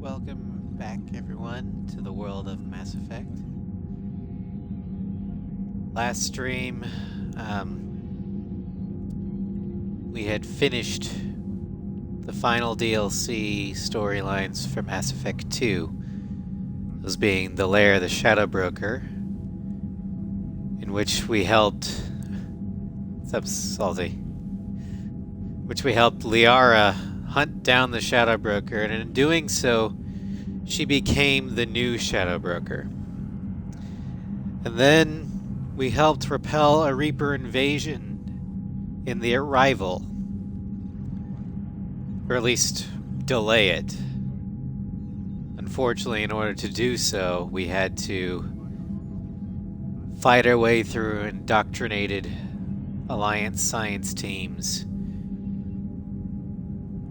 welcome back everyone to the world of Mass Effect. Last stream, we had finished the final DLC storylines for Mass Effect 2, those being the Lair of the Shadow Broker, in which we helped... What's up, Salty? Which we helped Liara hunt down the Shadow Broker, and in doing so, she became the new Shadow Broker. And then we helped repel a Reaper invasion in the Arrival. Or at least delay it. Unfortunately, in order to do so, we had to fight our way through indoctrinated Alliance science teams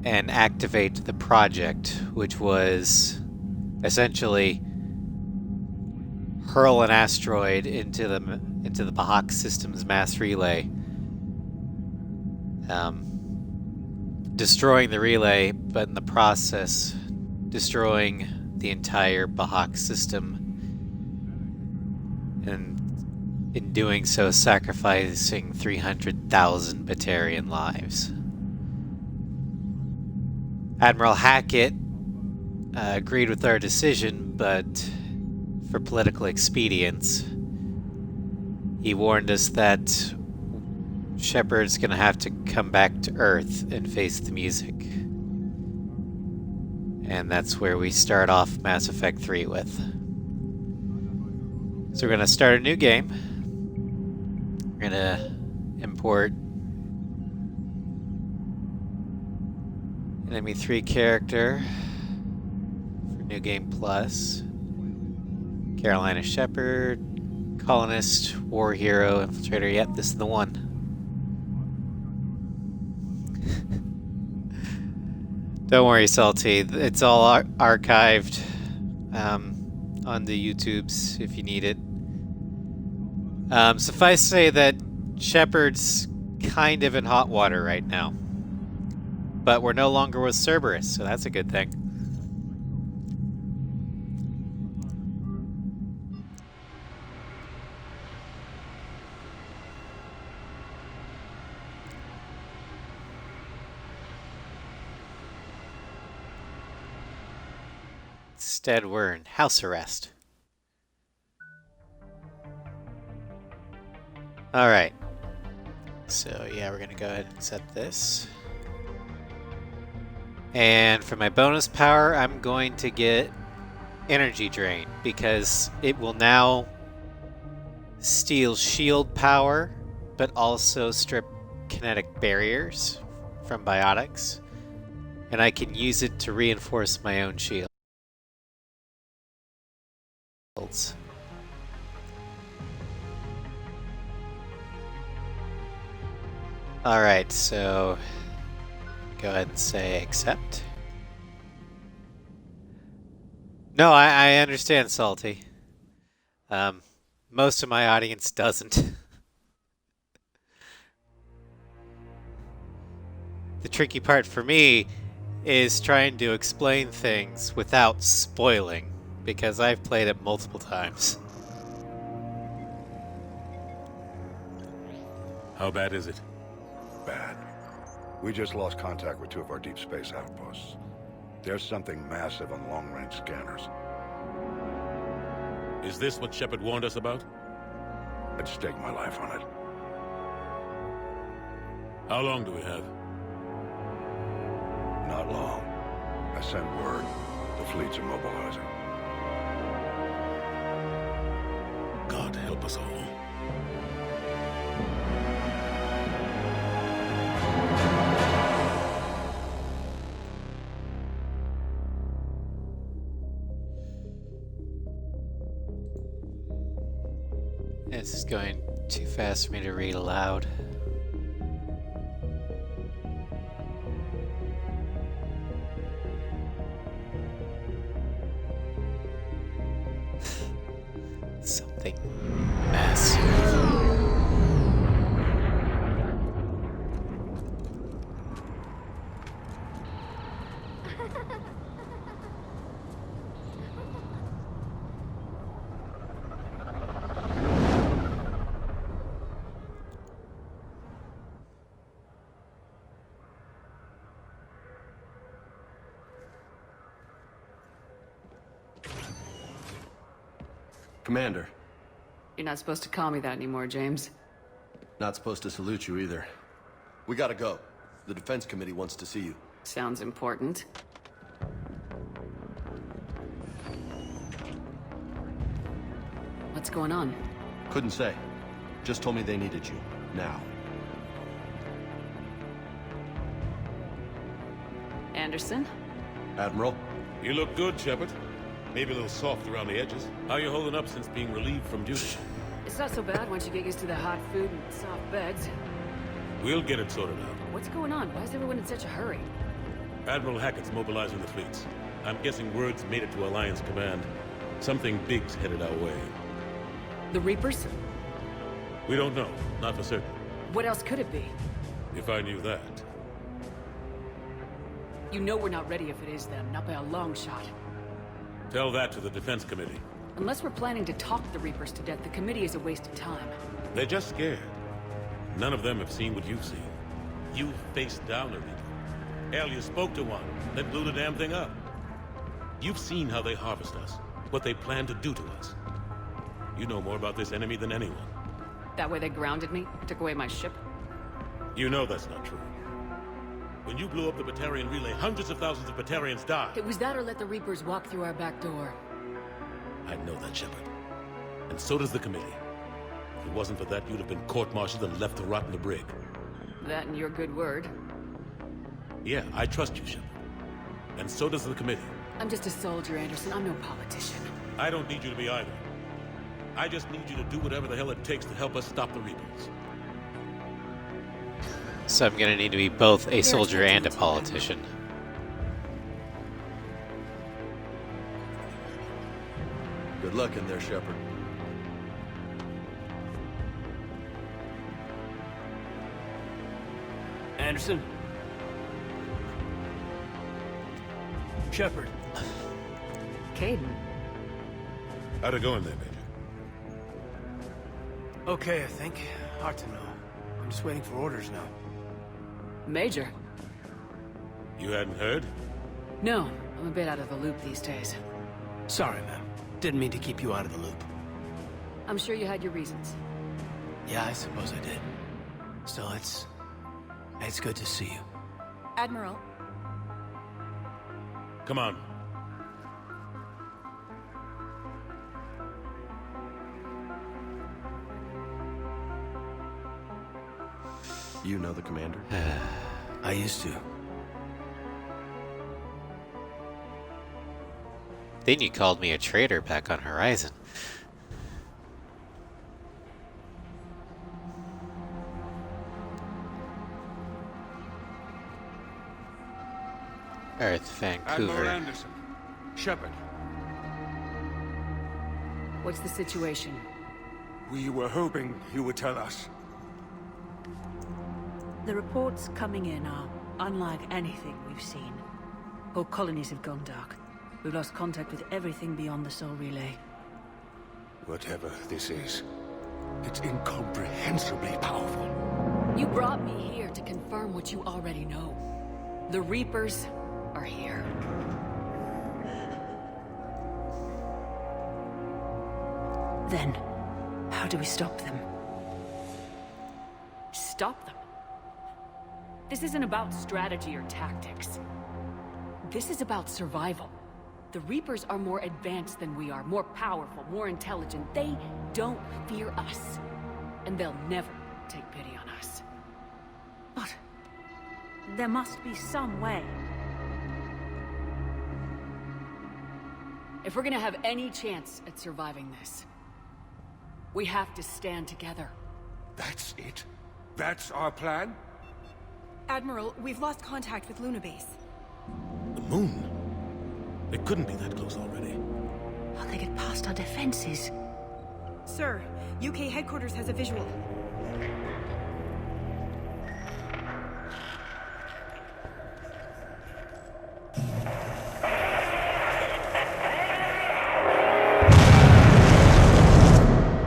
and activate the project, which was essentially hurl an asteroid into the Bahak system's mass relay, destroying the relay, but in the process destroying the entire Bahak system, and in doing so sacrificing 300,000 Batarian lives. Admiral Hackett agreed with our decision, but for political expedience, he warned us that Shepard's gonna have to come back to Earth and face the music. And that's where we start off Mass Effect 3 with. So we're gonna start a new game. We're gonna import Enemy 3 character for New Game Plus. Carolina Shepard, Colonist, War Hero, Infiltrator. Yep, this is the one. Don't worry, Salty. It's all archived on the YouTubes if you need it. Suffice to say that Shepard's kind of in hot water right now. But we're no longer with Cerberus, so that's a good thing. Instead, we're in house arrest. Alright. So, yeah, we're gonna go ahead and set this. And for my bonus power, I'm going to get Energy Drain, because it will now steal shield power, but also strip kinetic barriers from biotics. And I can use it to reinforce my own shields. Alright, so go ahead and say accept. No, I understand, Salty. Most of my audience doesn't. The tricky part for me is trying to explain things without spoiling, because I've played it multiple times. How bad is it? Bad. We just lost contact with two of our deep space outposts. There's something massive on long-range scanners. Is this what Shepard warned us about? I'd stake my life on it. How long do we have? Not long. I sent word. The fleets are mobilizing. God help us all. This is going too fast for me to read aloud. Something massive. Commander. You're not supposed to call me that anymore, James. Not supposed to salute you either. We gotta go. The Defense Committee wants to see you. Sounds important. What's going on? Couldn't say. Just told me they needed you. Now. Anderson? Admiral? You look good, Shepard. Maybe a little soft around the edges. How you holding up since being relieved from duty? It's not so bad once you get used to the hot food and soft beds. We'll get it sorted out. What's going on? Why is everyone in such a hurry? Admiral Hackett's mobilizing the fleets. I'm guessing word's made it to Alliance Command. Something big's headed our way. The Reapers? We don't know. Not for certain. What else could it be? If I knew that. You know we're not ready if it is them, not by a long shot. Tell that to the Defense Committee. Unless we're planning to talk the Reapers to death, the committee is a waste of time. They're just scared. None of them have seen what you've seen. You faced down a Reaper. Hell, you spoke to one, then blew the damn thing up. You've seen how they harvest us, what they plan to do to us. You know more about this enemy than anyone. That way they grounded me, took away my ship. You know that's not true. When you blew up the Batarian relay, hundreds of thousands of Batarians died. It was that or let the Reapers walk through our back door. I know that, Shepard. And so does the committee. If it wasn't for that, you'd have been court-martialed and left to rot in the brig. That and your good word. Yeah, I trust you, Shepard. And so does the committee. I'm just a soldier, Anderson. I'm no politician. I don't need you to be either. I just need you to do whatever the hell it takes to help us stop the Reapers. So I'm gonna need to be both a soldier and a politician. Good luck in there, Shepard. Anderson? Shepard. Caden. How'd it go in there, Major? Okay, I think. Hard to know. I'm just waiting for orders now. Major? You hadn't heard? No, I'm a bit out of the loop these days. Sorry, man. Didn't mean to keep you out of the loop. I'm sure you had your reasons. Yeah, I suppose I did. Still, it's good to see you. Admiral, Come on. You know the commander? I used to. Then you called me a traitor back on Horizon. Earth, Admiral Vancouver. Anderson. Shepard, What's the situation? we were hoping you would tell us. the reports coming in are unlike anything we've seen. Whole colonies have gone dark. We've lost contact with everything beyond the Soul Relay. Whatever this is, it's incomprehensibly powerful. You brought me here to confirm what you already know. The Reapers are here. Then, how do we stop them? Stop them. This isn't about strategy or tactics. This is about survival. The Reapers are more advanced than we are, more powerful, more intelligent. They don't fear us. And they'll never take pity on us. But there must be some way. If we're gonna have any chance at surviving this, we have to stand together. That's it? That's our plan? Admiral, we've lost contact with Luna Base. The moon? It couldn't be that close already. How they get past our defenses? Sir, UK headquarters has a visual.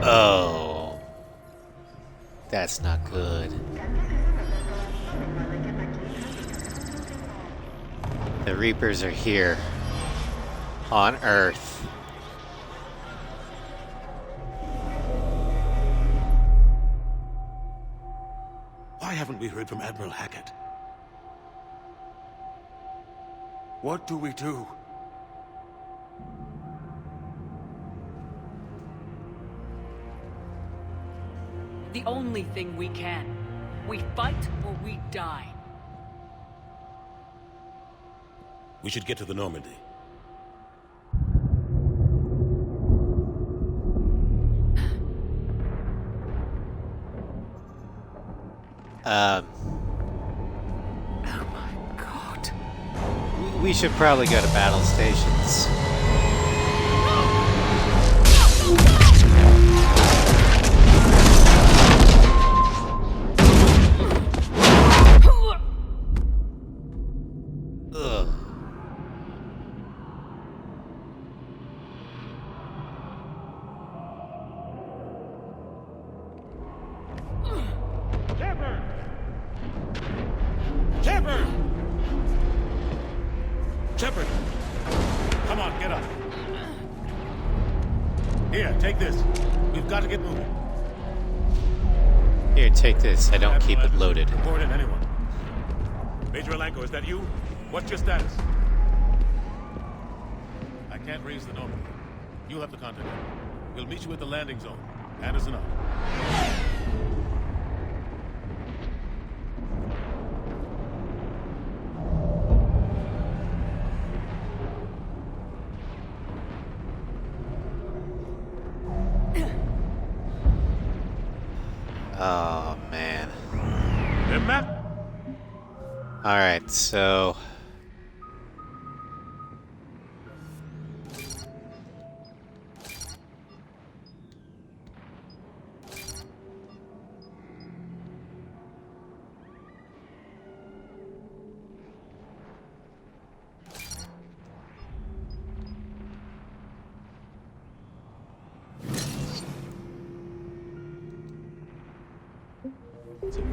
Oh. That's not good. The Reapers are here. On Earth. haven't we heard from Admiral Hackett? What do we do? The only thing we can. We fight or we die. We should get to the Normandy. Oh my god. We should probably go to battle stations. Ugh. Shepard! Shepard! Shepard! Come on, get up. Here, take this. We've got to get moving. Here, take this. I don't keep it loaded. Report in, anyone. Major Alanko, is that you? What's your status? I can't raise the Normandy. You'll have to contact him. We'll meet you at the landing zone. Anderson up. Oh, man. Matt? Alright, so...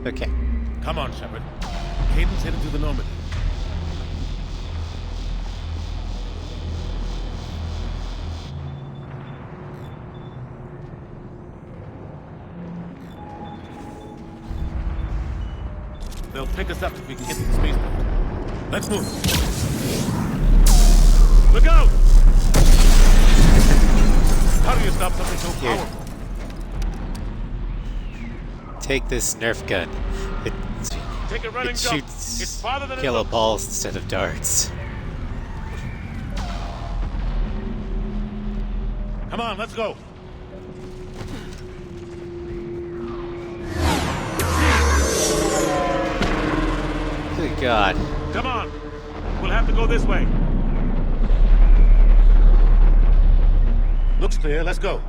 Okay. Come on, Shepard. Cadence headed to the Normandy. They'll pick us up if we can get to the spaceport. Let's move. Look out! How do you stop something so Here. powerful? Take this Nerf gun. Take a running It jump. shoots It's farther than it yellow looks. balls instead of darts. Come on, let's go. Good God. Come on. We'll have to go this way. Looks clear. Let's go.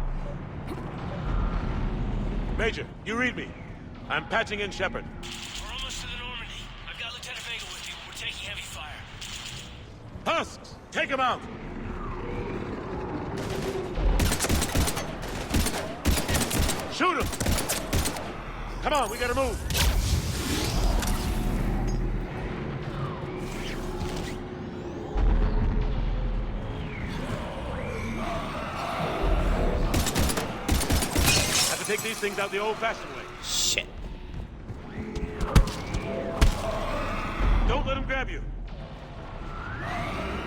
Major, you read me. I'm patching in Shepard. We're almost to the Normandy. I've got Lieutenant Vega with you. We're taking heavy fire. Husks, take him out. Shoot him. Come on, we gotta move. Have to take these things out the old-fashioned way. Shit. Don't let him grab you.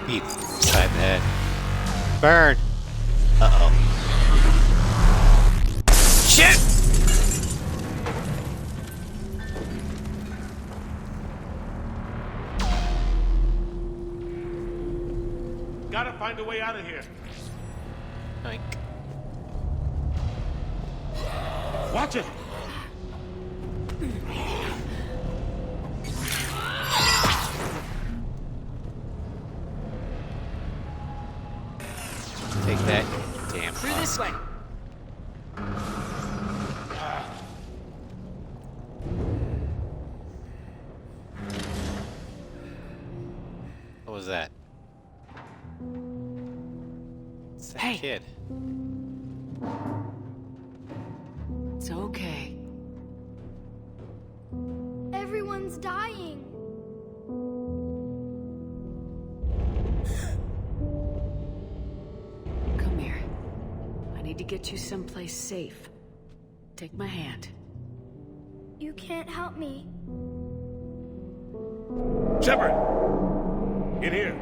Beat side the head. Burn! Uh-oh. Shit! Gotta find a way out of here. Yoink. Watch it! Take that, you damn Through this way. What was that? It's that Hey. kid. It's okay. Everyone's dying. Come here. I need to get you someplace safe. Take my hand. You can't help me. Shepard! In here.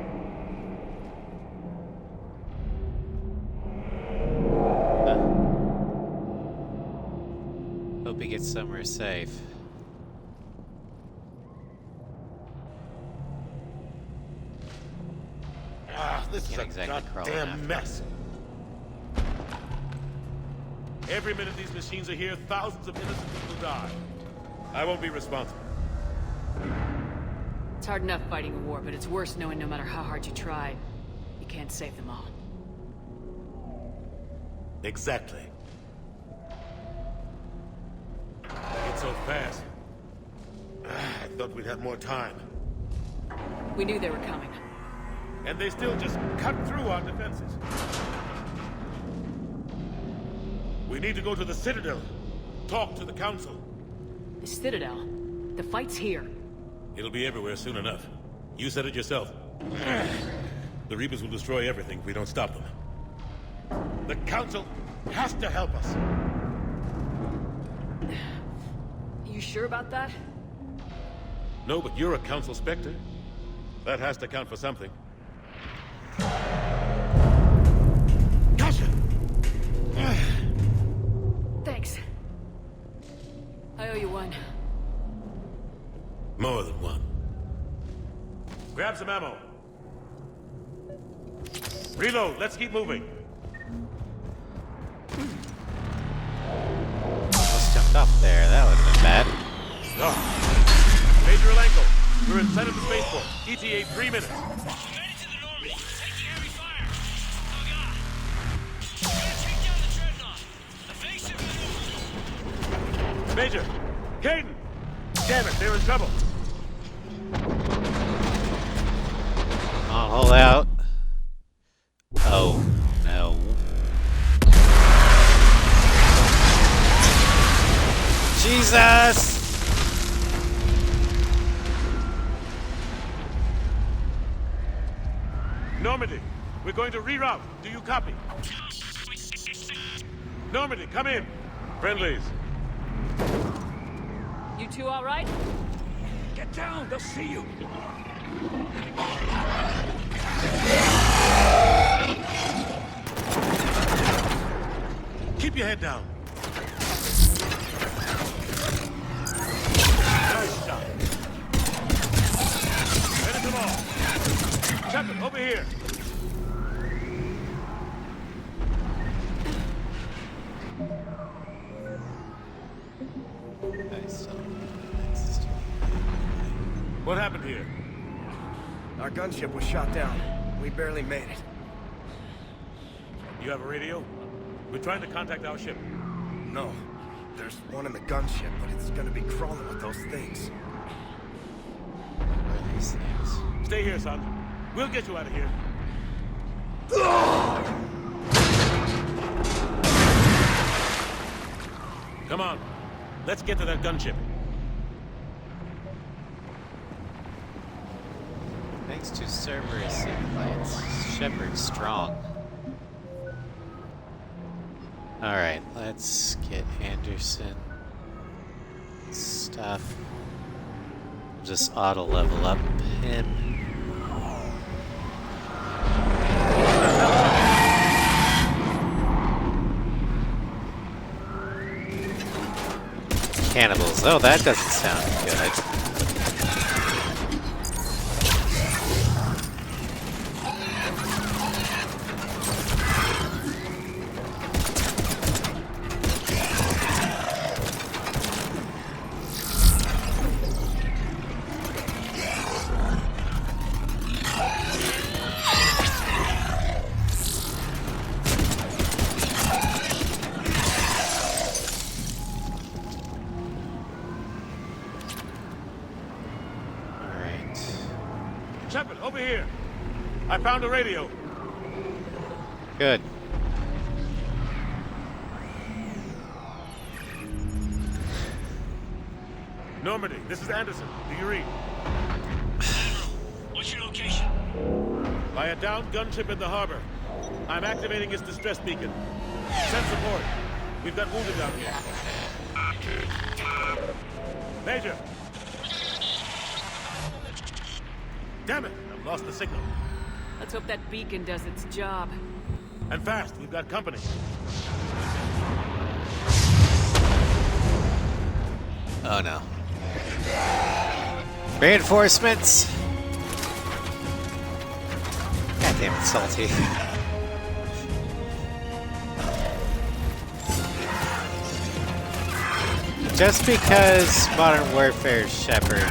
Hope he gets somewhere safe. This is Can't a exactly crawl goddamn enough. mess. Every minute these machines are here, thousands of innocent people die. I won't be responsible. It's hard enough fighting a war, but it's worse knowing no matter how hard you try, you can't save them all. Exactly. It's so fast. I thought we'd have more time. We knew they were coming. And they still just cut through our defenses. We need to go to the Citadel. Talk to the Council. The Citadel? The fight's here. It'll be everywhere soon enough. You said it yourself. The Reapers will destroy everything if we don't stop them. The Council has to help us. You sure about that? No, but you're a Council Spectre. That has to count for something. Gotcha! Thanks. I owe you one. More than one. Grab some ammo. Reload, let's keep moving. Almost jumped off there. That would have been bad. Major Alenko, we're inside of the spaceport. ETA 3 minutes. Major! Caden! Damn it, they're in trouble. I'll hold out. Oh, no. Jesus! Normandy, we're going to reroute. Do you copy? Normandy, come in. Friendlies. You two all right? Get down! They'll see you! Keep your head down. Nice shot. Finish them all. Shepard, over here. What happened here? Our gunship was shot down. We barely made it. You have a radio? We're trying to contact our ship. No. There's one in the gunship, but it's gonna be crawling with those things. What are these things? Stay here, son. We'll get you out of here. Come on. Let's get to that gunship. Thanks to Cerberus implants, Shepard's strong. Alright, let's get Anderson stuff. Just auto level up him. Cannibals. Oh, that doesn't sound good. Shepard, over here. I found a radio. Good. Normandy, this is Anderson. Do you read? Admiral, what's your location? By a downed gunship in the harbor. I'm activating its distress beacon. Send support. We've got wounded down here. Major! Damn it! I've lost the signal. Let's hope that beacon does its job. And fast, we've got company. Oh no. Reinforcements! God damn it, Salty. Just because Modern Warfare's Shepard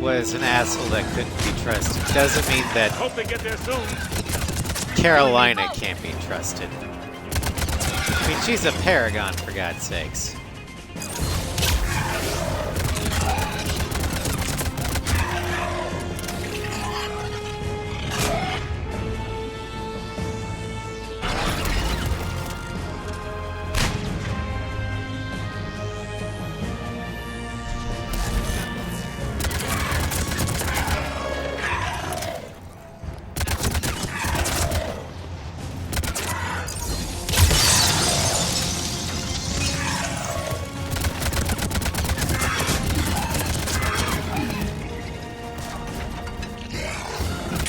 was an asshole that couldn't be trusted doesn't mean that Hope they get there soon. Carolina can't be trusted. I mean, she's a paragon, for God's sakes.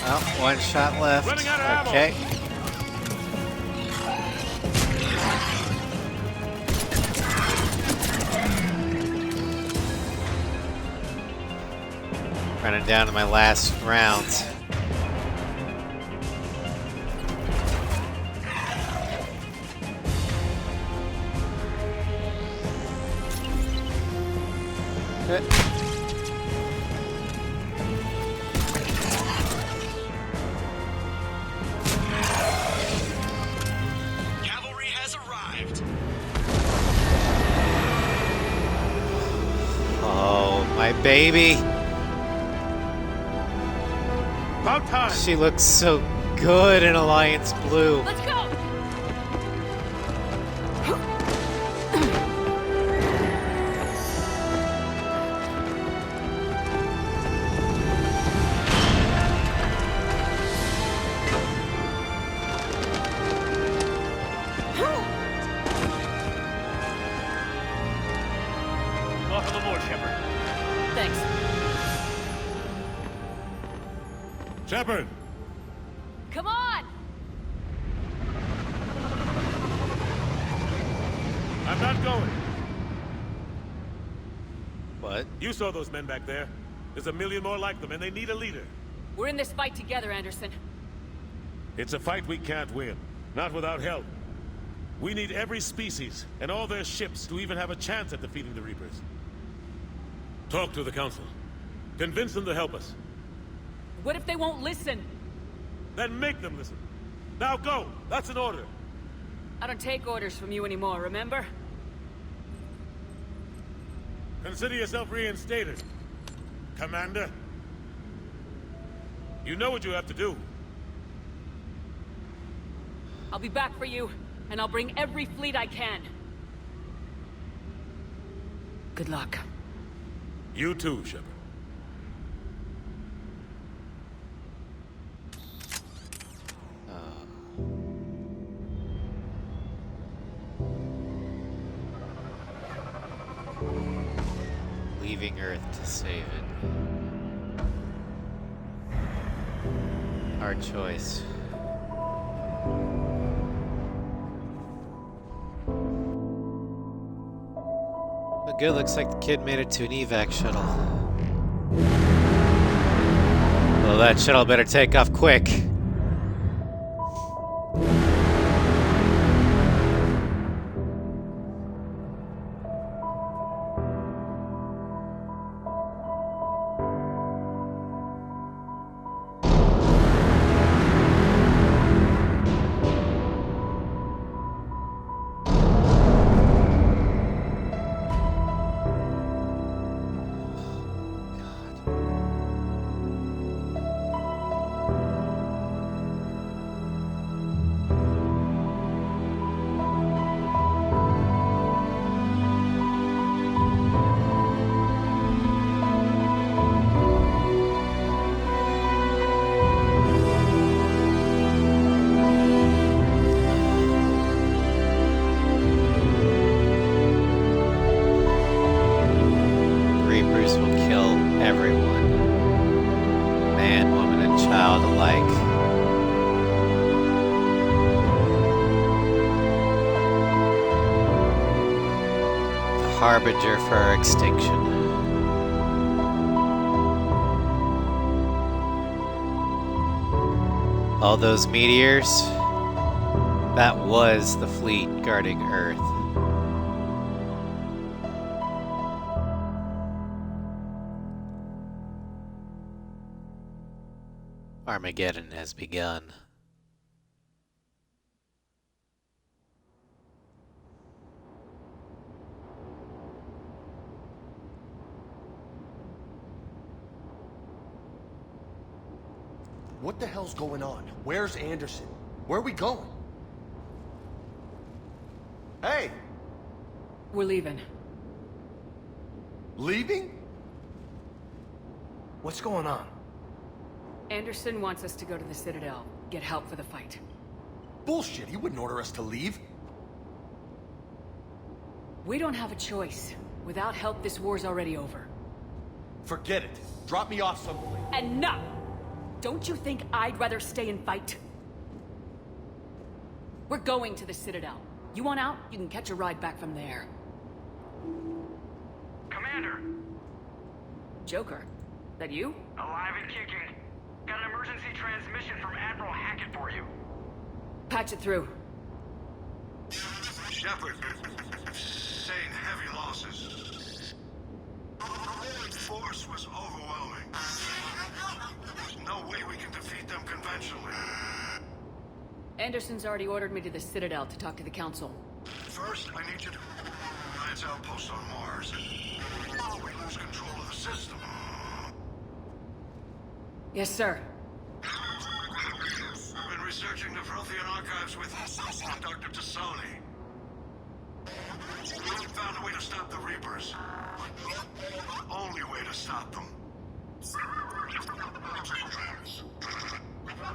Oh, one shot left. Running out of ammo. Okay. Running down to my last rounds. Good. Cavalry has arrived. Oh, my baby. About time. She looks so good in Alliance Blue. Let's go! Welcome aboard, Shepard. Thanks. Shepard! Come on! I'm not going. What? You saw those men back there. There's a million more like them, and they need a leader. We're in this fight together, Anderson. It's a fight we can't win. Not without help. We need every species, and all their ships, to even have a chance at defeating the Reapers. Talk to the Council. Convince them to help us. What if they won't listen? Then make them listen. Now go! That's an order. I don't take orders from you anymore, remember? Consider yourself reinstated, Commander. You know what you have to do. I'll be back for you, and I'll bring every fleet I can. Good luck. You too, Shepard. Leaving Earth to save it. Hard choice. But good, looks like the kid made it to an evac shuttle. Well, that shuttle better take off quick. foul to like. The harbinger for our extinction. All those meteors, that was the fleet guarding Earth. Armageddon has begun. What the hell's going on? Where's Anderson? Where are we going? Hey! We're leaving. Leaving? What's going on? Anderson wants us to go to the Citadel, get help for the fight. Bullshit, he wouldn't order us to leave. We don't have a choice. Without help, this war's already over. Forget it. Drop me off someplace. Enough! Don't you think I'd rather stay and fight? We're going to the Citadel. You want out? You can catch a ride back from there. Commander! Joker, that you? Alive and kicking. Got an emergency transmission from Admiral Hackett for you. Patch it through. Shepard, sustained heavy losses. The force was overwhelming. There's no way we can defeat them conventionally. Anderson's already ordered me to the Citadel to talk to the Council. First, I need you to Alliance outpost on Mars. We lose control of the system. Yes, sir. I've been researching the Prothean archives with Dr. Tassoni. We found a way to stop the Reapers. The only way to stop them.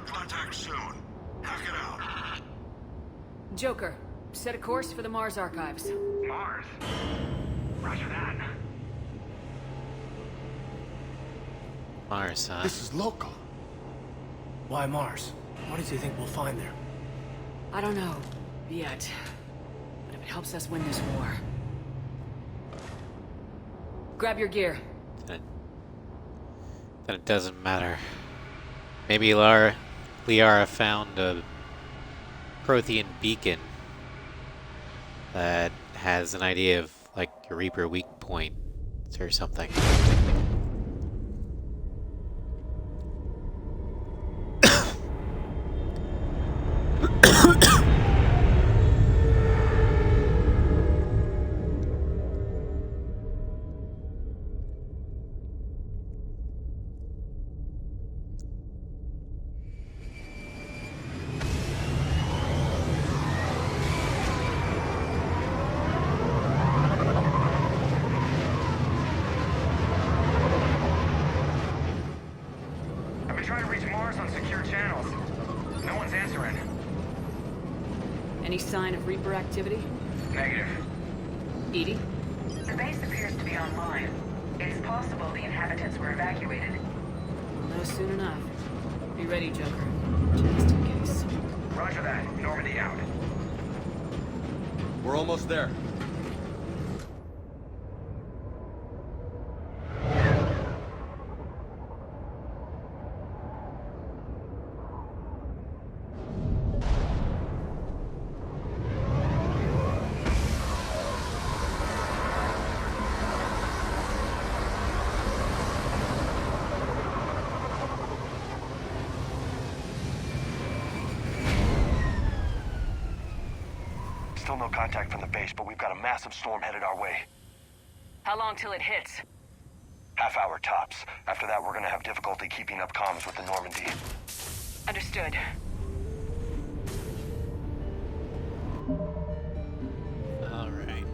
Contact soon. Hack it out. Joker, set a course for the Mars archives. Mars? Roger that. Mars, huh? This is local. Why Mars? What does he think we'll find there? I don't know, yet. But if it helps us win this war... Grab your gear. Then it doesn't matter. Maybe Liara found a Prothean beacon that has an idea of, like, a Reaper weak point or something. I've been trying to reach Mars on secure channels. No one's answering. Any sign of Reaper activity? Negative. Edie? The base appears to be online. It's possible the inhabitants were evacuated. We'll know soon enough. Be ready, Joker. Just in case. Roger that. Normandy out. We're almost there. Still no contact from the base, but we've got a massive storm headed our way. How long till it hits? Half hour tops. After that, we're gonna have difficulty keeping up comms with the Normandy. Understood. Alright.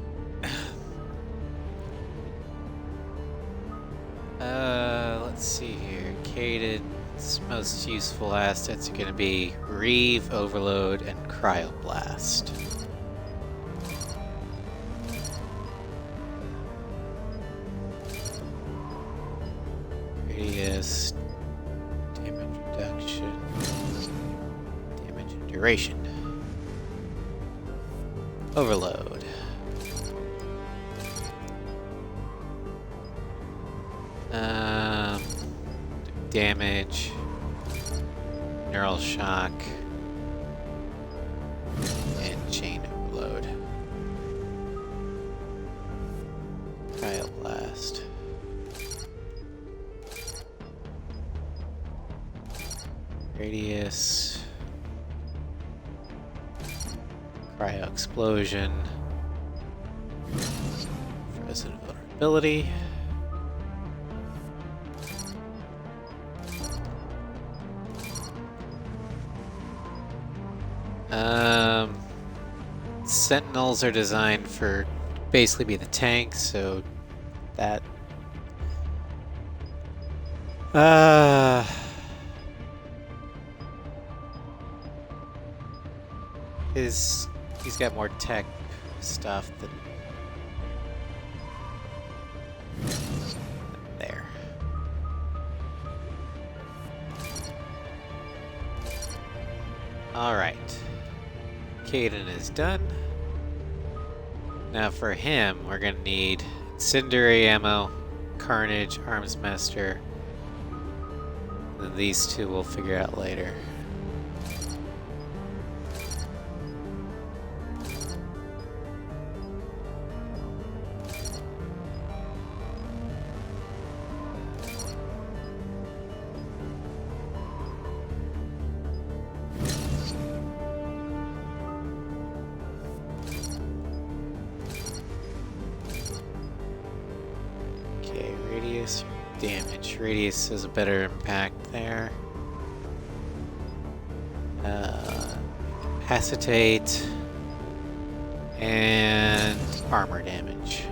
Let's see here. Caden's most useful assets are going to be Reeve, Overload, and Cryoblast. Radius, damage reduction, damage and duration. Overload. Damage, neural shock, and chain overload. Cryoblast. Radius. Cryo explosion. Frozen vulnerability. Sentinels are designed for basically be the tank, so that he's got more tech stuff than there. All right. Caden is done. Now for him, we're gonna need incendiary ammo, carnage, arms master. And these two we'll figure out later. Damage. Radius has a better impact there. Acetate and armor damage.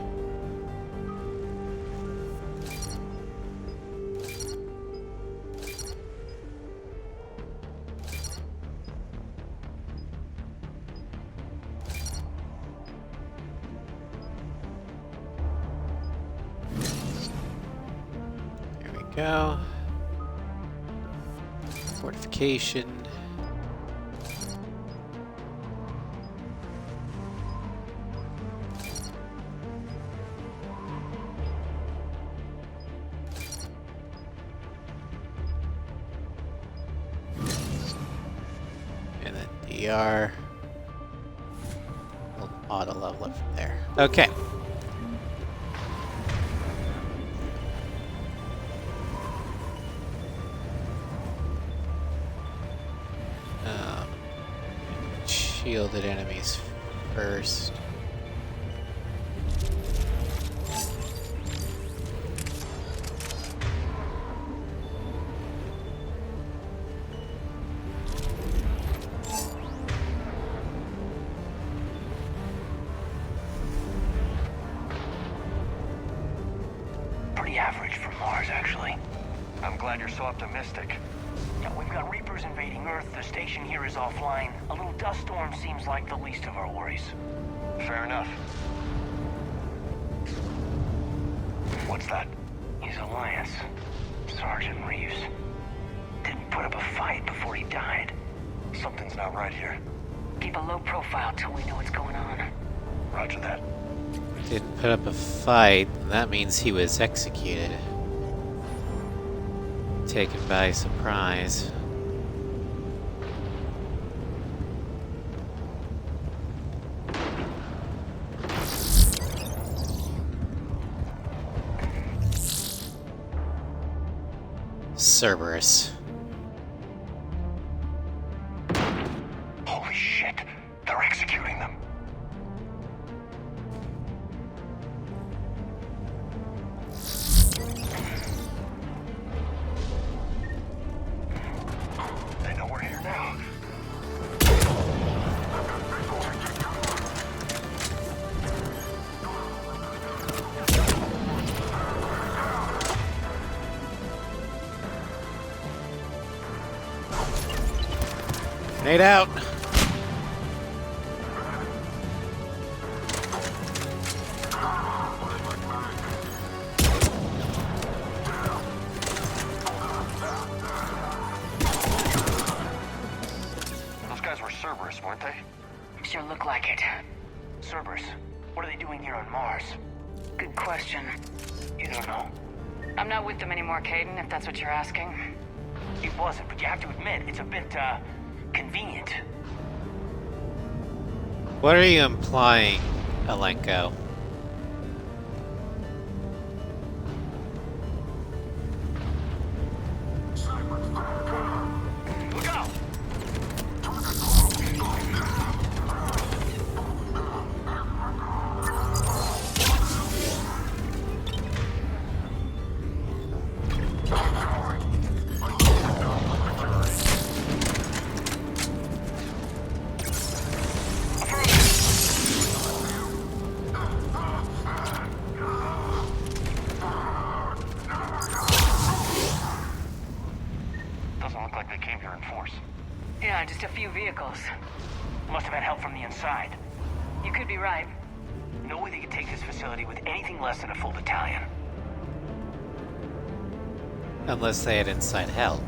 Go. Fortification. And then DR. We'll auto level it from there. Okay. Shielded enemies first. Pretty average for Mars, actually. I'm glad you're so optimistic. Yeah, we've got Reapers invading Earth. The station here is offline. A little dust storm seems like the least of our worries. Fair enough. What's that? He's Alliance. Sergeant Reeves. Didn't put up a fight before he died. Something's not right here. Keep a low profile till we know what's going on. Roger that. Didn't put up a fight. That means he was executed. Taken by surprise. Cerberus. Holy shit! They're executing them! They know we're here now. Grenade out. Cerberus, weren't they? Sure look like it. Cerberus, what are they doing here on Mars? Good question. You don't know. I'm not with them anymore, Caden, if that's what you're asking. It wasn't, but you have to admit, it's a bit, convenient. What are you implying, Alenko? Look out! Doesn't look like they came here in force. Yeah, just a few vehicles. Must have had help from the inside. You could be right. No way they could take this facility with anything less than a full battalion. Unless they had inside help.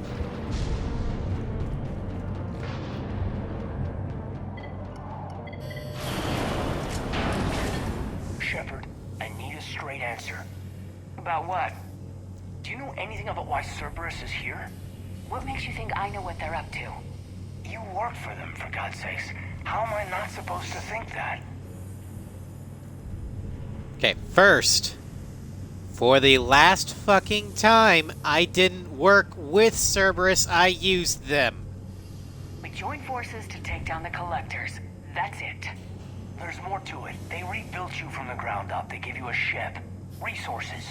Shepard, I need a straight answer. About what? Do you know anything about why Cerberus is here? What makes you think I know what they're up to? You work for them, for God's sakes. How am I not supposed to think that? Okay, first, for the last fucking time, I didn't work with Cerberus, I used them. We joined forces to take down the Collectors. That's it. There's more to it. They rebuilt you from the ground up. They gave you a ship. Resources.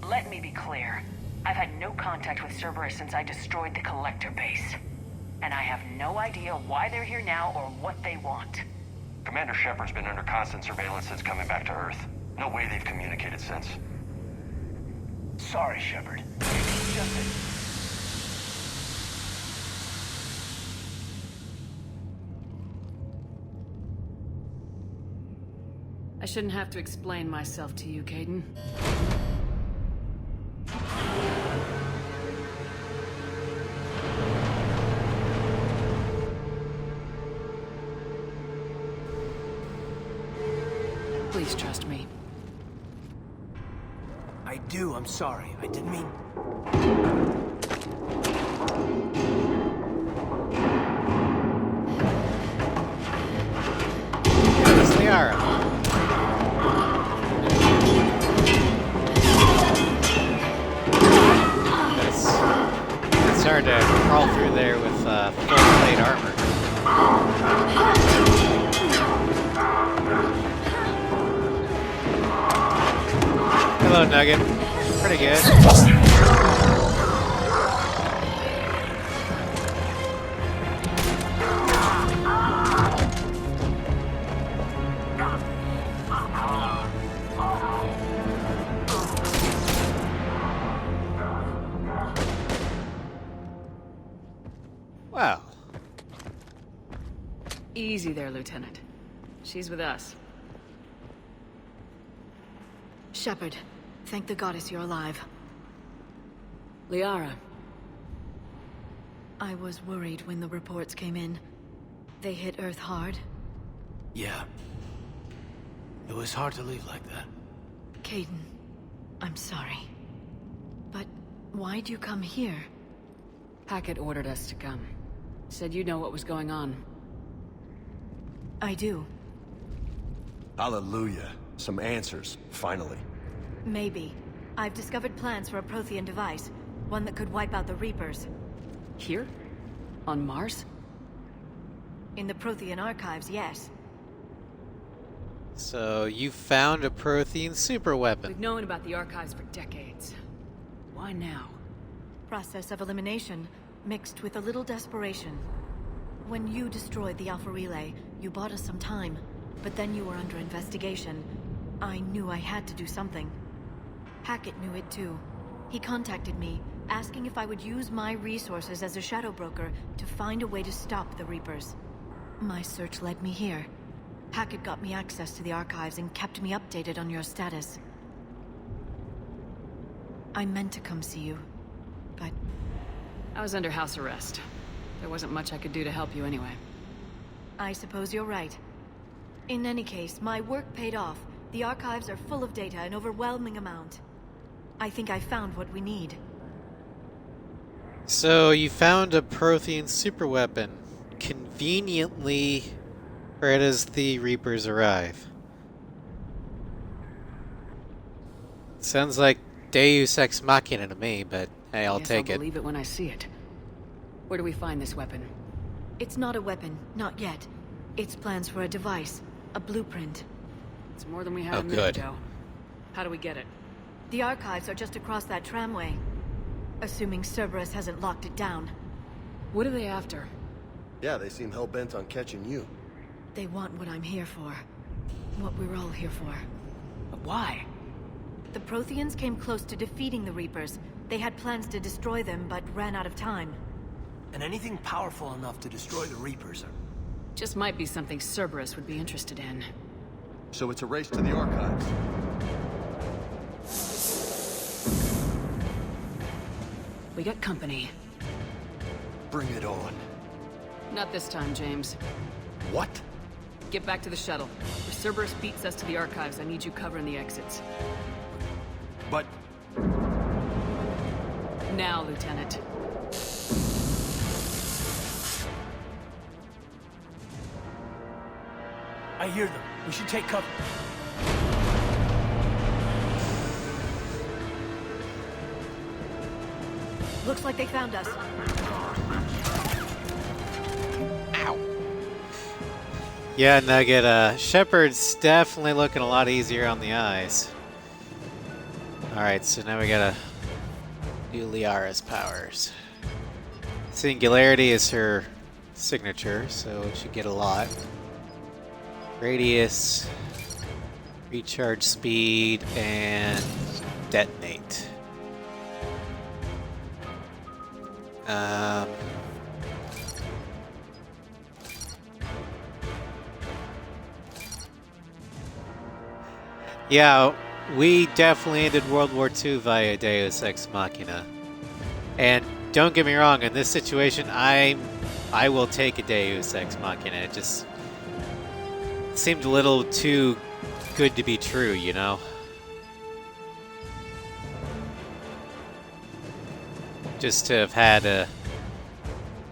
Let me be clear. I've had no contact with Cerberus since I destroyed the Collector base. And I have no idea why they're here now or what they want. Commander Shepard's been under constant surveillance since coming back to Earth. No way they've communicated since. Sorry, Shepard. It's just that... I shouldn't have to explain myself to you, Caden. Please trust me. I do, I'm sorry. I didn't mean... Yes, they are. It's hard to crawl through there with full plate armor. Hello, Nugget. Pretty good. Wow. Easy there, Lieutenant. She's with us. Shepard, thank the goddess you're alive. Liara. I was worried when the reports came in. They hit Earth hard. Yeah. It was hard to leave like that. Caden, I'm sorry. But why'd you come here? Hackett ordered us to come. Said you know what was going on. I do. Hallelujah. Some answers, finally. Maybe. I've discovered plans for a Prothean device. One that could wipe out the Reapers. Here? On Mars? In the Prothean archives, yes. So you found a Prothean superweapon. We've known about the archives for decades. Why now? Process of elimination, mixed with a little desperation. When you destroyed the Alpha Relay, you bought us some time. But then you were under investigation. I knew I had to do something. Hackett knew it too. He contacted me, asking if I would use my resources as a shadow broker to find a way to stop the Reapers. My search led me here. Hackett got me access to the archives and kept me updated on your status. I meant to come see you, but... I was under house arrest. There wasn't much I could do to help you anyway. I suppose you're right. In any case, my work paid off. The archives are full of data, an overwhelming amount. I think I found what we need. So you found a Prothean superweapon, conveniently right as the Reapers arrive. Sounds like Deus Ex Machina to me, but hey, I'll take I'll it. believe it when I see it. Where do we find this weapon? It's not a weapon, not yet. It's plans for a device, a blueprint. It's more than we had Oh, a minute good. ago. How do we get it? The archives are just across that tramway. Assuming Cerberus hasn't locked it down. What are they after? Yeah, they seem hell-bent on catching you. They want what I'm here for. What we're all here for. But why? The Protheans came close to defeating the Reapers. They had plans to destroy them, but ran out of time. And anything powerful enough to destroy the Reapers are... Just might be something Cerberus would be interested in. So it's a race to the archives. We got company. Bring it on. Not this time, James. What? Get back to the shuttle. If Cerberus beats us to the archives, I need you covering the exits. But... Now, Lieutenant. I hear them. We should take cover. Looks like they found us. Yeah, Nugget, Shepard's definitely looking a lot easier on the eyes. Alright, so now we gotta do Liara's powers. Singularity is her signature, so it should get a lot. Radius, recharge speed, and detonate. Yeah, we definitely ended World War II via Deus Ex Machina. And don't get me wrong, in this situation, I will take a Deus Ex Machina. It just seemed a little too good to be true, you know? Just to have had a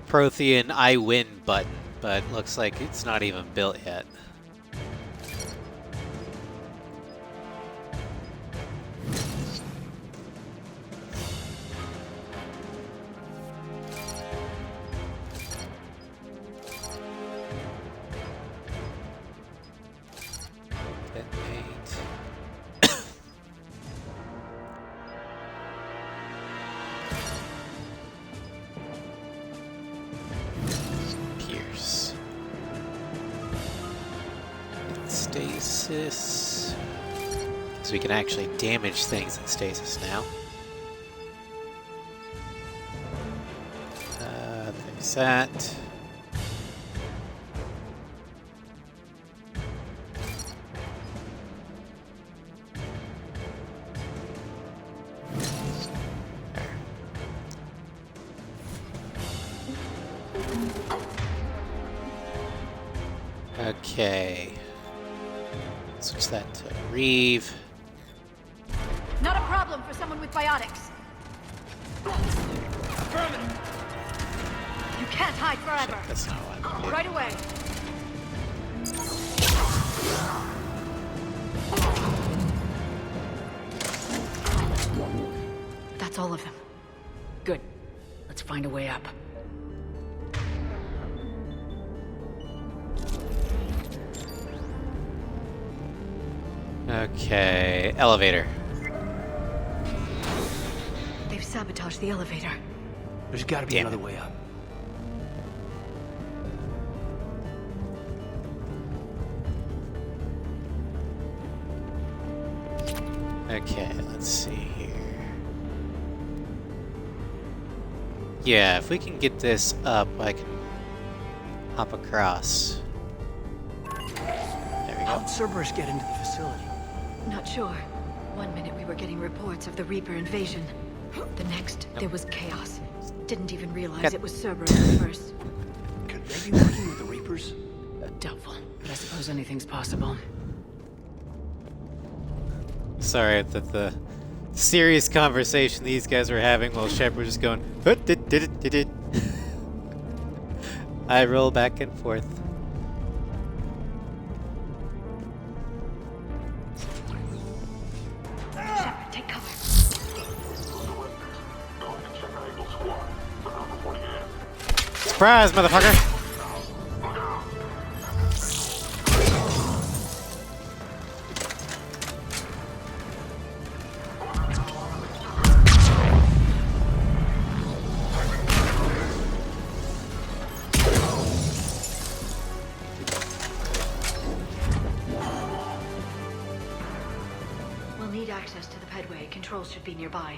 Prothean I win button, but looks like it's not even built yet. Stasis. So we can actually damage things in stasis now. There's that. Okay. Switch that to Reeve. Not a problem for someone with biotics. You can't hide forever. Shit, that's not what I wanted. Right away. That's all of them. Good. Let's find a way up. Okay, elevator. They've sabotaged the elevator. There's gotta be another way up. Okay, let's see here. Yeah, if we can get this up, I can hop across. There we go. How'd Cerberus get into the facility? Not sure. One minute we were getting reports of the Reaper invasion. The next, there was chaos. Didn't even realize it was Cerberus at first. Could they be working with the Reapers? Doubtful, but I suppose anything's possible. Sorry that the serious conversation these guys were having while Shepard was just going, did. I roll back and forth. Shepard, take cover. Surprise, motherfucker! We'll need access to the pedway. Controls should be nearby.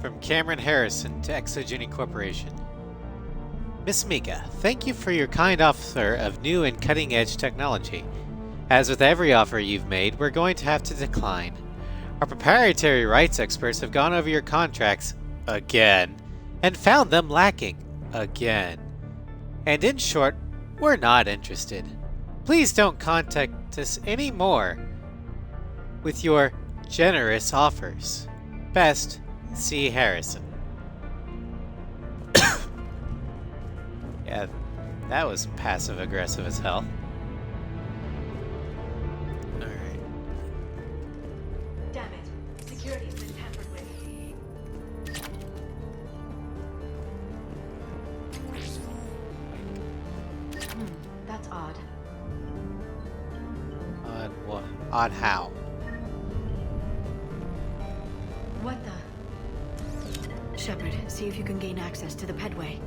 From Cameron Harrison to Exogeny Corporation. Miss Mika, thank you for your kind offer of new and cutting-edge technology. As with every offer you've made, we're going to have to decline. Our proprietary rights experts have gone over your contracts again and found them lacking again. And in short, we're not interested. Please don't contact us anymore with your generous offers. Best, C. Harrison. Yeah, that was passive-aggressive as hell. Alright. Damn it. Security's been tampered with. That's odd. Odd what? Odd how? What the? Shepard, see if you can gain access to the pedway.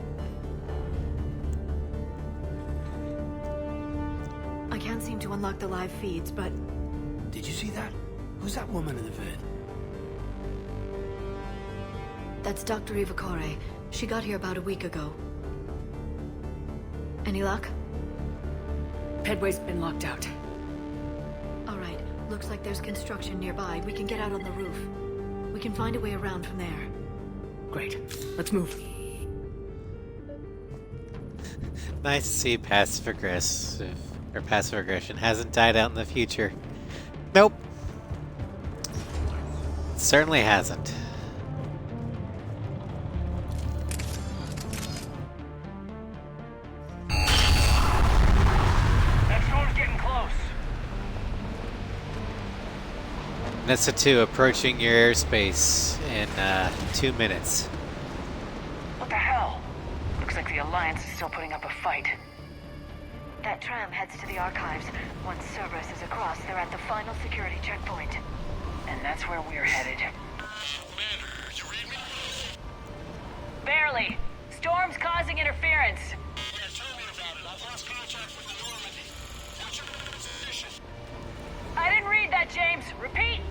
I can't seem to unlock the live feeds, but... Did you see that? Who's that woman in the vid? That's Dr. Ivakare. She got here about a week ago. Any luck? Pedway's been locked out. Alright, looks like there's construction nearby. We can get out on the roof. We can find a way around from there. Great. Let's move. Nice to see passive-aggressive, or passive aggression hasn't died out in the future. Nope. Certainly hasn't. That storm's getting close. Nessa 2 approaching your airspace in 2 minutes. What the hell? Looks like the Alliance is still putting up a fight. That tram heads to the archives. Once Cerberus is across, they're at the final security checkpoint. And that's where we're headed. Commander, you read me? Barely. Storm's causing interference. Yeah, tell me about it. I've lost contact with the Normandy. What's your position? I didn't read that, James. Repeat.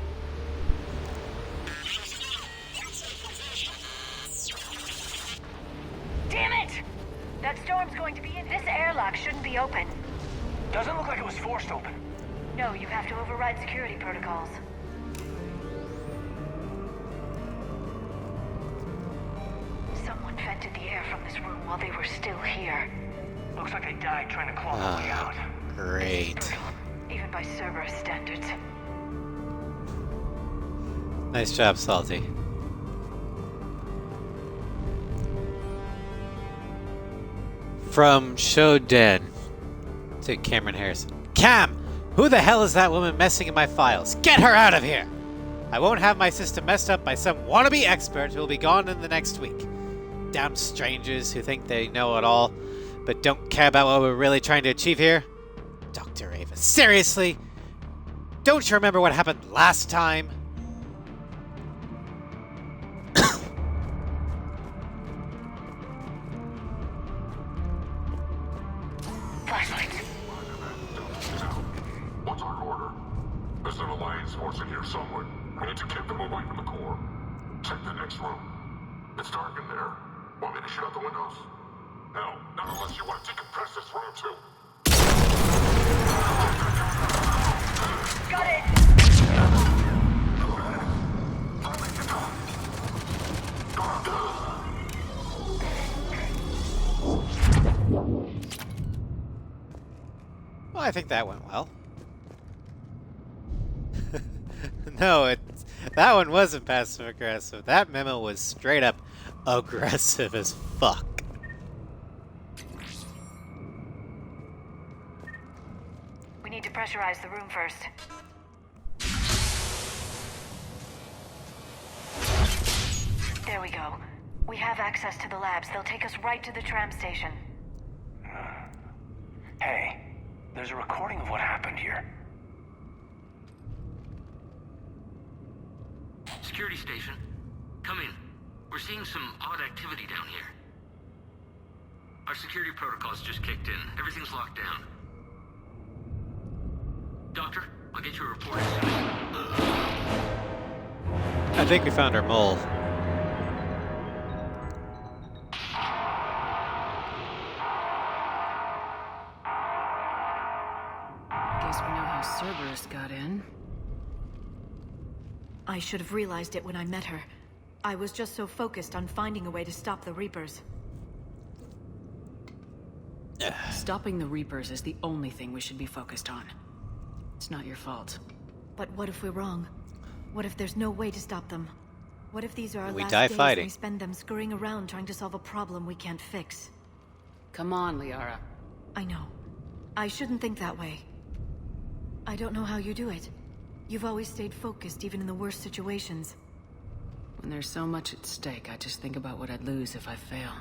Damn it! That storm's going to be in. This airlock shouldn't be open. Doesn't look like it was forced open. No, you have to override security protocols. Someone vented the air from this room while they were still here. Looks like they died trying to claw their way out. Great. Brutal, even by Cerberus standards. Nice job, Salty. From Shoden to Cameron Harrison. Cam! Who the hell is that woman messing in my files? Get her out of here! I won't have my system messed up by some wannabe expert who will be gone in the next week. Damn strangers who think they know it all, but don't care about what we're really trying to achieve here. Dr. Ava, seriously? Don't you remember what happened last time? Flashlights. What's our order? There's an Alliance force in here somewhere. We need to keep them away from the core. Check the next room. It's dark in there. Want me to shut out the windows? No, not unless you want to decompress this room too. Got it! I think that went well. No, that one wasn't passive aggressive. That memo was straight up aggressive as fuck. We need to pressurize the room first. There we go. We have access to the labs. They'll take us right to the tram station. Hey, there's a recording of what happened here. Security station. Come in. We're seeing some odd activity down here. Our security protocols just kicked in. Everything's locked down. Doctor, I'll get you a report as soon as... I think we found our mole. Guess we know how Cerberus got in. I should have realized it when I met her. I was just so focused on finding a way to stop the Reapers. Stopping the Reapers is the only thing we should be focused on. It's not your fault. But what if we're wrong? What if there's no way to stop them? What if these are our We last die days fighting. and we spend them scurrying around trying to solve a problem we can't fix? Come on, Liara. I know. I shouldn't think that way. I don't know how you do it. You've always stayed focused even in the worst situations. When there's so much at stake, I just think about what I'd lose if I fail.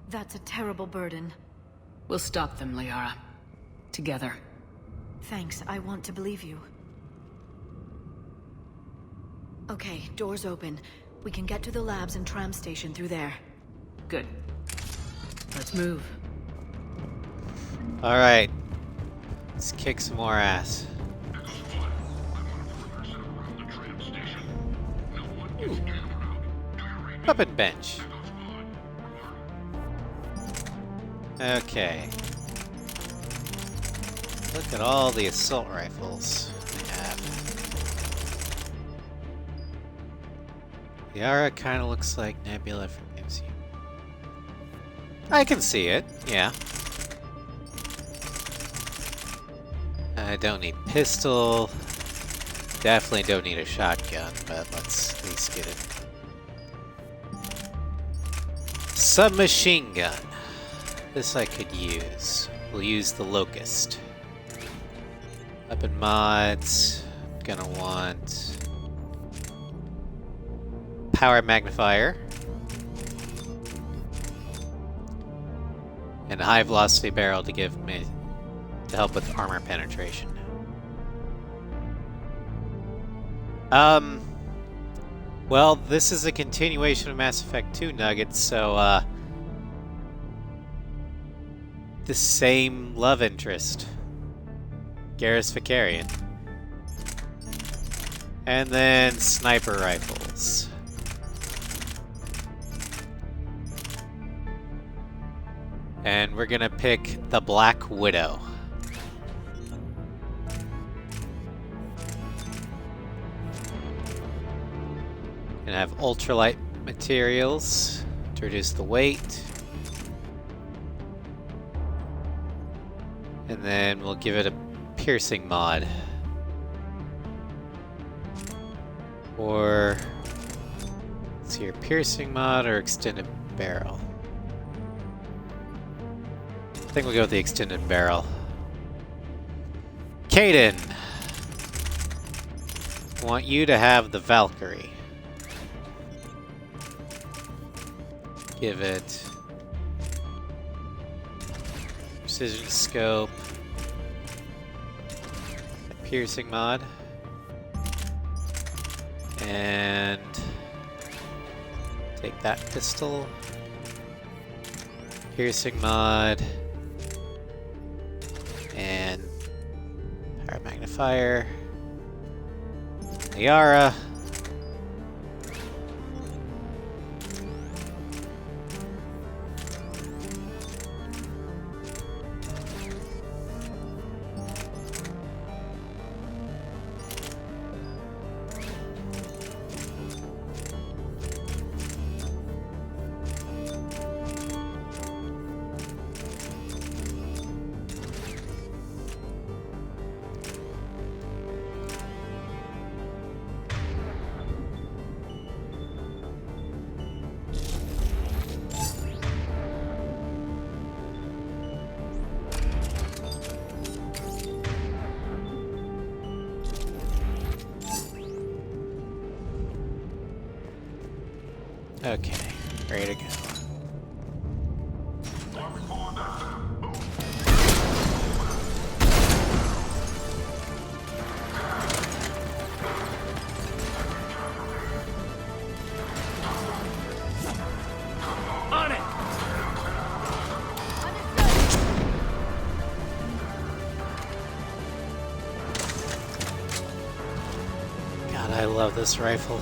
That's a terrible burden. We'll stop them, Liara. Together. Thanks, I want to believe you. Okay, doors open. We can get to the labs and tram station through there. Good. Let's move. Alright. Let's kick some more ass. Weapon bench. Okay. Look at all the assault rifles we have. Liara kind of looks like Nebula from MCU. I can see it, yeah. I don't need pistol. Definitely don't need a shotgun, but let's at least get it. Submachine gun. This I could use. We'll use the Locust. Weapon mods. Gonna want power magnifier. And a high velocity barrel to give me to help with armor penetration. Well, this is a continuation of Mass Effect 2 Nuggets, so the same love interest. Garrus Vicarian. And then sniper rifles. And we're gonna pick the Black Widow. Gonna have ultralight materials to reduce the weight. And then we'll give it a piercing mod. Or let's see, your piercing mod or extended barrel. I think we'll go with the extended barrel. Kaden, I want you to have the Valkyrie. Give it precision scope, a piercing mod, and take that pistol, piercing mod, and power magnifier, Liara. Okay, ready to go. On it! God, I love this rifle.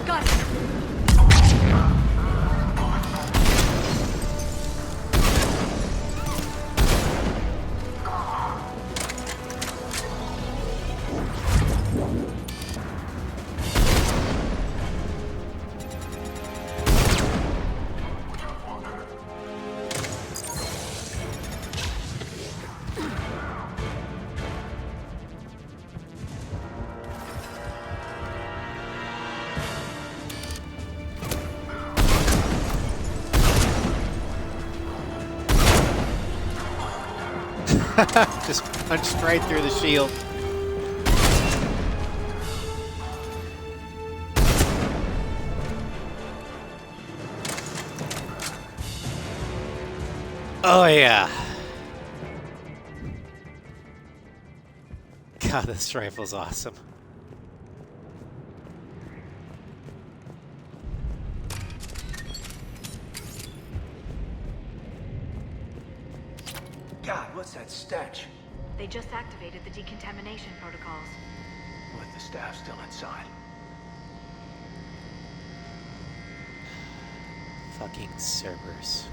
Got it! Just punched right through the shield. Oh yeah. God, this rifle's awesome. God, what's that stench? They just activated the decontamination protocols. With the staff still inside. Fucking servers.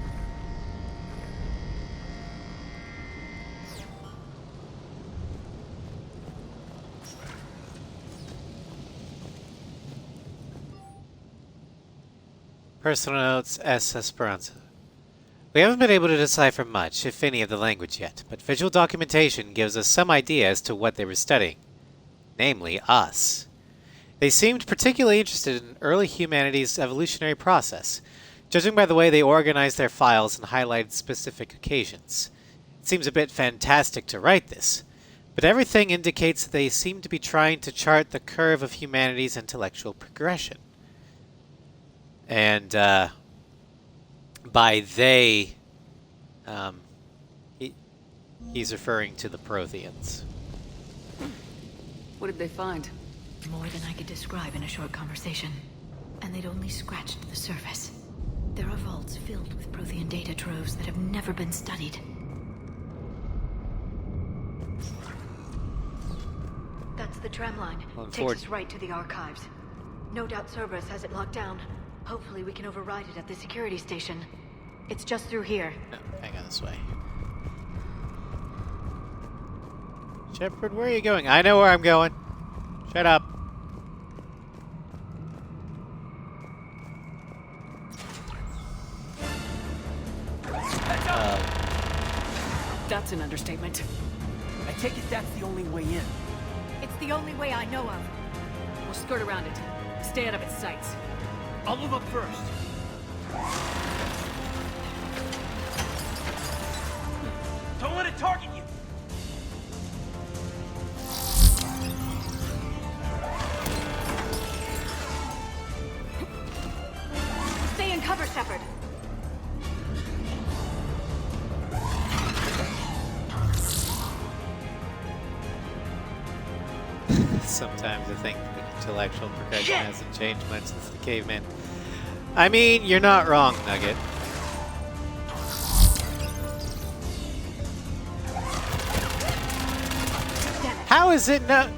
Personal notes, S. Esperanza. We haven't been able to decipher much, if any, of the language yet, but visual documentation gives us some idea as to what they were studying. Namely, us. They seemed particularly interested in early humanity's evolutionary process, judging by the way they organized their files and highlighted specific occasions. It seems a bit fantastic to write this, but everything indicates that they seem to be trying to chart the curve of humanity's intellectual progression. And, by they, he's referring to the Protheans. What did they find? More than I could describe in a short conversation. And they'd only scratched the surface. There are vaults filled with Prothean data troves that have never been studied. That's the tram line. Takes us right to the archives. No doubt Cerberus has it locked down. Hopefully we can override it at the security station. It's just through here. No, hang on this way. Shepard, where are you going? I know where I'm going. Shut up. That's an understatement. I take it that's the only way in. It's the only way I know of. We'll skirt around it. Stay out of its sights. I'll move up first. Don't let it target you! Stay in cover, Shepard. Sometimes I think the intellectual progression hasn't changed much since the caveman. I mean, you're not wrong, Nugget. How is it not?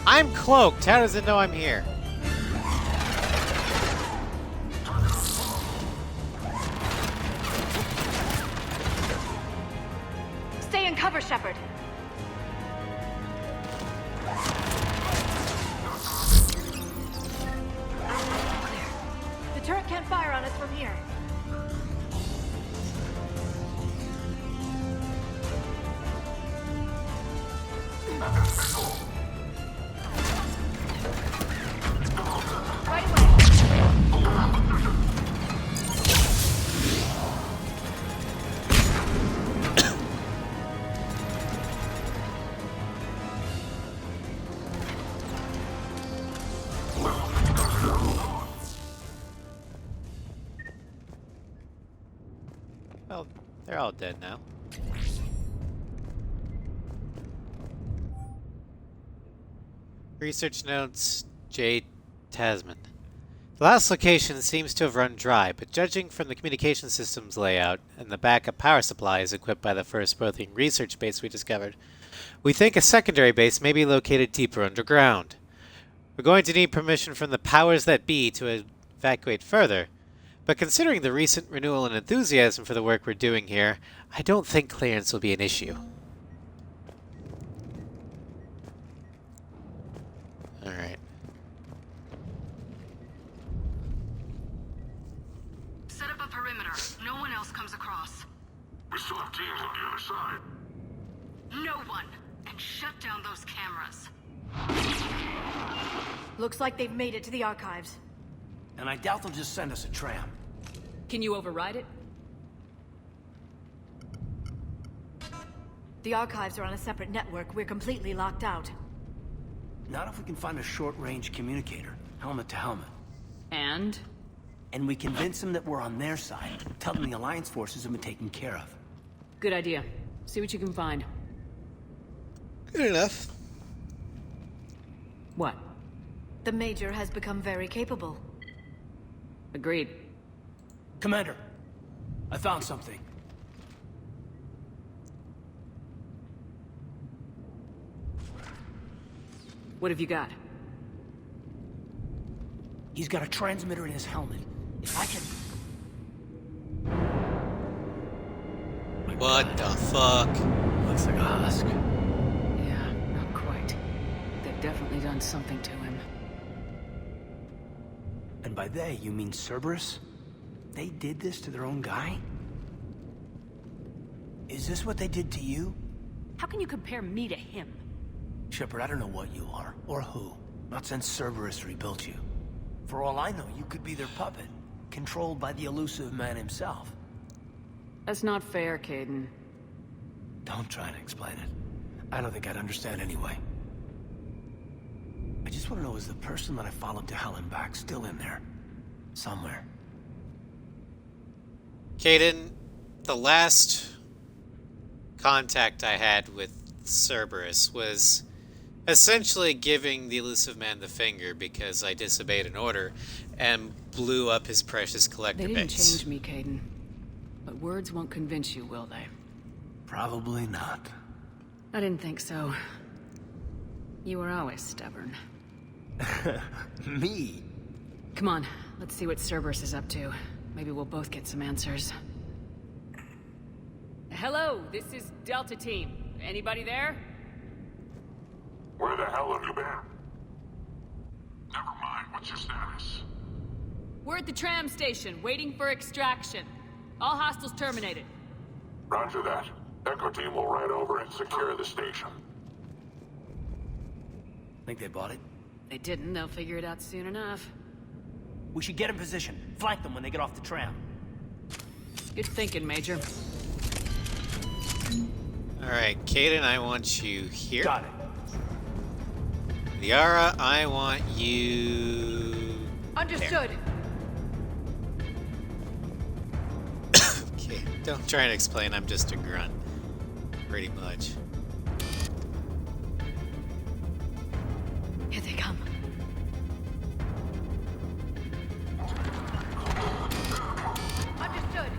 I'm cloaked. How does it know I'm here? Stay in cover, Shepard. The turret can't fire on us from here. Well, they're all dead now. Research notes J. Tasman. The last location seems to have run dry, but judging from the communication system's layout and the backup power supplies equipped by the first Prothean research base we discovered, we think a secondary base may be located deeper underground. We're going to need permission from the powers that be to evacuate further, but considering the recent renewal and enthusiasm for the work we're doing here, I don't think clearance will be an issue. Alright. Set up a perimeter. No one else comes across. We still have teams on the other side. No one! And shut down those cameras. Looks like they've made it to the archives. And I doubt they'll just send us a tram. Can you override it? The archives are on a separate network. We're completely locked out. Not if we can find a short-range communicator, helmet to helmet. And? And we convince them that we're on their side. Tell them the Alliance forces have been taken care of. Good idea. See what you can find. Good enough. What? The Major has become very capable. Agreed. Commander, I found something. What have you got? He's got a transmitter in his helmet. If I can... What the fuck? Looks like a husk. Yeah, not quite. They've definitely done something to him. And by they, you mean Cerberus? They did this to their own guy? Is this what they did to you? How can you compare me to him? Shepard, I don't know what you are, or who. Not since Cerberus rebuilt you. For all I know, you could be their puppet, controlled by the elusive man himself. That's not fair, Caden. Don't try to explain it. I don't think I'd understand anyway. I just want to know, is the person that I followed to hell and back still in there? Somewhere. Caden, the last contact I had with Cerberus was essentially giving the elusive man the finger because I disobeyed an order and blew up his precious collector They didn't base. change me, Caden. But words won't convince you, will they? Probably not. I didn't think so. You were always stubborn. Me? Come on, let's see what Cerberus is up to. Maybe we'll both get some answers. Hello, this is Delta Team. Anybody there? Where the hell have you been? Never mind, what's your status? We're at the tram station, waiting for extraction. All hostiles terminated. Roger that. Echo Team will ride over and secure the station. Think they bought it? They didn't, they'll figure it out soon enough. We should get in position. Flank them when they get off the tram. Good thinking, Major. Alright, Caden, I want you here. Got it. Liara, I want you... Understood. Okay, don't try and explain, I'm just a grunt. Pretty much. Here they come. Understood.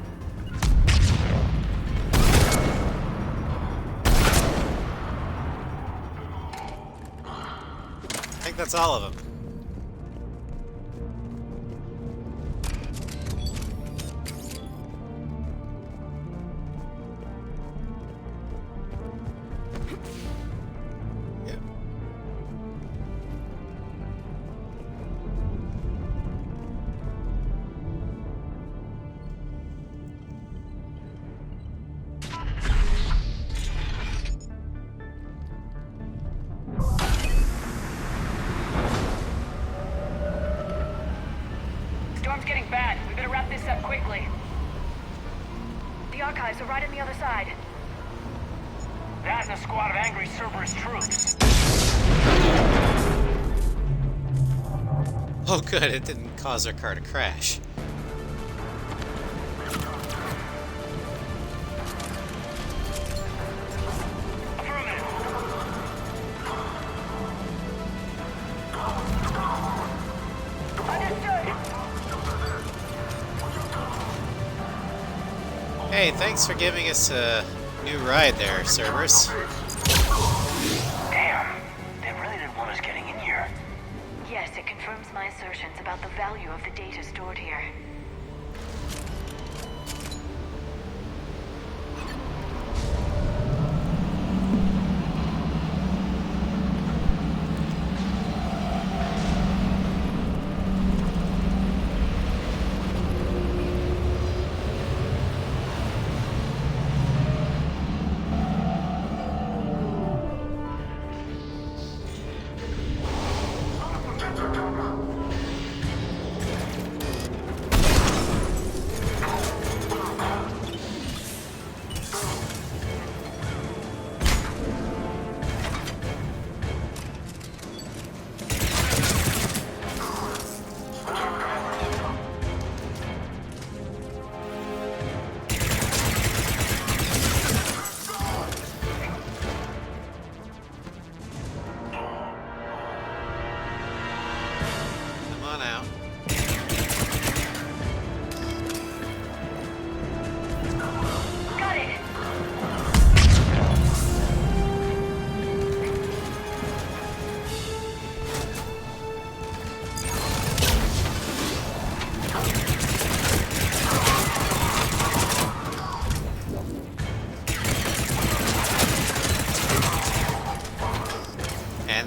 I think that's all of them. Yeah. They're right on the other side. That and a squad of angry Cerberus troops. Oh good, it didn't cause our car to crash. Hey, thanks for giving us a new ride there, Cerberus. Damn, they really didn't want us getting in here. Yes, it confirms my assertions about the value of the data stored here.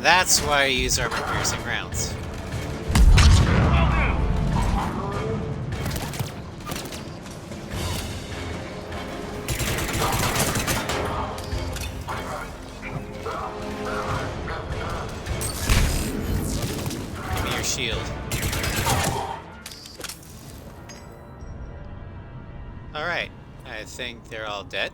That's why I use armor-piercing rounds. Give me your shield. Alright, I think they're all dead.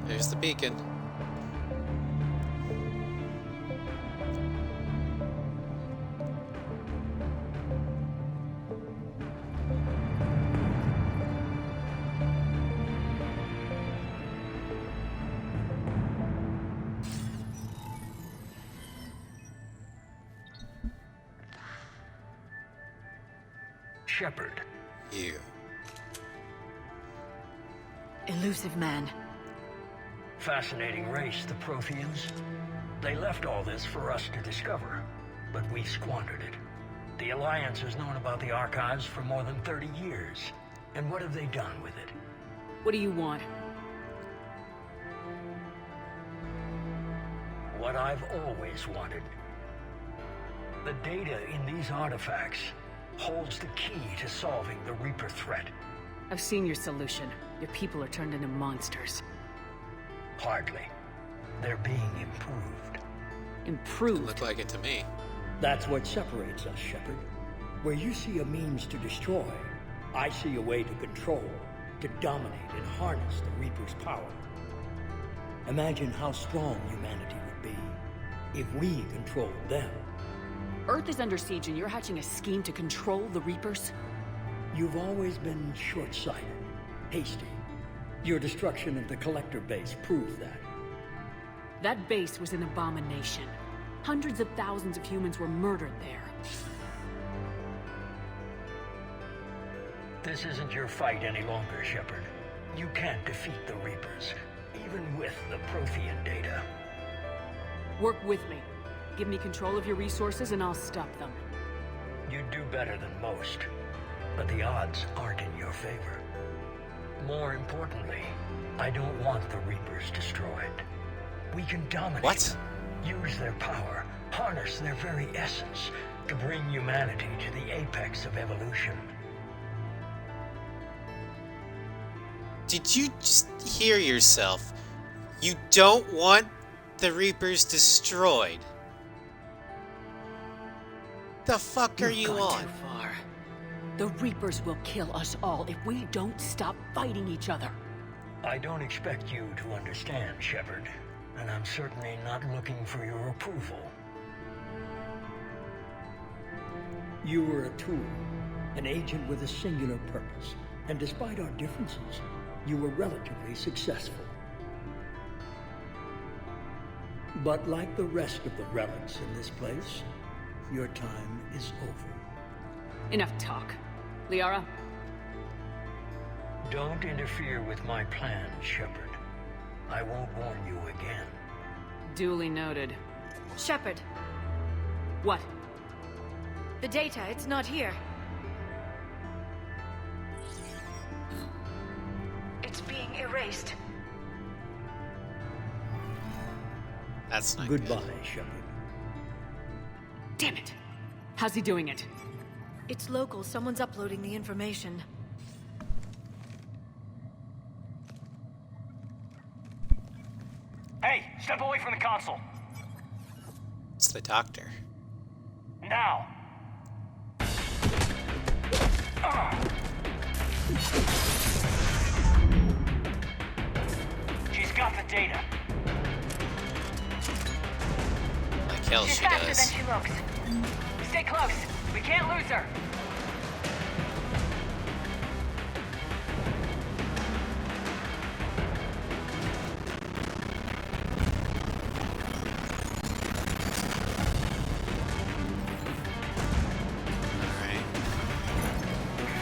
There's the beacon. Shepard. You. Elusive man. Fascinating race, the Protheans. They left all this for us to discover, but we squandered it. The Alliance has known about the archives for more than 30 years. And what have they done with it? What do you want? What I've always wanted. The data in these artifacts holds the key to solving the Reaper threat. I've seen your solution. Your people are turned into monsters. Hardly. They're being improved. Improved? Look like it to me. That's what separates us, Shepard. Where you see a means to destroy, I see a way to control, to dominate and harness the Reaper's power. Imagine how strong humanity would be if we controlled them. Earth is under siege and you're hatching a scheme to control the Reapers? You've always been short-sighted, hasty. Your destruction of the Collector base proved that. That base was an abomination. Hundreds of thousands of humans were murdered there. This isn't your fight any longer, Shepard. You can't defeat the Reapers, even with the Prothean data. Work with me. Give me control of your resources and I'll stop them. You'd do better than most, but the odds aren't in your favor. More importantly, I don't want the Reapers destroyed. We can dominate them, use their power, harness their very essence to bring humanity to the apex of evolution. Did you just hear yourself? You don't want the Reapers destroyed. The fuck are you on? Too far. The Reapers will kill us all if we don't stop fighting each other. I don't expect you to understand, Shepard, and I'm certainly not looking for your approval. You were a tool, an agent with a singular purpose, and despite our differences, you were relatively successful. But like the rest of the relics in this place, your time is over. Enough talk. Liara? Don't interfere with my plans, Shepard. I won't warn you again. Duly noted. Shepard. What? The data, it's not here. It's being erased. That's not Goodbye, good. Shepard. Damn it! How's he doing it? It's local. Someone's uploading the information. Hey, step away from the console. It's the doctor. Now. She's got the data. Like hell She's she faster does. than she looks. Stay close. We can't lose her.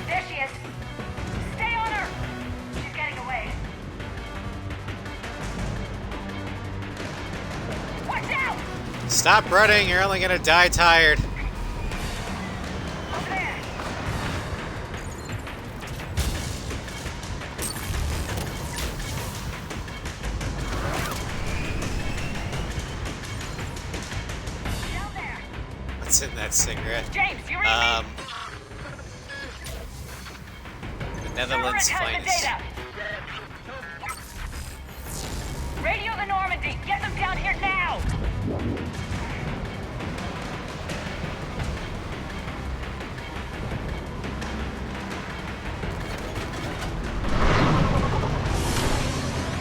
There she is. Stay on her. She's getting away. Watch out! Stop running, you're only gonna die tired. Over there. Down there. What's in that cigarette? James, you read me? The Netherlands' Shepard has the finest. data. Radio the Normandy. Get them down here now.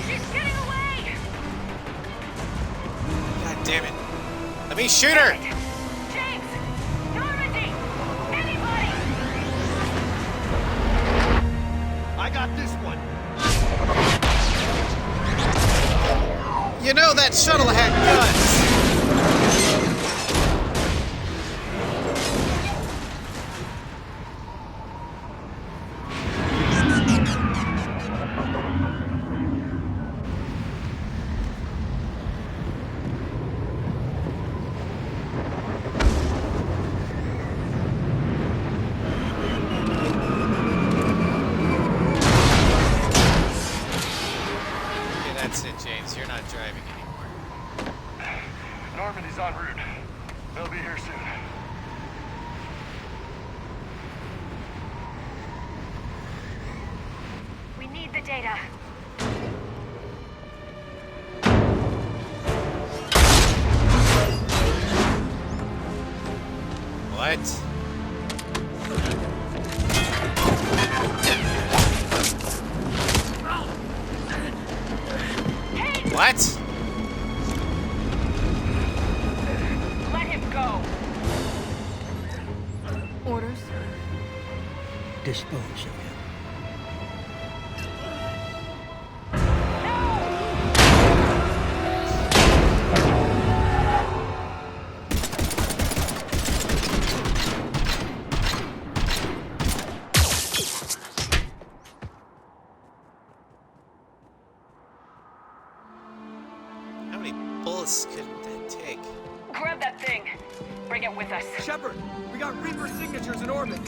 She's getting away. God damn it. Let me shoot her! James, Normandy, anybody. I got this one. You know that shuttle had guns! Okay, that's it, James. You're not driving anymore. Normandy's en route. They'll be here soon. We need the data. What? What? Let him go. Orders? Dispose of him. How many bullets could that take? Grab that thing. Bring it with us. Shepard, we got Reaper signatures in orbit.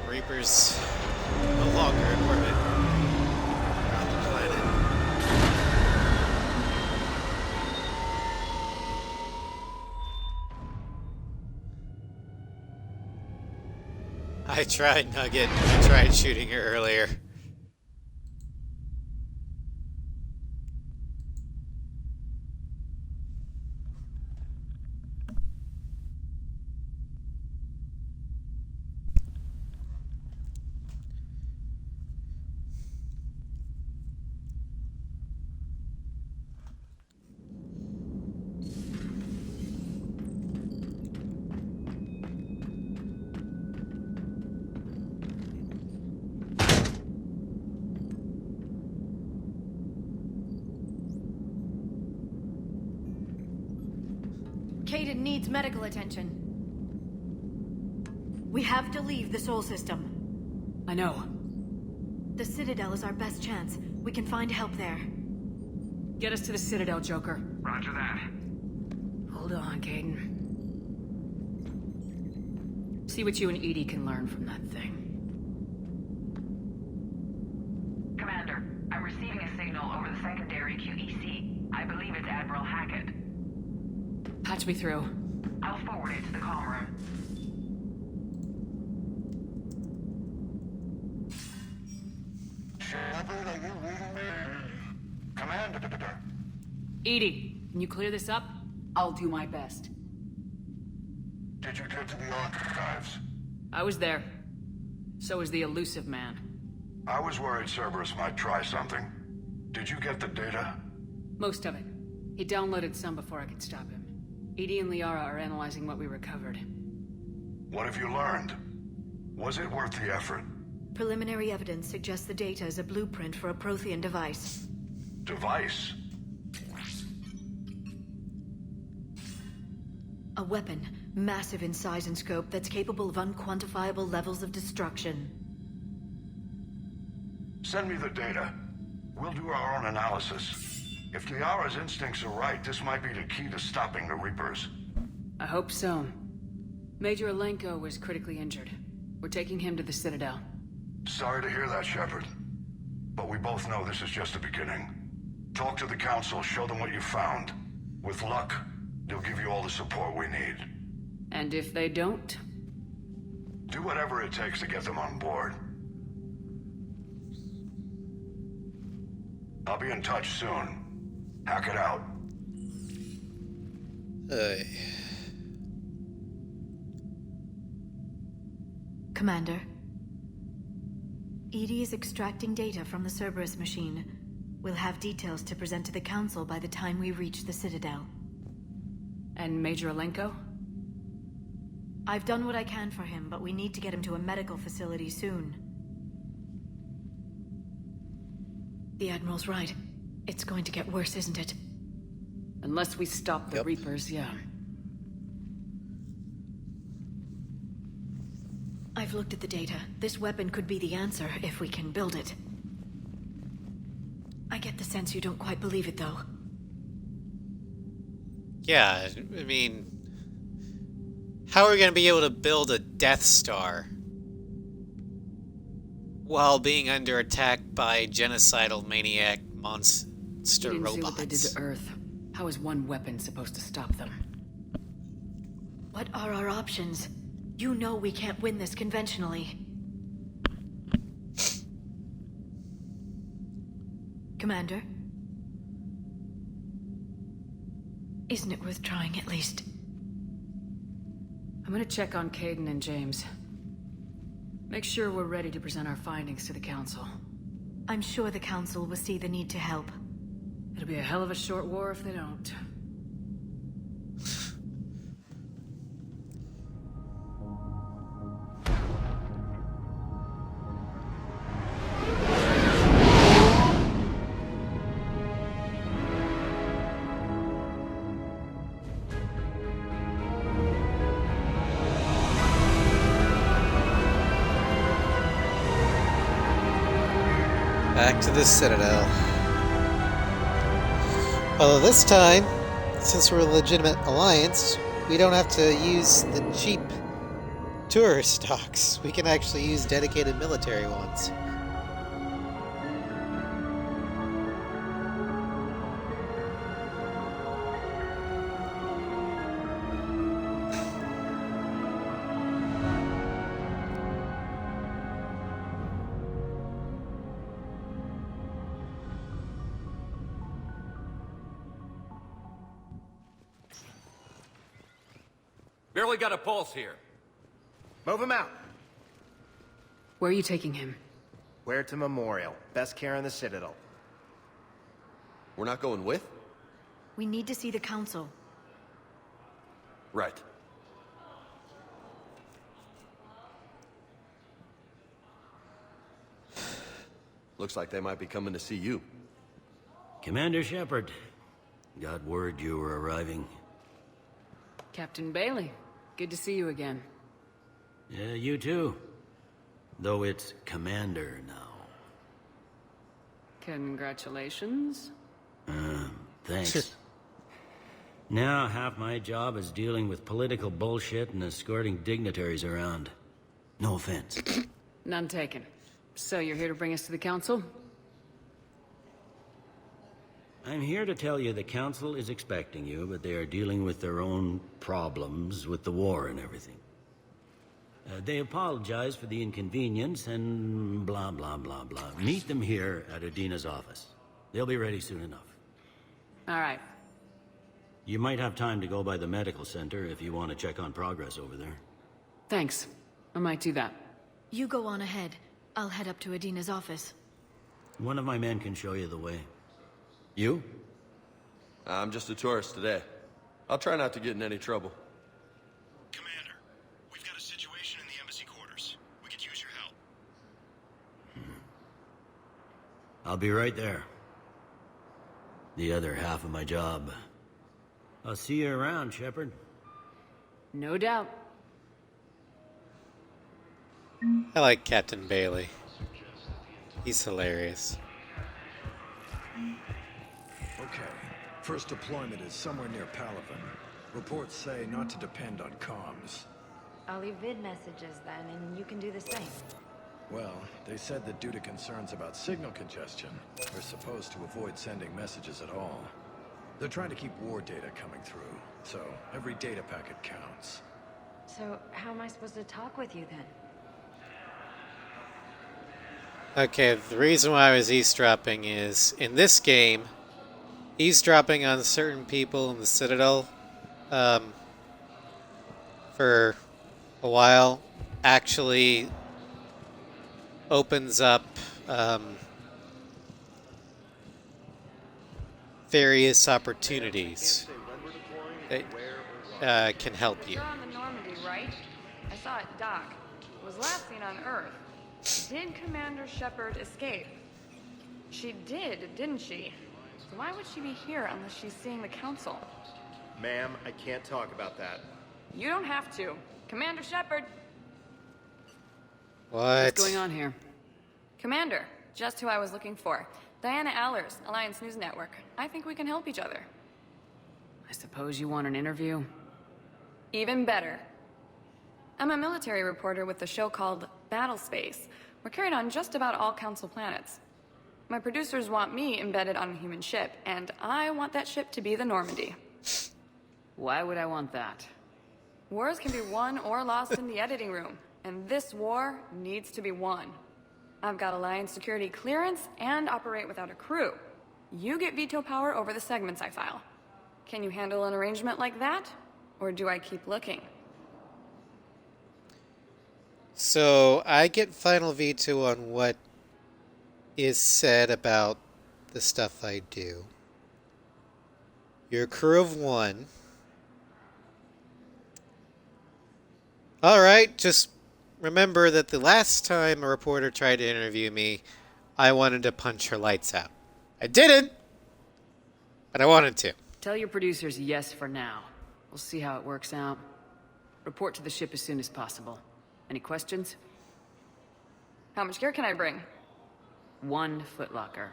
Reapers no longer in orbit around the planet. I tried, Nugget. I tried shooting her earlier. Caden needs medical attention. We have to leave the Sol system. I know. The Citadel is our best chance. We can find help there. Get us to the Citadel, Joker. Roger that. Hold on, Caden. See what you and Edie can learn from that thing. Commander, I'm receiving a signal over the secondary QEC. I believe it's Admiral Hackett. Patch me through. I'll forward it to the comm room. Shepard, are you reading me? Commander. Edie, can you clear this up? I'll do my best. Did you get to the archives? I was there. So was the elusive man. I was worried Cerberus might try something. Did you get the data? Most of it. He downloaded some before I could stop him. Edie and Liara are analyzing what we recovered. What have you learned? Was it worth the effort? Preliminary evidence suggests the data is a blueprint for a Prothean device. Device? A weapon, massive in size and scope, that's capable of unquantifiable levels of destruction. Send me the data. We'll do our own analysis. If Liara's instincts are right, this might be the key to stopping the Reapers. I hope so. Major Alenko was critically injured. We're taking him to the Citadel. Sorry to hear that, Shepard. But we both know this is just the beginning. Talk to the Council, show them what you found. With luck, they'll give you all the support we need. And if they don't? Do whatever it takes to get them on board. I'll be in touch soon. Hack it out. Commander. Edie is extracting data from the Cerberus machine. We'll have details to present to the Council by the time we reach the Citadel. And Major Alenko? I've done what I can for him, but we need to get him to a medical facility soon. The Admiral's right. It's going to get worse, isn't it? Unless we stop the Reapers, yeah. I've looked at the data. This weapon could be the answer if we can build it. I get the sense you don't quite believe it, though. Yeah, I mean... how are we going to be able to build a Death Star while being under attack by genocidal maniac monster didn't robots? see what they did to Earth. How is one weapon supposed to stop them? What are our options? You know we can't win this conventionally. Commander? Isn't it worth trying at least? I'm gonna check on Caden and James. Make sure we're ready to present our findings to the Council. I'm sure the Council will see the need to help. It'll be a hell of a short war if they don't. Back to the Citadel. Although this time, since we're a legitimate alliance, we don't have to use the cheap tourist docks. We can actually use dedicated military ones. Barely got a pulse here. Move him out. Where are you taking him? Where to Memorial. Best care in the Citadel. We're not going with? We need to see the Council. Right. Looks like they might be coming to see you. Commander Shepard. Got word you were arriving. Captain Bailey, good to see you again. Yeah, you too. Though it's Commander now. Congratulations. Thanks. Now half my job is dealing with political bullshit and escorting dignitaries around. No offense. None taken. So you're here to bring us to the Council? I'm here to tell you the Council is expecting you, but they are dealing with their own problems with the war and everything. They apologize for the inconvenience and blah, blah, blah, blah. Meet them here at Adina's office. They'll be ready soon enough. All right. You might have time to go by the medical center if you want to check on progress over there. Thanks. I might do that. You go on ahead. I'll head up to Adina's office. One of my men can show you the way. You? I'm just a tourist today. I'll try not to get in any trouble. Commander, we've got a situation in the embassy quarters. We could use your help. I'll be right there. The other half of my job. I'll see you around, Shepard. No doubt. I like Captain Bailey. He's hilarious. Okay. First deployment is somewhere near Palaven. Reports say not to depend on comms. I'll leave vid messages then, and you can do the same. Well, they said that due to concerns about signal congestion, we're supposed to avoid sending messages at all. They're trying to keep war data coming through, so every data packet counts. So, how am I supposed to talk with you then? Okay, the reason why I was eavesdropping is, in this game, eavesdropping on certain people in the Citadel for a while actually opens up various opportunities that can help you. You're on the Normandy, right? I saw it dock. It was last seen on Earth. Did Commander Shepard escape? She did, didn't she? So why would she be here unless she's seeing the Council? Ma'am, I can't talk about that. You don't have to. Commander Shepard! What? What's going on here? Commander, just who I was looking for. Diana Allers, Alliance News Network. I think we can help each other. I suppose you want an interview? Even better. I'm a military reporter with a show called Battle Space. We're carried on just about all Council planets. My producers want me embedded on a human ship, and I want that ship to be the Normandy. Why would I want that? Wars can be won or lost in the editing room, and this war needs to be won. I've got Alliance security clearance and operate without a crew. You get veto power over the segments I file. Can you handle an arrangement like that? Or do I keep looking? So I get final veto on what is said about the stuff I do. You're a crew of one. Alright, just remember that the last time a reporter tried to interview me, I wanted to punch her lights out. I didn't, but I wanted to. Tell your producers yes for now. We'll see how it works out. Report to the ship as soon as possible. Any questions? How much gear can I bring? 1 footlocker.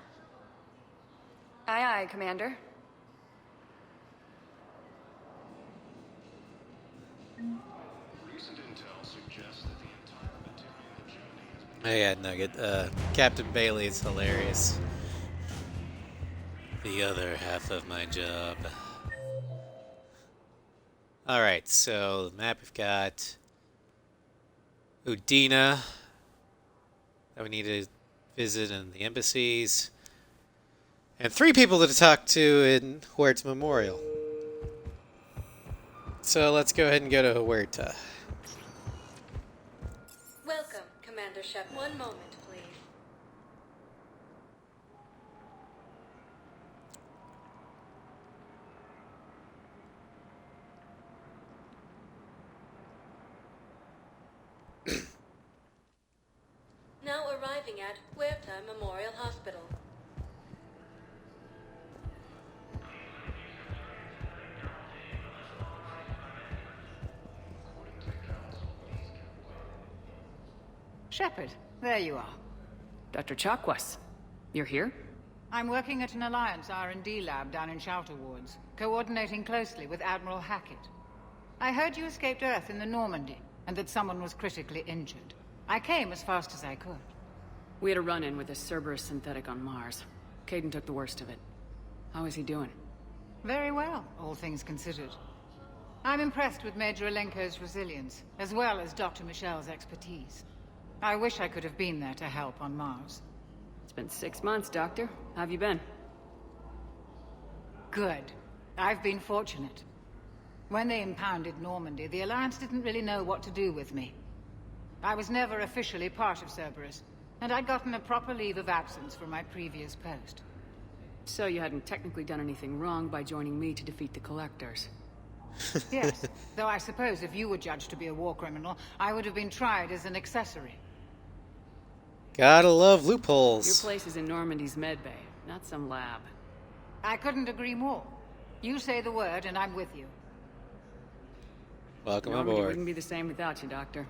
Aye, aye, Commander. Recent intel suggests Oh yeah, Nugget. Captain Bailey is hilarious. The other half of my job. Alright, so the map we've got Udina that we need to visit in the embassies. And 3 people to talk to in Huerta Memorial. So let's go ahead and go to Huerta. Welcome, Commander Shep. One moment, please. Now arriving at Huerta Memorial Hospital. Shepard, there you are. Dr. Chakwas, you're here? I'm working at an Alliance R&D lab down in Shelter Wards, coordinating closely with Admiral Hackett. I heard you escaped Earth in the Normandy, and that someone was critically injured. I came as fast as I could. We had a run-in with a Cerberus synthetic on Mars. Caden took the worst of it. How is he doing? Very well, all things considered. I'm impressed with Major Alenko's resilience, as well as Dr. Michel's expertise. I wish I could have been there to help on Mars. It's been 6 months, Doctor. How have you been? Good. I've been fortunate. When they impounded Normandy, the Alliance didn't really know what to do with me. I was never officially part of Cerberus, and I'd gotten a proper leave of absence from my previous post. So you hadn't technically done anything wrong by joining me to defeat the Collectors. Yes, though I suppose if you were judged to be a war criminal, I would have been tried as an accessory. Gotta love loopholes. Your place is in Normandy's medbay, not some lab. I couldn't agree more. You say the word and I'm with you. Welcome Normandy aboard. wouldn't be the same without you, Doctor.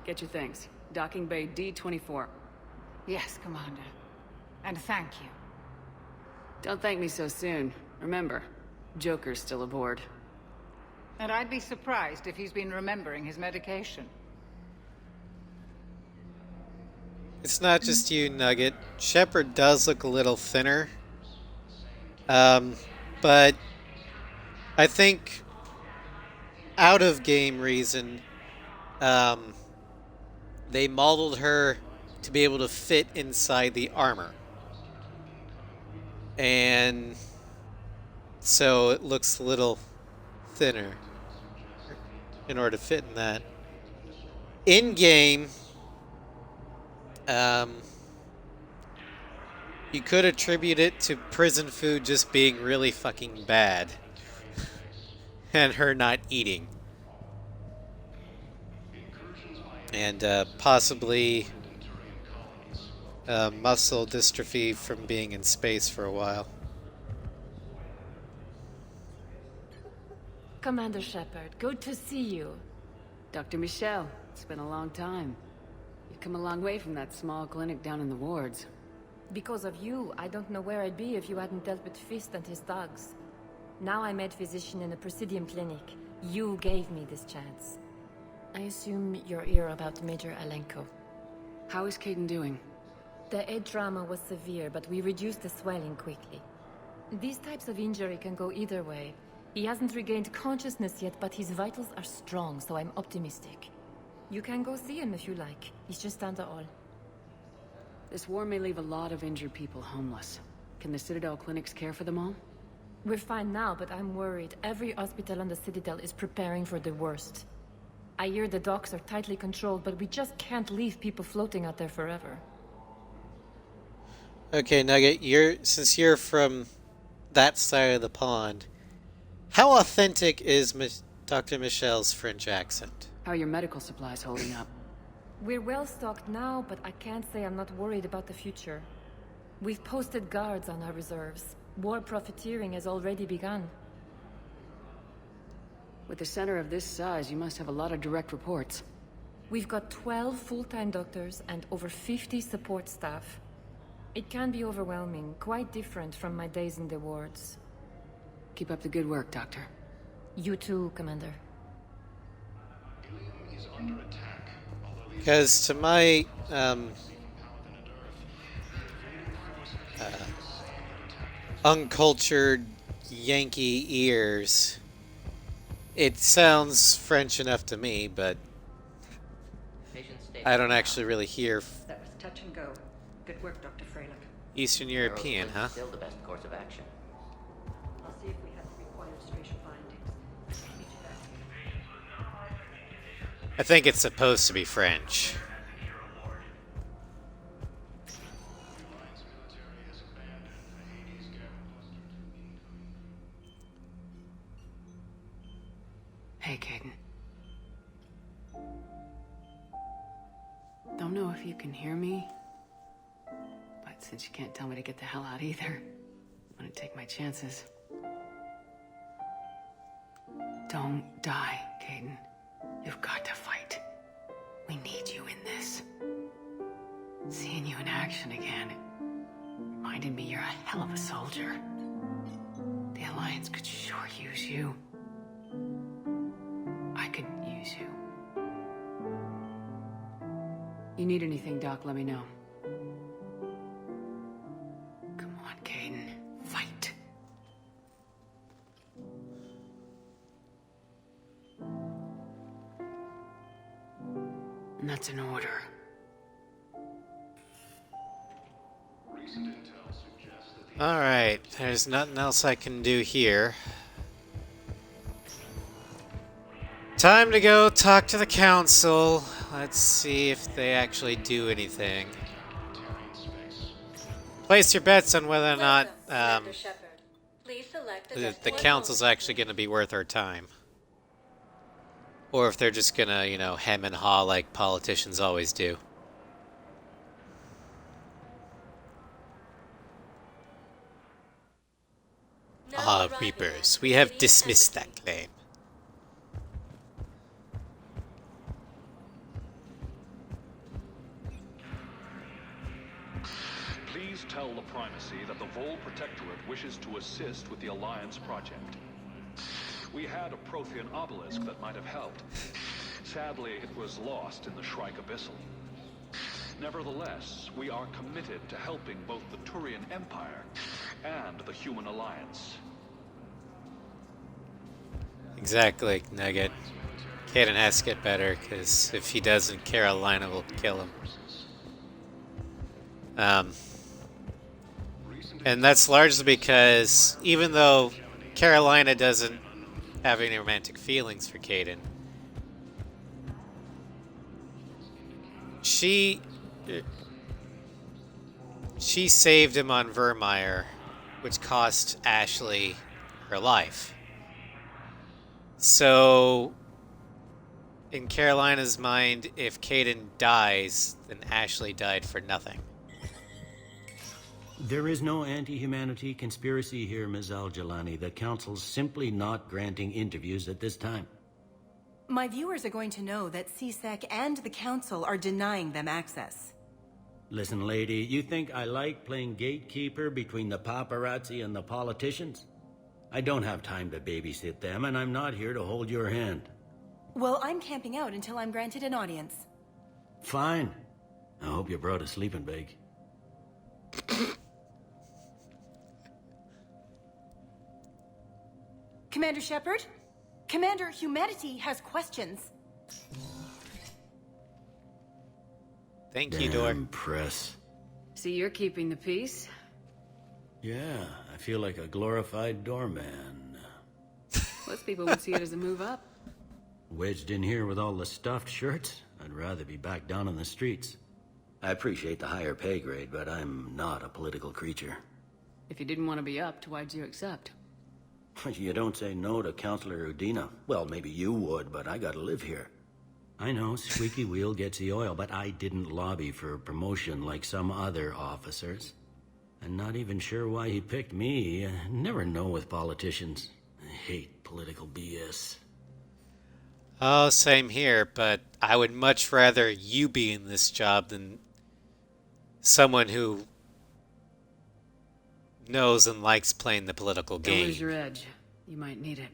Get your things. Docking Bay D-24. Yes, Commander. And thank you. Don't thank me so soon. Remember, Joker's still aboard. And I'd be surprised if he's been remembering his medication. It's not just you, Nugget. Shepard does look a little thinner. But I think out of game reason, they modeled her to be able to fit inside the armor. And so it looks a little thinner in order to fit in that. In game, you could attribute it to prison food just being really fucking bad and her not eating. And possibly muscle dystrophy from being in space for a while. Commander Shepard, good to see you. Dr. Michel, it's been a long time. You've come a long way from that small clinic down in the wards. Because of you, I don't know where I'd be if you hadn't dealt with Fist and his thugs. Now I'm head physician in a Presidium clinic. You gave me this chance. I assume you're here about Major Alenko. How is Caden doing? The head trauma was severe, but we reduced the swelling quickly. These types of injury can go either way. He hasn't regained consciousness yet, but his vitals are strong, so I'm optimistic. You can go see him if you like. He's just down the hall. This war may leave a lot of injured people homeless. Can the Citadel clinics care for them all? We're fine now, but I'm worried. Every hospital on the Citadel is preparing for the worst. I hear the docks are tightly controlled, but we just can't leave people floating out there forever. Okay, Nugget, since you're from that side of the pond, how authentic is Dr. Michel's French accent? How are your medical supplies holding up? We're well stocked now, but I can't say I'm not worried about the future. We've posted guards on our reserves. War profiteering has already begun. With a center of this size, you must have a lot of direct reports. We've got 12 full-time doctors and over 50 support staff. It can be overwhelming, quite different from my days in the wards. Keep up the good work, Doctor. You too, Commander. Because to my uncultured Yankee ears, it sounds French enough to me, but I don't actually really hear That was touch and go. Good work, Dr. Freilich. Eastern European, huh? Still the best course of action. I'll see if we have the required spatial findings. I think it's supposed to be French. Hey, Caden. Don't know if you can hear me, but since you can't tell me to get the hell out either, I'm gonna take my chances. Don't die, Caden. You've got to fight. We need you in this. Seeing you in action again reminded me you're a hell of a soldier. The Alliance could sure use you. I could use you. You need anything, Doc, let me know. Come on, Caden. Fight. And that's an order. Alright, there's nothing else I can do here. Time to go talk to the council. Let's see if they actually do anything. Place your bets on whether or not the council's actually going to be worth our time. Or if they're just going to, you know, hem and haw like politicians always do. Ah, Reapers, we have dismissed that claim. Please tell the Primacy that the Vol Protectorate wishes to assist with the Alliance project. We had a Prothean obelisk that might have helped. Sadly, it was lost in the Shrike Abyssal. Nevertheless, we are committed to helping both the Turian Empire and the Human Alliance. Exactly, Nugget. Caden has to get better, because if he doesn't, Carolina will kill him. And that's largely because even though Carolina doesn't have any romantic feelings for Caden, she saved him on Vermeer, which cost Ashley her life. So, in Carolina's mind, if Caden dies, then Ashley died for nothing. There is no anti-humanity conspiracy here, Ms. Al-Jalani. The Council's simply not granting interviews at this time. My viewers are going to know that CSEC and the Council are denying them access. Listen, lady, you think I like playing gatekeeper between the paparazzi and the politicians? I don't have time to babysit them, and I'm not here to hold your hand. Well, I'm camping out until I'm granted an audience. Fine. I hope you brought a sleeping bag. Commander Shepard? Commander, humanity has questions. Thank you, Dor. Press. See, you're keeping the peace. Yeah, I feel like a glorified doorman. Most people would see it as a move up. Wedged in here with all the stuffed shirts, I'd rather be back down on the streets. I appreciate the higher pay grade, but I'm not a political creature. If you didn't want to be upped, why'd you accept? You don't say no to Counselor Udina. Well, maybe you would, but I gotta live here. I know, squeaky wheel gets the oil, but I didn't lobby for promotion like some other officers. I'm not even sure why he picked me. I never know with politicians. I hate political BS. Oh, same here, but I would much rather you be in this job than someone who knows and likes playing the political game. Don't lose your edge. You might need it.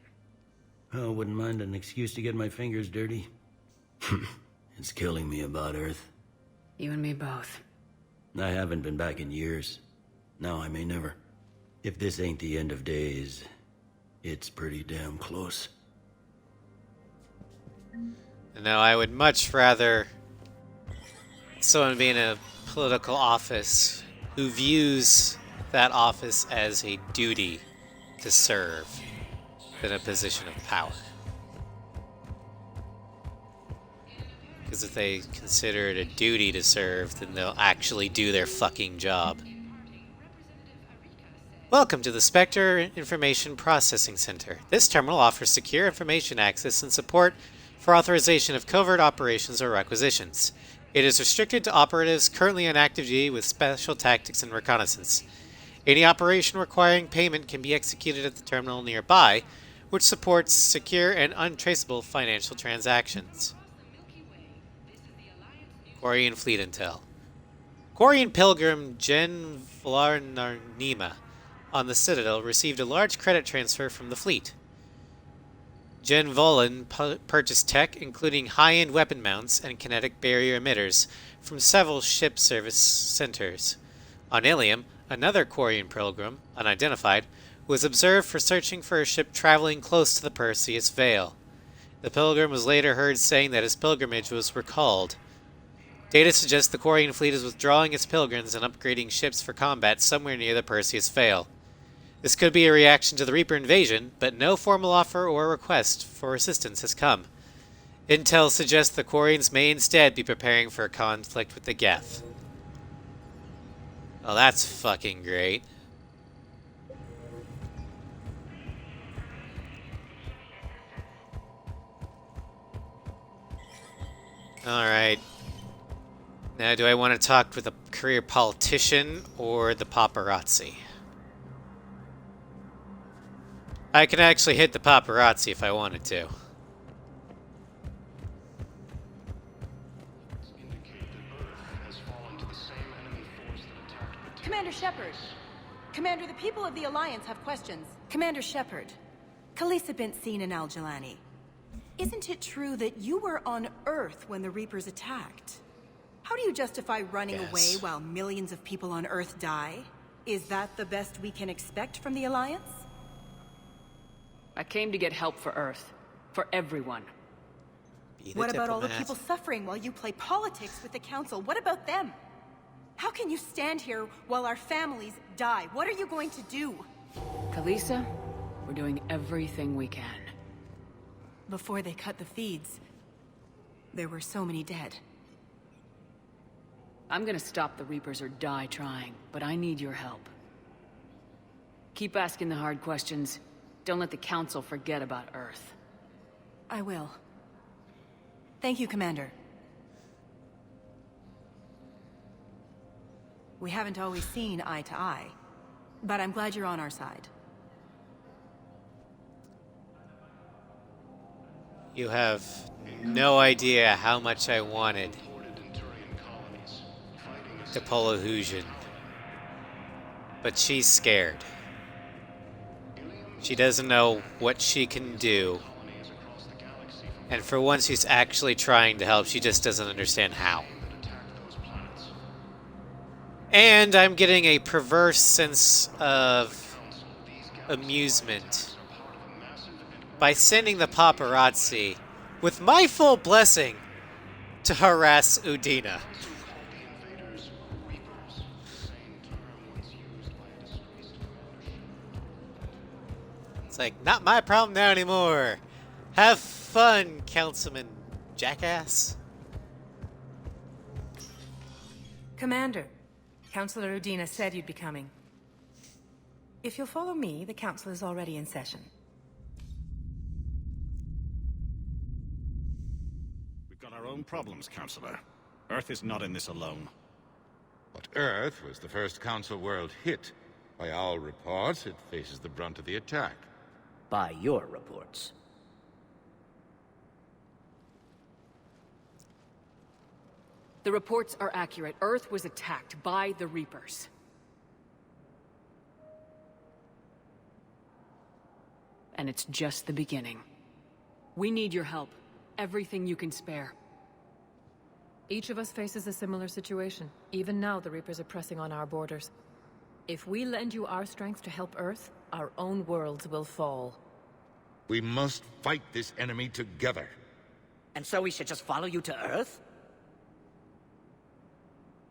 Oh, wouldn't mind an excuse to get my fingers dirty. It's killing me about Earth. You and me both. I haven't been back in years. Now I may never. If this ain't the end of days, it's pretty damn close. No, I would much rather someone be in a political office who views that office as a duty to serve than a position of power. Because if they consider it a duty to serve, then they'll actually do their fucking job. Welcome to the Spectre Information Processing Center. This terminal offers secure information access and support for authorization of covert operations or requisitions. It is restricted to operatives currently on active duty with special tactics and reconnaissance. Any operation requiring payment can be executed at the terminal nearby, which supports secure and untraceable financial transactions. Quarian Fleet Intel. Quarian Pilgrim Jen Vlarnarnima on the Citadel received a large credit transfer from the fleet. Jen Volan purchased tech, including high-end weapon mounts and kinetic barrier emitters, from several ship service centers. On Ilium, another Quarian Pilgrim, unidentified, was observed for searching for a ship traveling close to the Perseus Veil. The Pilgrim was later heard saying that his pilgrimage was recalled. Data suggests the Quarian fleet is withdrawing its pilgrims and upgrading ships for combat somewhere near the Perseus Veil. This could be a reaction to the Reaper invasion, but no formal offer or request for assistance has come. Intel suggests the Quarians may instead be preparing for a conflict with the Geth. Oh, that's fucking great. Alright. Now, do I want to talk with a career politician or the paparazzi? I can actually hit the paparazzi if I wanted to. Commander Shepard. Commander, the people of the Alliance have questions. Commander Shepard. Khaleesa bint Seen and Al-Jalani. Isn't it true that you were on Earth when the Reapers attacked? How do you justify running away while millions of people on Earth die? Is that the best we can expect from the Alliance? I came to get help for Earth. For everyone. What about all the people suffering while you play politics with the Council? What about them? How can you stand here while our families die? What are you going to do? Khaleesa, we're doing everything we can. Before they cut the feeds, there were so many dead. I'm gonna stop the Reapers or die trying, but I need your help. Keep asking the hard questions. Don't let the Council forget about Earth. I will. Thank you, Commander. We haven't always seen eye to eye, but I'm glad you're on our side. You have no idea how much I wanted to pull a Hujin. But she's scared. She doesn't know what she can do. And for once she's actually trying to help, she just doesn't understand how. And I'm getting a perverse sense of amusement by sending the paparazzi, with my full blessing, to harass Udina. It's like, not my problem now anymore. Have fun, Councilman Jackass. Commander, Councilor Udina said you'd be coming. If you'll follow me, the council is already in session. We've got our own problems, Counselor. Earth is not in this alone. But Earth was the first Council world hit. By all reports, it faces the brunt of the attack. By your reports. The reports are accurate. Earth was attacked by the Reapers. And it's just the beginning. We need your help. Everything you can spare. Each of us faces a similar situation. Even now, the Reapers are pressing on our borders. If we lend you our strength to help Earth, our own worlds will fall. We must fight this enemy together. And so we should just follow you to Earth?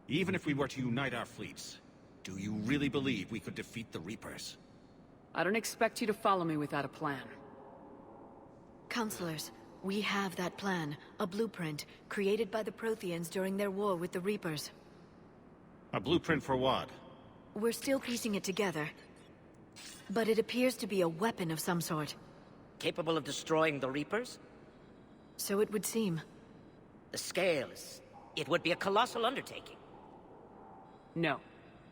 Even if we were to unite our fleets, do you really believe we could defeat the Reapers? I don't expect you to follow me without a plan. Counselors, we have that plan, a blueprint, created by the Protheans during their war with the Reapers. A blueprint for what? We're still piecing it together. But it appears to be a weapon of some sort. Capable of destroying the Reapers? So it would seem. The scale is... It would be a colossal undertaking. No.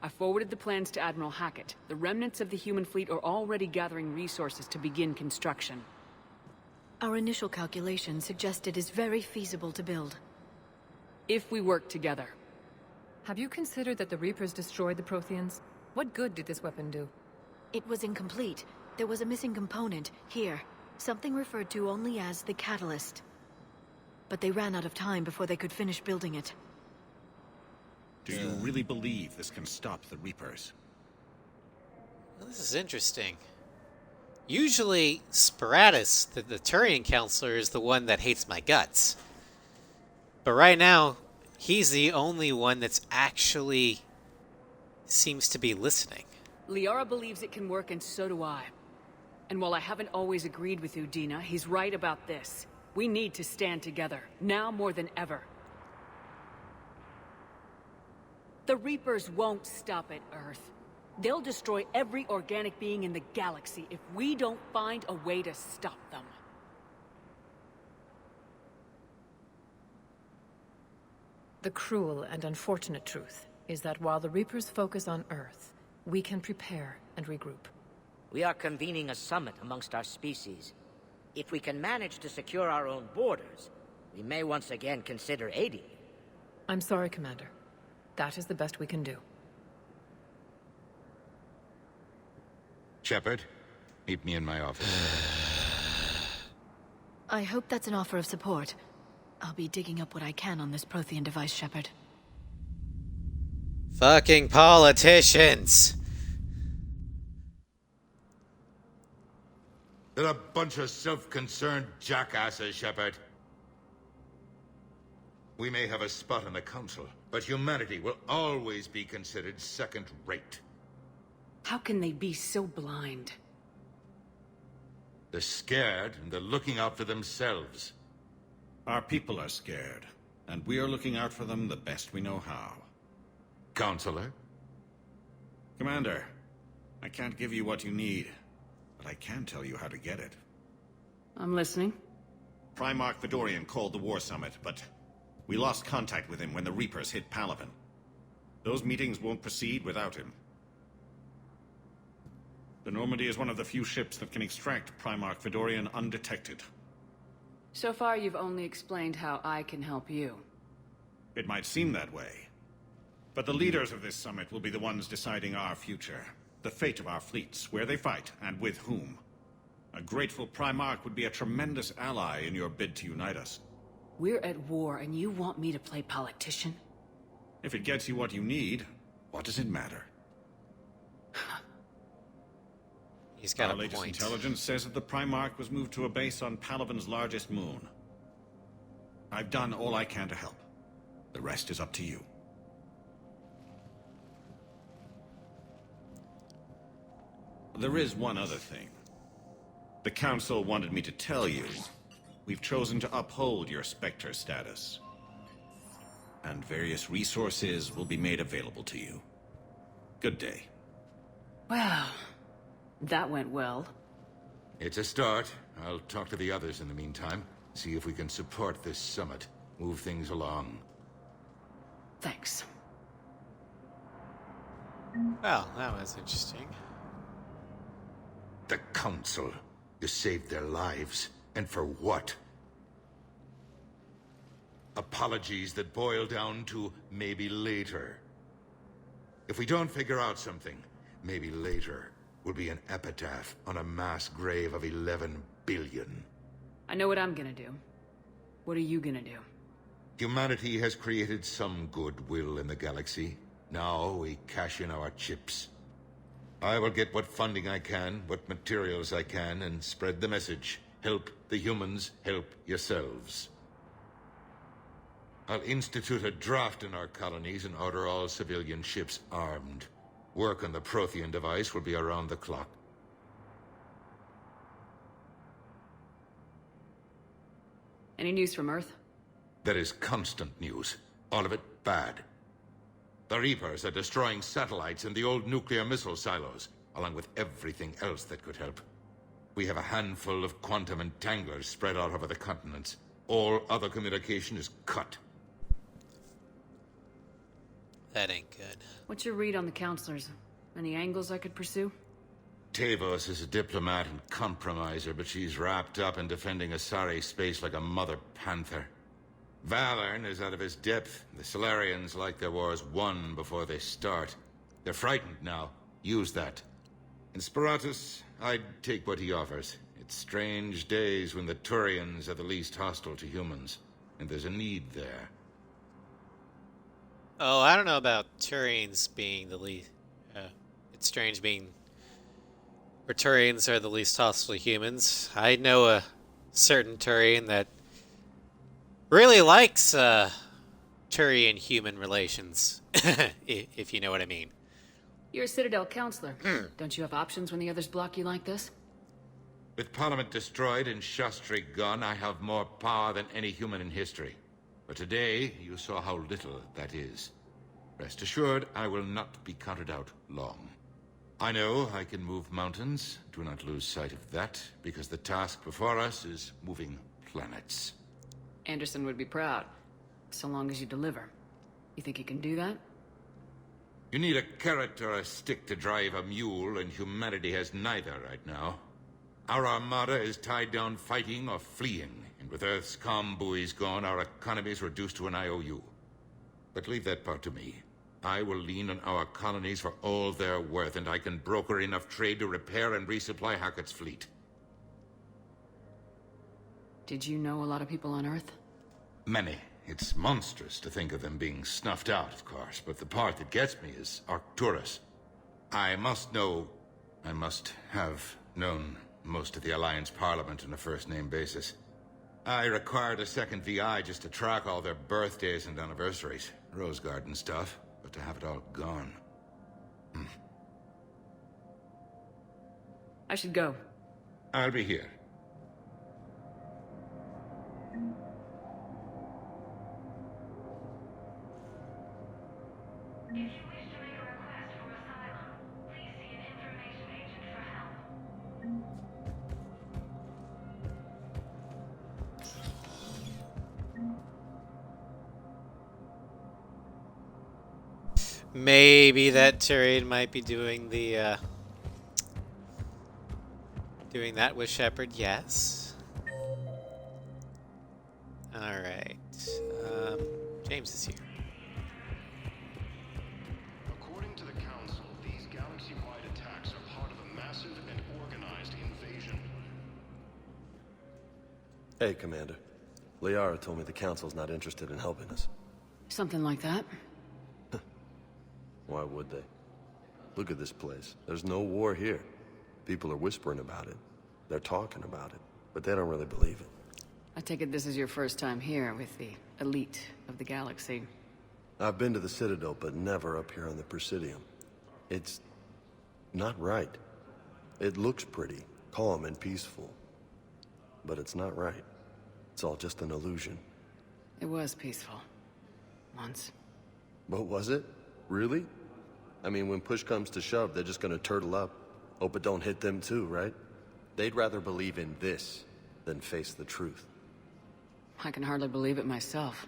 I forwarded the plans to Admiral Hackett. The remnants of the human fleet are already gathering resources to begin construction. Our initial calculations suggest it is very feasible to build. If we work together. Have you considered that the Reapers destroyed the Protheans? What good did this weapon do? It was incomplete. There was a missing component, here. Something referred to only as the catalyst. But they ran out of time before they could finish building it. Do you really believe this can stop the Reapers? Well, this is interesting. Usually, Sparatus, the Turian counselor, is the one that hates my guts. But right now, he's the only one that's actually seems to be listening. Liara believes it can work, and so do I. And while I haven't always agreed with Udina, he's right about this. We need to stand together, now more than ever. The Reapers won't stop at Earth. They'll destroy every organic being in the galaxy if we don't find a way to stop them. The cruel and unfortunate truth is that while the Reapers focus on Earth, we can prepare and regroup. We are convening a summit amongst our species. If we can manage to secure our own borders, we may once again consider aiding you. I'm sorry, Commander. That is the best we can do. Shepard, meet me in my office. I hope that's an offer of support. I'll be digging up what I can on this Prothean device, Shepard. Fucking politicians! They're a bunch of self-concerned jackasses, Shepard. We may have a spot on the Council, but humanity will always be considered second-rate. How can they be so blind? They're scared, and they're looking out for themselves. Our people are scared, and we are looking out for them the best we know how. Counselor? Commander, I can't give you what you need, but I can tell you how to get it. I'm listening. Primarch Fedorian called the War Summit, but we lost contact with him when the Reapers hit Palaven. Those meetings won't proceed without him. The Normandy is one of the few ships that can extract Primarch Fedorian undetected. So far, you've only explained how I can help you. It might seem that way. But the leaders of this summit will be the ones deciding our future. The fate of our fleets, where they fight, and with whom. A grateful Primarch would be a tremendous ally in your bid to unite us. We're at war, and you want me to play politician? If it gets you what you need, what does it matter? He's got Our a latest point. intelligence says that the Primarch was moved to a base on Palaven's largest moon. I've done all I can to help. The rest is up to you. There is one other thing. The Council wanted me to tell you, we've chosen to uphold your Spectre status. And various resources will be made available to you. Good day. Well, that went well. It's a start. I'll talk to the others in the meantime. See if we can support this summit. Move things along. Thanks. Well, that was interesting. The Council. You saved their lives. And for what? Apologies that boil down to maybe later. If we don't figure out something, maybe later will be an epitaph on a mass grave of 11 billion. I know what I'm gonna do. What are you gonna do? Humanity has created some goodwill in the galaxy. Now we cash in our chips. I will get what funding I can, what materials I can, and spread the message. Help the humans, help yourselves. I'll institute a draft in our colonies and order all civilian ships armed. Work on the Prothean device will be around the clock. Any news from Earth? There is constant news. All of it bad. The Reapers are destroying satellites and the old nuclear missile silos, along with everything else that could help. We have a handful of quantum entanglers spread out over the continents. All other communication is cut. That ain't good. What's your read on the counselors? Any angles I could pursue? Tavos is a diplomat and compromiser, but she's wrapped up in defending Asari space like a mother panther. Valorn is out of his depth. The Solarians like their wars won before they start. They're frightened now. Use that. In Sparatus, I'd take what he offers. It's strange days when the Turians are the least hostile to humans, and there's a need there. Oh, I don't know about Turians being the least... it's strange being... Where Turians are the least hostile to humans. I know a certain Turian that really likes Turian-human relations, if you know what I mean. You're a Citadel counselor. Don't you have options when the others block you like this? With Parliament destroyed and Shastri gone, I have more power than any human in history. But today, you saw how little that is. Rest assured, I will not be counted out long. I know I can move mountains. Do not lose sight of that, because the task before us is moving planets. Anderson would be proud, so long as you deliver. You think you can do that? You need a carrot or a stick to drive a mule, and humanity has neither right now. Our armada is tied down fighting or fleeing, and with Earth's comm buoys gone, our economy is reduced to an IOU. But leave that part to me. I will lean on our colonies for all they're worth, and I can broker enough trade to repair and resupply Hackett's fleet. Did you know a lot of people on Earth? Many. It's monstrous to think of them being snuffed out, of course, but the part that gets me is Arcturus. I must have known most of the Alliance Parliament on a first-name basis. I required a second VI just to track all their birthdays and anniversaries. Rose Garden stuff, but to have it all gone. I should go. I'll be here. If you wish to make a request for asylum, please see an information agent for help. Maybe that Turian might be doing the, doing that with Shepard, yes. Alright. James is here. According to the Council, these galaxy-wide attacks are part of a massive and organized invasion. Hey, Commander. Liara told me the Council's not interested in helping us. Something like that. Why would they? Look at this place. There's no war here. People are whispering about it. They're talking about it, but they don't really believe it. I take it this is your first time here with the elite of the galaxy. I've been to the Citadel, but never up here on the Presidium. It's not right. It looks pretty, calm and peaceful. But it's not right. It's all just an illusion. It was peaceful. Once. But was it? Really? I mean, when push comes to shove, they're just gonna turtle up. Hope it don't hit them too, right? They'd rather believe in this than face the truth. I can hardly believe it myself.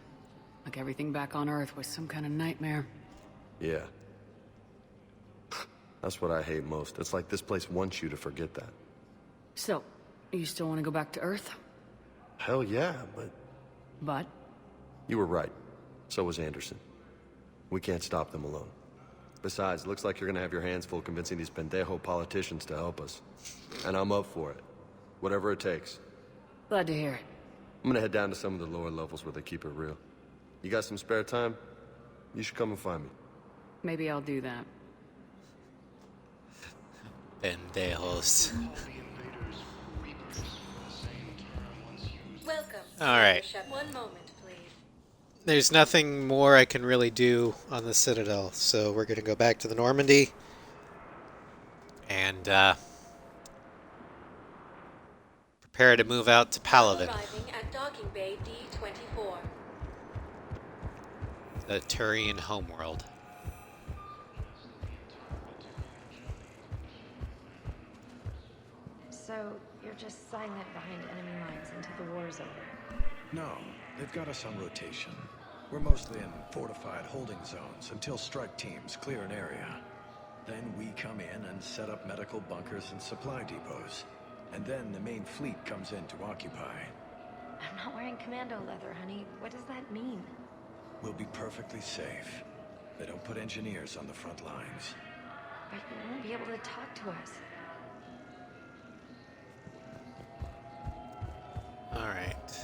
Like everything back on Earth was some kind of nightmare. Yeah. That's what I hate most. It's like this place wants you to forget that. So, you still want to go back to Earth? Hell yeah, but... But? You were right. So was Anderson. We can't stop them alone. Besides, looks like you're gonna have your hands full convincing these pendejo politicians to help us. And I'm up for it. Whatever it takes. Glad to hear it. I'm gonna head down to some of the lower levels where they keep it real. You got some spare time? You should come and find me. Maybe I'll do that. Pendejos. Welcome. Alright. One moment, please. There's nothing more I can really do on the Citadel, so we're going to go back to the Normandy. And, prepare to move out to Palavin. Arriving at docking bay D-24. The Turian homeworld. So, you're just silent behind enemy lines until the war's over? No, they've got us on rotation. We're mostly in fortified holding zones until strike teams clear an area. Then we come in and set up medical bunkers and supply depots. And then the main fleet comes in to occupy. I'm not wearing commando leather, honey. What does that mean? We'll be perfectly safe. They don't put engineers on the front lines. But you won't be able to talk to us. Alright.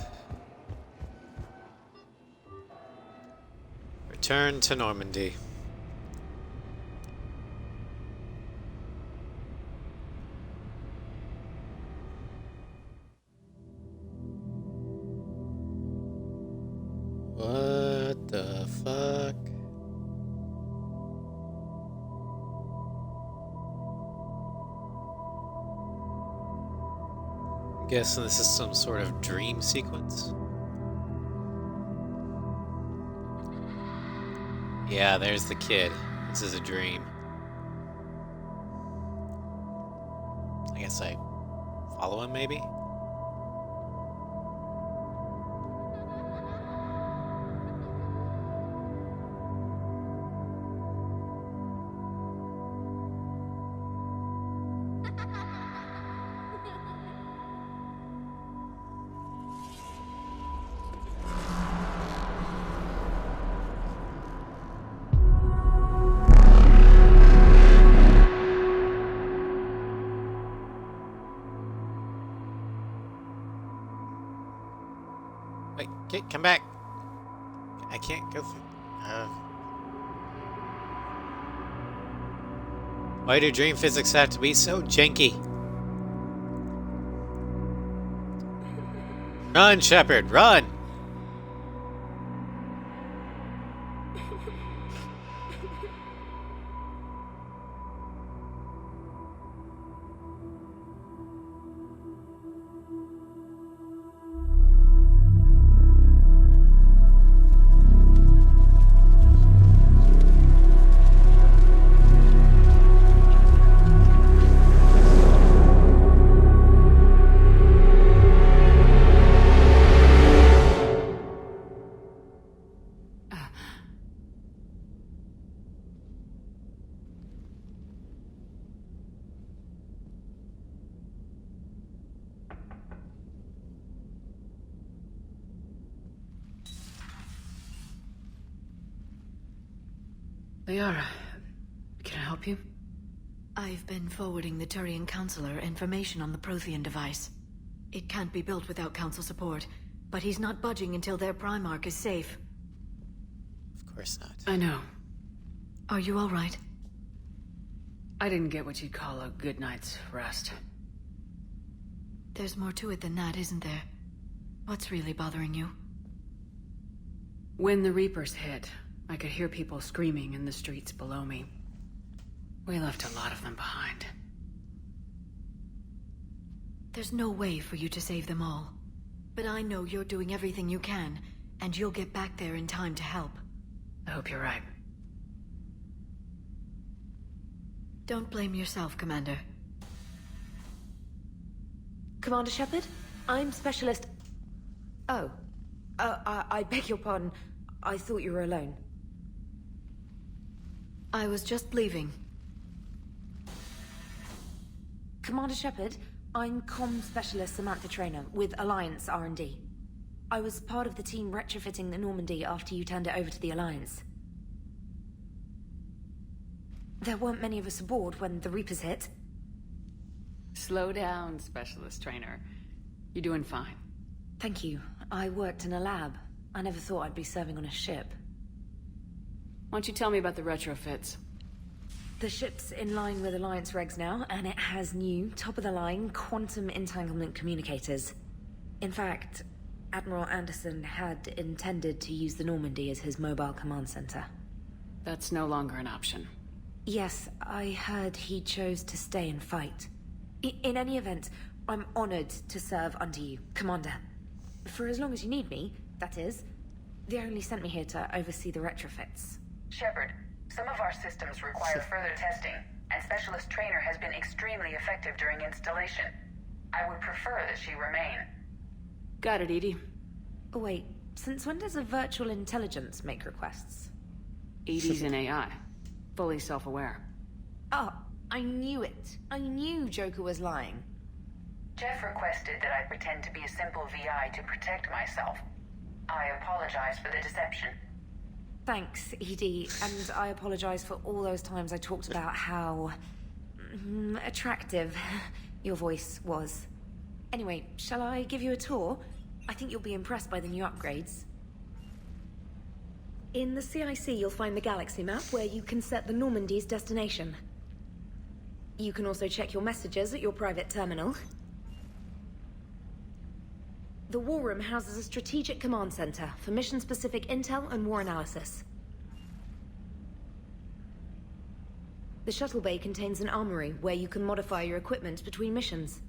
Return to Normandy. What the fuck? I'm guessing this is some sort of dream sequence. Yeah, there's the kid. This is a dream. I guess I follow him, maybe? Wait, kid, come back. I can't go through. Why do dream physics have to be so janky? Run, Shepard, run! Liara, can I help you? I've been forwarding the Turian Counselor information on the Prothean device. It can't be built without Council support, but he's not budging until their Primarch is safe. Of course not. I know. Are you all right? I didn't get what you'd call a good night's rest. There's more to it than that, isn't there? What's really bothering you? When the Reapers hit, I could hear people screaming in the streets below me. We left a lot of them behind. There's no way for you to save them all. But I know you're doing everything you can, and you'll get back there in time to help. I hope you're right. Don't blame yourself, Commander. Commander Shepard, I'm Specialist... Oh. I beg your pardon. I thought you were alone. I was just leaving. Commander Shepard, I'm Comm Specialist Samantha Traynor with Alliance R&D. I was part of the team retrofitting the Normandy after you turned it over to the Alliance. There weren't many of us aboard when the Reapers hit. Slow down, Specialist Trainer. You're doing fine. Thank you. I worked in a lab. I never thought I'd be serving on a ship. Why don't you tell me about the retrofits? The ship's in line with Alliance regs now, and it has new, top-of-the-line quantum entanglement communicators. In fact, Admiral Anderson had intended to use the Normandy as his mobile command center. That's no longer an option. Yes, I heard he chose to stay and fight. In any event, I'm honored to serve under you, Commander. For as long as you need me, that is. They only sent me here to oversee the retrofits. Shepard, some of our systems require further testing, and Specialist Trainer has been extremely effective during installation. I would prefer that she remain. Got it, Edie. Oh, wait, since when does a virtual intelligence make requests? Edie's an AI. Fully self-aware. Oh, I knew it. I knew Joker was lying. Jeff requested that I pretend to be a simple VI to protect myself. I apologize for the deception. Thanks, Edie, and I apologize for all those times I talked about how... attractive your voice was. Anyway, shall I give you a tour? I think you'll be impressed by the new upgrades. In the CIC, you'll find the galaxy map where you can set the Normandy's destination. You can also check your messages at your private terminal. The War Room houses a strategic command center for mission-specific intel and war analysis. The shuttle bay contains an armory where you can modify your equipment between missions.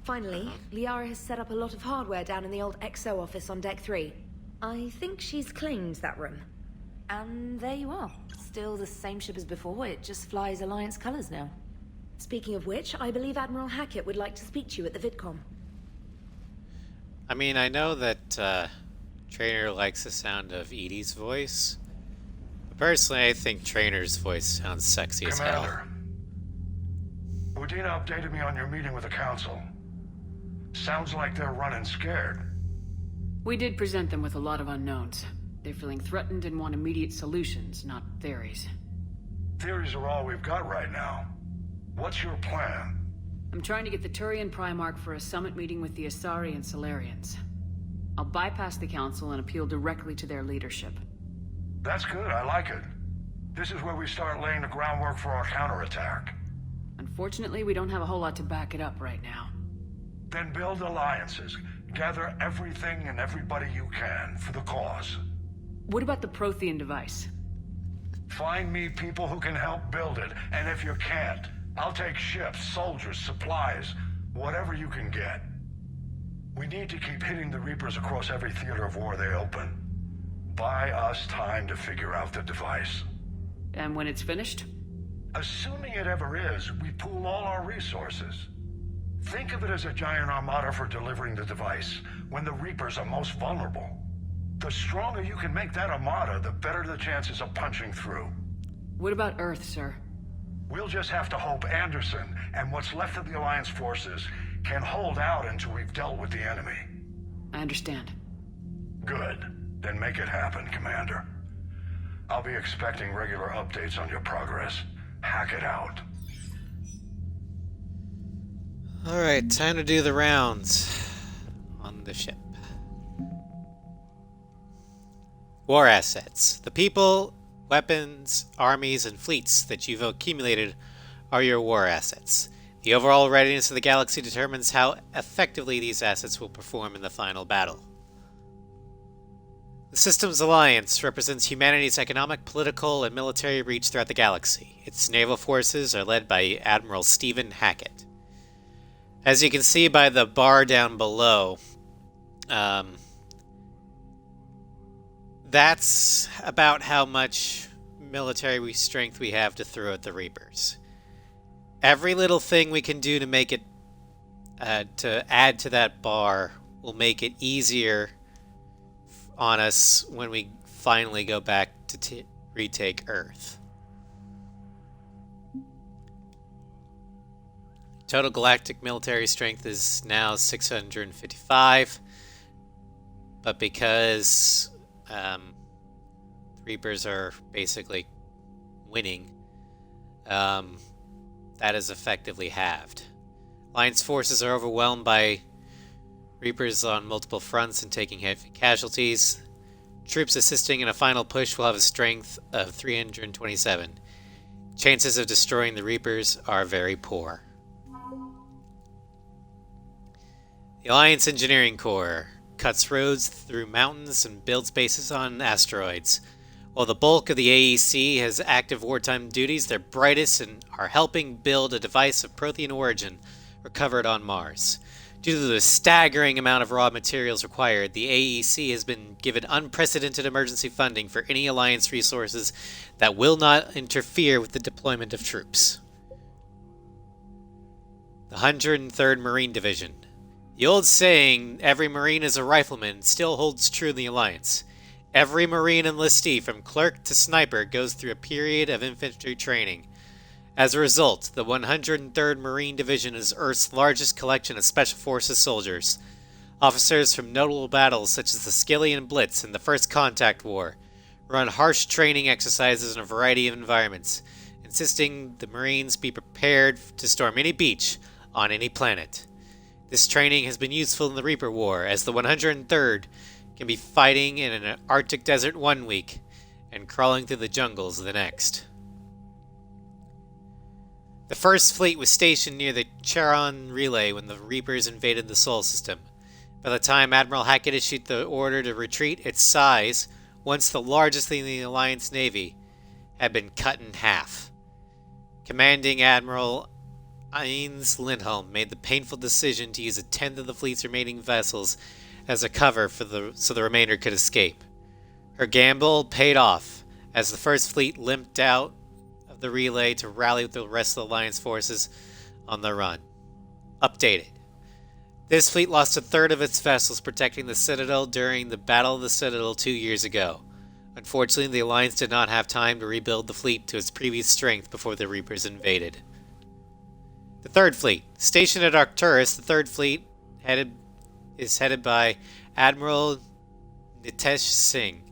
Finally, Liara has set up a lot of hardware down in the old XO office on Deck 3. I think she's claimed that room. And there you are. Still the same ship as before, it just flies Alliance colors now. Speaking of which, I believe Admiral Hackett would like to speak to you at the VidCom. I mean, I know that Trainer likes the sound of Edie's voice. But personally, I think Trainer's voice sounds sexy as hell. Commander, Udina updated me on your meeting with the Council. Sounds like they're running scared. We did present them with a lot of unknowns. They're feeling threatened and want immediate solutions, not theories. Theories are all we've got right now. What's your plan? I'm trying to get the Turian Primarch for a summit meeting with the Asari and Solarians. I'll bypass the Council and appeal directly to their leadership. That's good, I like it. This is where we start laying the groundwork for our counterattack. Unfortunately, we don't have a whole lot to back it up right now. Then build alliances. Gather everything and everybody you can for the cause. What about the Prothean device? Find me people who can help build it, and if you can't, I'll take ships, soldiers, supplies, whatever you can get. We need to keep hitting the Reapers across every theater of war they open. Buy us time to figure out the device. And when it's finished? Assuming it ever is, we pool all our resources. Think of it as a giant armada for delivering the device, when the Reapers are most vulnerable. The stronger you can make that armada, the better the chances of punching through. What about Earth, sir? We'll just have to hope Anderson and what's left of the Alliance forces can hold out until we've dealt with the enemy. I understand. Good. Then make it happen, Commander. I'll be expecting regular updates on your progress. Hack it out. Alright, time to do the rounds on the ship. War assets. The people, weapons, armies, and fleets that you've accumulated are your war assets. The overall readiness of the galaxy determines how effectively these assets will perform in the final battle. The Systems Alliance represents humanity's economic, political, and military reach throughout the galaxy. Its naval forces are led by Admiral Stephen Hackett. As you can see by the bar down below, that's about how much military strength we have to throw at the Reapers. Every little thing we can do to make it, to add to that bar, will make it easier on us when we finally go back to retake Earth. Total galactic military strength is now 655, but because Reapers are basically winning, that is effectively halved. Alliance forces are overwhelmed by Reapers on multiple fronts and taking heavy casualties. Troops assisting in a final push will have a strength of 327. Chances of destroying the Reapers are very poor. The Alliance Engineering Corps cuts roads through mountains and builds bases on asteroids. While the bulk of the AEC has active wartime duties, their brightest and are helping build a device of Prothean origin recovered on Mars. Due to the staggering amount of raw materials required, the AEC has been given unprecedented emergency funding for any Alliance resources that will not interfere with the deployment of troops. The 103rd Marine Division. The old saying, every Marine is a rifleman, still holds true in the Alliance. Every Marine enlistee, from clerk to sniper, goes through a period of infantry training. As a result, the 103rd Marine Division is Earth's largest collection of Special Forces soldiers. Officers from notable battles such as the Skillian Blitz and the First Contact War run harsh training exercises in a variety of environments, insisting the Marines be prepared to storm any beach on any planet. This training has been useful in the Reaper War, as the 103rd can be fighting in an Arctic desert one week and crawling through the jungles the next. The First Fleet was stationed near the Charon Relay when the Reapers invaded the Sol system. By the time Admiral Hackett issued the order to retreat, its size, once the largest in the Alliance Navy, had been cut in half. Commanding Admiral Ines Lindholm made the painful decision to use a tenth of the fleet's remaining vessels as a cover so the remainder could escape. Her gamble paid off, as the First Fleet limped out of the relay to rally with the rest of the Alliance forces on the run. Updated. This fleet lost a third of its vessels protecting the Citadel during the Battle of the Citadel 2 years ago. Unfortunately, the Alliance did not have time to rebuild the fleet to its previous strength before the Reapers invaded. The Third Fleet. Stationed at Arcturus, the Third Fleet is headed by Admiral Nitesh Singh.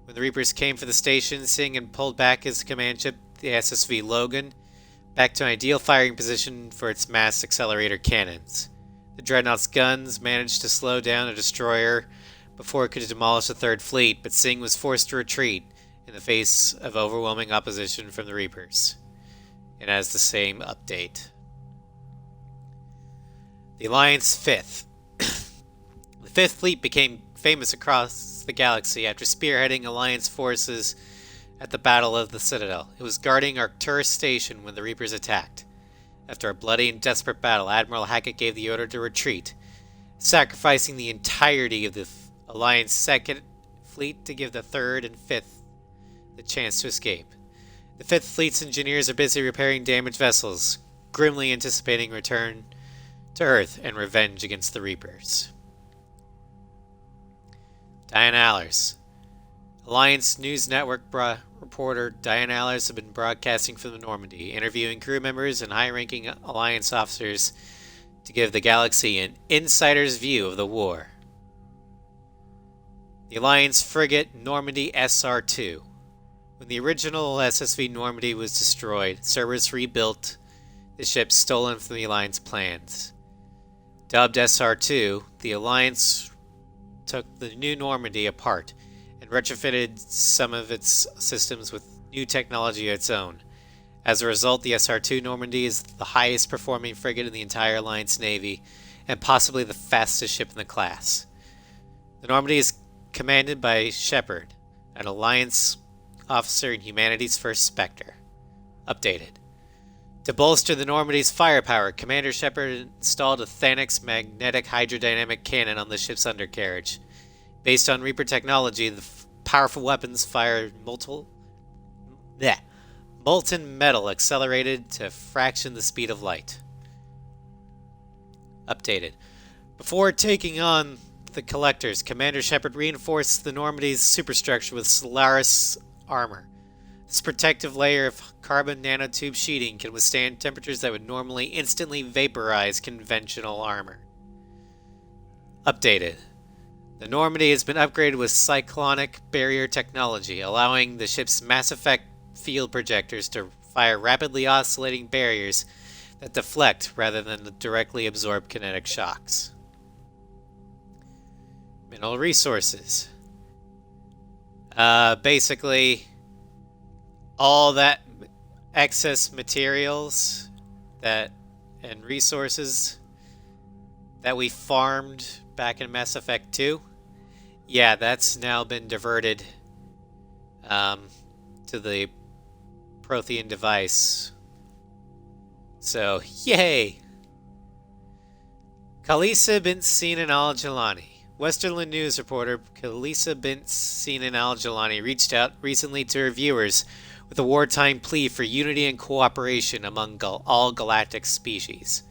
When the Reapers came for the station, Singh had pulled back his command ship, the SSV Logan, back to an ideal firing position for its mass accelerator cannons. The Dreadnought's guns managed to slow down a destroyer before it could demolish the Third Fleet, but Singh was forced to retreat in the face of overwhelming opposition from the Reapers. It has the same update. The Alliance Fifth. The Fifth Fleet became famous across the galaxy after spearheading Alliance forces at the Battle of the Citadel. It was guarding Arcturus Station when the Reapers attacked. After a bloody and desperate battle, Admiral Hackett gave the order to retreat, sacrificing the entirety of the Alliance Second Fleet to give the Third and Fifth the chance to escape. The Fifth Fleet's engineers are busy repairing damaged vessels, grimly anticipating return to Earth and revenge against the Reapers. Diane Allers. Alliance News Network reporter Diane Allers has been broadcasting from the Normandy, interviewing crew members and high-ranking Alliance officers to give the galaxy an insider's view of the war. The Alliance frigate Normandy SR-2. When the original SSV Normandy was destroyed, Cerberus rebuilt the ship stolen from the Alliance plans. Dubbed SR-2, the Alliance took the new Normandy apart and retrofitted some of its systems with new technology of its own. As a result, the SR-2 Normandy is the highest performing frigate in the entire Alliance Navy and possibly the fastest ship in the class. The Normandy is commanded by Shepard, an Alliance officer in humanity's first Spectre. Updated. To bolster the Normandy's firepower, Commander Shepard installed a Thanix magnetic hydrodynamic cannon on the ship's undercarriage. Based on Reaper technology, the powerful weapons fire molten metal accelerated to a fraction the speed of light. Updated. Before taking on the Collectors, Commander Shepard reinforced the Normandy's superstructure with Solaris armor. This protective layer of carbon nanotube sheeting can withstand temperatures that would normally instantly vaporize conventional armor. Updated. The Normandy has been upgraded with cyclonic barrier technology, allowing the ship's Mass Effect field projectors to fire rapidly oscillating barriers that deflect rather than directly absorb kinetic shocks. Mineral resources. Basically, all that excess materials and resources that we farmed back in Mass Effect 2, yeah, that's now been diverted to the Prothean device. So, yay! Khalisa bint Sinan al-Jalani. Westerland News reporter Khalisa bint Sinan al-Jalani reached out recently to her viewers with a wartime plea for unity and cooperation among all galactic species.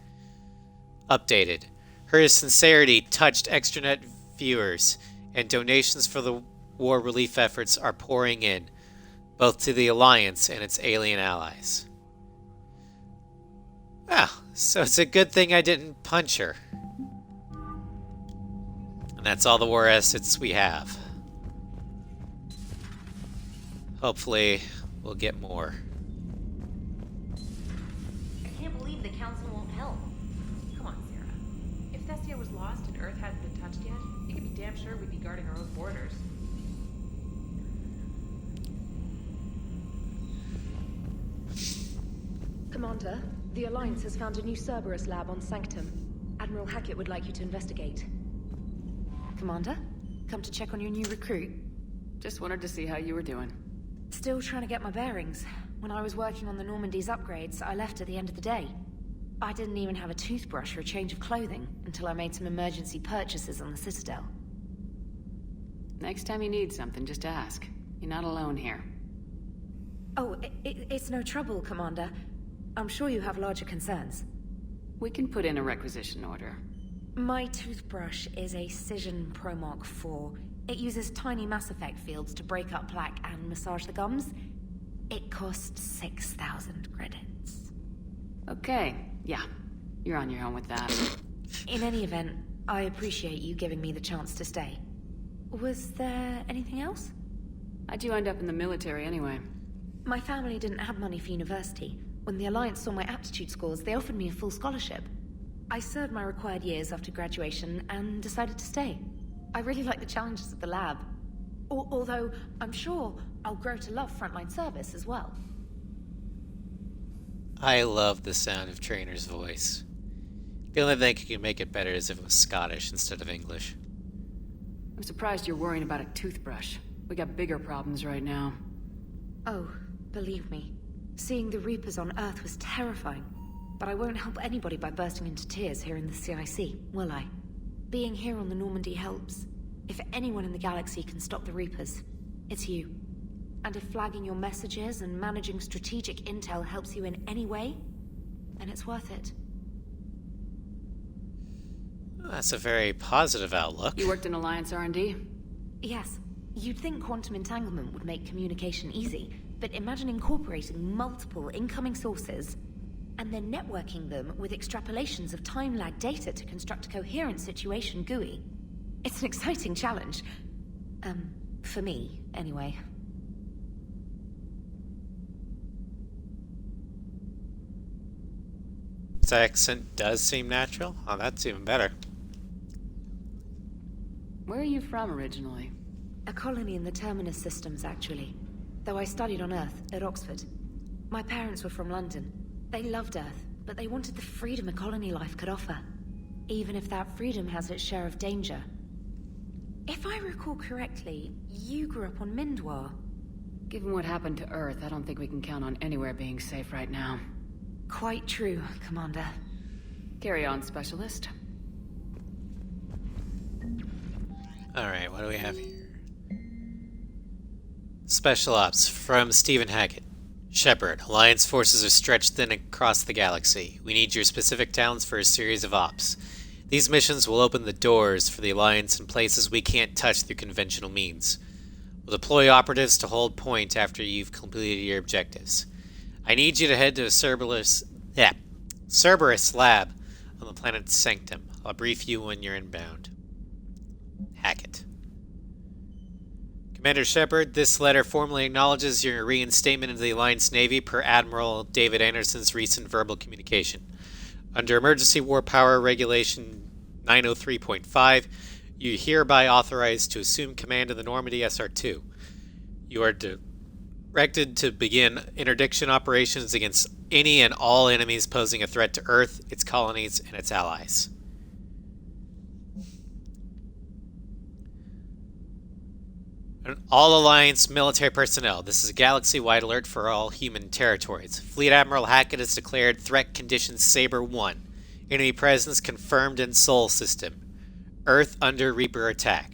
Updated. Her sincerity touched extranet viewers, and donations for the war relief efforts are pouring in, both to the Alliance and its alien allies. Ah, so it's a good thing I didn't punch her. And that's all the war assets we have. Hopefully, we'll get more. I can't believe the Council won't help. Come on, Sarah. If Thessia was lost and Earth hadn't been touched yet, you can be damn sure we'd be guarding our own borders. Commander, the Alliance has found a new Cerberus lab on Sanctum. Admiral Hackett would like you to investigate. Commander, come to check on your new recruit. Just wanted to see how you were doing. Still trying to get my bearings. When I was working on the Normandy's upgrades, I left at the end of the day. I didn't even have a toothbrush or a change of clothing until I made some emergency purchases on the Citadel. Next time you need something, just ask. You're not alone here. Oh, it's no trouble, Commander. I'm sure you have larger concerns. We can put in a requisition order. My toothbrush is a Cision Pro Mark 4. It uses tiny Mass Effect fields to break up plaque and massage the gums. It costs 6,000 credits. Okay, yeah. You're on your own with that. In any event, I appreciate you giving me the chance to stay. Was there anything else? How'd you end up in the military anyway? My family didn't have money for university. When the Alliance saw my aptitude scores, they offered me a full scholarship. I served my required years after graduation and decided to stay. I really like the challenges of the lab. Although, I'm sure I'll grow to love frontline service as well. I love the sound of Trainer's voice. The only thing you can make it better is if it was Scottish instead of English. I'm surprised you're worrying about a toothbrush. We got bigger problems right now. Oh, believe me. Seeing the Reapers on Earth was terrifying. But I won't help anybody by bursting into tears here in the CIC, will I? Being here on the Normandy helps. If anyone in the galaxy can stop the Reapers, it's you. And if flagging your messages and managing strategic intel helps you in any way, then it's worth it. That's a very positive outlook. You worked in Alliance R&D? Yes. You'd think quantum entanglement would make communication easy, but imagine incorporating multiple incoming sources and then networking them with extrapolations of time-lag data to construct a coherent situation GUI. It's an exciting challenge. For me, anyway. His accent does seem natural. Oh, that's even better. Where are you from originally? A colony in the Terminus systems, actually. Though I studied on Earth, at Oxford. My parents were from London. They loved Earth, but they wanted the freedom a colony life could offer. Even if that freedom has its share of danger. If I recall correctly, you grew up on Mindwar. Given what happened to Earth, I don't think we can count on anywhere being safe right now. Quite true, Commander. Carry on, Specialist. Alright, what do we have here? Special Ops from Stephen Hackett. Shepard, Alliance forces are stretched thin across the galaxy. We need your specific talents for a series of ops. These missions will open the doors for the Alliance in places we can't touch through conventional means. We'll deploy operatives to hold point after you've completed your objectives. I need you to head to a Cerberus lab on the planet Sanctum. I'll brief you when you're inbound. Hackett. Commander Shepard, this letter formally acknowledges your reinstatement into the Alliance Navy per Admiral David Anderson's recent verbal communication. Under Emergency War Power Regulation 903.5, you are hereby authorized to assume command of the Normandy SR-2. You are Directed to begin interdiction operations against any and all enemies posing a threat to Earth, its colonies, and its allies. All Alliance military personnel. This is a galaxy-wide alert for all human territories. Fleet Admiral Hackett has declared threat conditions Saber 1. Enemy presence confirmed in Sol system. Earth under Reaper attack.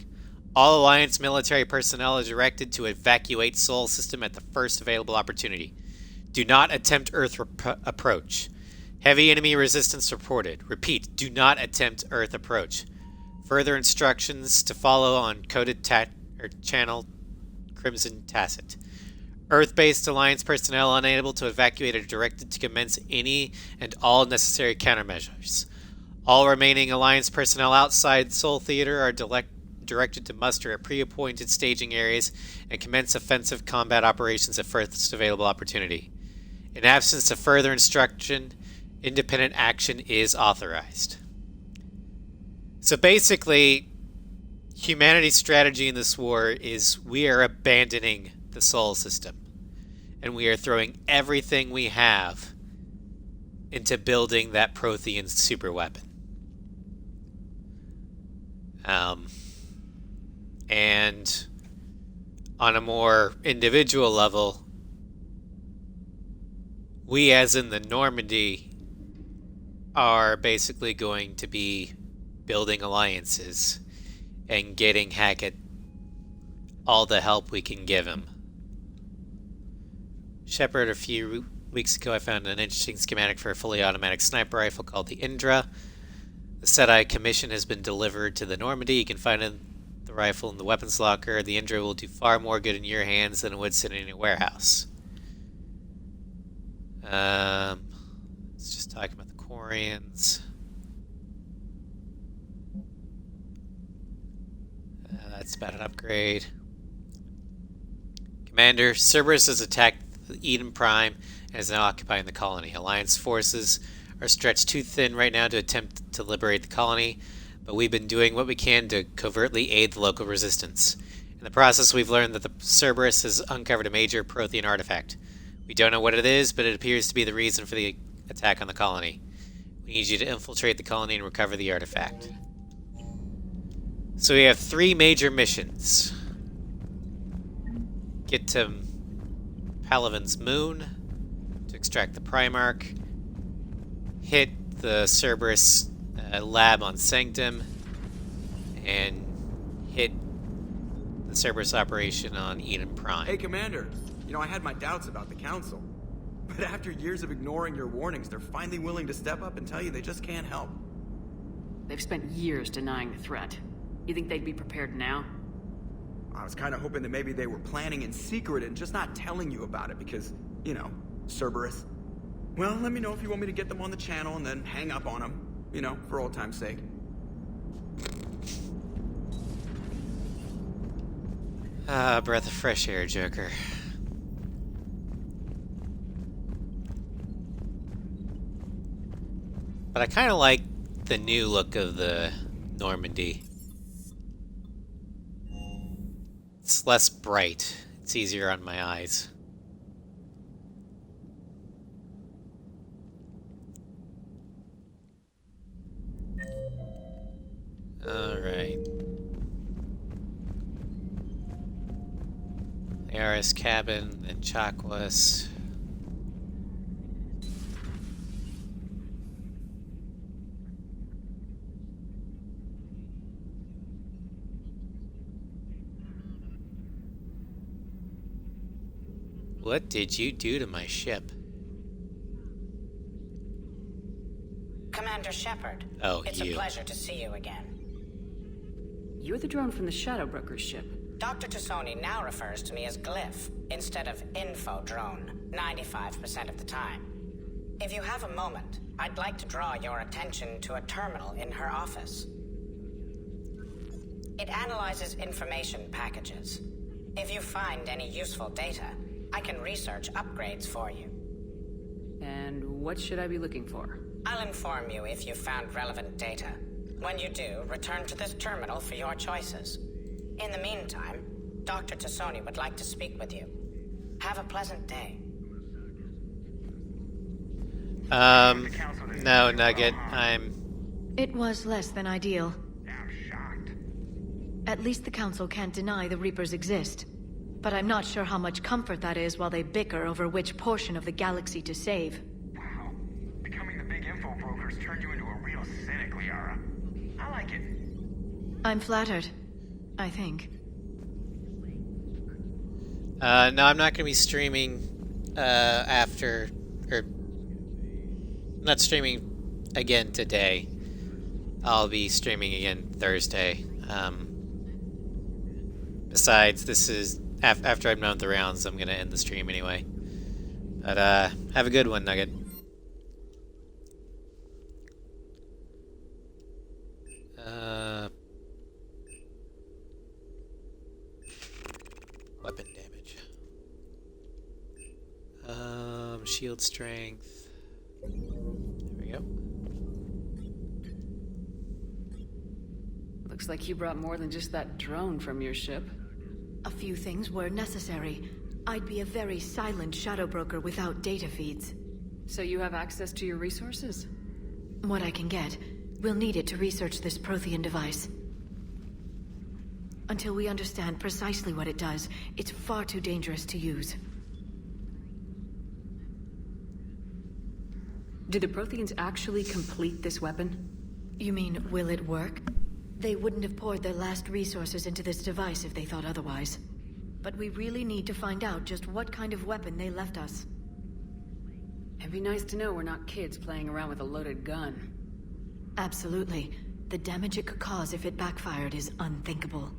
All Alliance military personnel are directed to evacuate Sol system at the first available opportunity. Do not attempt Earth approach. Heavy enemy resistance reported. Repeat, do not attempt Earth approach. Further instructions to follow on coded channel Crimson Tacit. Earth-based Alliance personnel unable to evacuate are directed to commence any and all necessary countermeasures. All remaining Alliance personnel outside Sol Theater are directed to muster at pre-appointed staging areas and commence offensive combat operations at first available opportunity. In absence of further instruction, independent action is authorized. So basically, humanity's strategy in this war is we are abandoning the Sol system. And we are throwing everything we have into building that Prothean superweapon. And on a more individual level, we as in the Normandy are basically going to be building alliances and getting Hackett all the help we can give him. Shepard, a few weeks ago I found an interesting schematic for a fully automatic sniper rifle called the Indra. The SETI commission has been delivered to the Normandy. You can find the rifle in the weapons locker. The Indra will do far more good in your hands than it would sitting in a warehouse. Let's just talk about the Quarians. That's about an upgrade. Commander, Cerberus has attacked the Eden Prime and is now occupying the colony. Alliance forces are stretched too thin right now to attempt to liberate the colony, but we've been doing what we can to covertly aid the local resistance. In the process, we've learned that the Cerberus has uncovered a major Prothean artifact. We don't know what it is, but it appears to be the reason for the attack on the colony. We need you to infiltrate the colony and recover the artifact. So we have 3 major missions. Get to Palaven's moon to extract the Primarch. Hit the Cerberus lab on Sanctum. And hit the Cerberus operation on Eden Prime. Hey, Commander. You know, I had my doubts about the Council. But after years of ignoring your warnings, they're finally willing to step up and tell you they just can't help. They've spent years denying the threat. You think they'd be prepared now? I was kind of hoping that maybe they were planning in secret and just not telling you about it because, you know, Cerberus. Well, let me know if you want me to get them on the channel and then hang up on them, you know, for old time's sake. Breath of fresh air, Joker. But I kind of like the new look of the Normandy. It's less bright. It's easier on my eyes. Alright. Liara's cabin, then Chakwas. What did you do to my ship? Commander Shepard. Oh, it's a pleasure to see you again. You're the drone from the Shadow Broker's ship. Dr. Tassoni now refers to me as Glyph instead of Info Drone, 95% of the time. If you have a moment, I'd like to draw your attention to a terminal in her office. It analyzes information packages. If you find any useful data, I can research upgrades for you. And what should I be looking for? I'll inform you if you've found relevant data. When you do, return to this terminal for your choices. In the meantime, Dr. Tassoni would like to speak with you. Have a pleasant day. No, Nugget. It was less than ideal. At least the Council can't deny the Reapers exist. But I'm not sure how much comfort that is while they bicker over which portion of the galaxy to save. Wow. Becoming the big info broker's turned you into a real cynic, Liara. I like it. I'm flattered. I think. No, I'm not going to be streaming after... Or... I'm not streaming again today. I'll be streaming again Thursday. Besides, this is... After I've known the rounds, I'm going to end the stream anyway. But, have a good one, Nugget. Weapon damage. Shield strength. There we go. Looks like you brought more than just that drone from your ship. A few things were necessary. I'd be a very silent shadow broker without data feeds. So you have access to your resources? What I can get. We'll need it to research this Prothean device. Until we understand precisely what it does, it's far too dangerous to use. Do the Protheans actually complete this weapon? You mean, will it work? They wouldn't have poured their last resources into this device if they thought otherwise. But we really need to find out just what kind of weapon they left us. It'd be nice to know we're not kids playing around with a loaded gun. Absolutely. The damage it could cause if it backfired is unthinkable.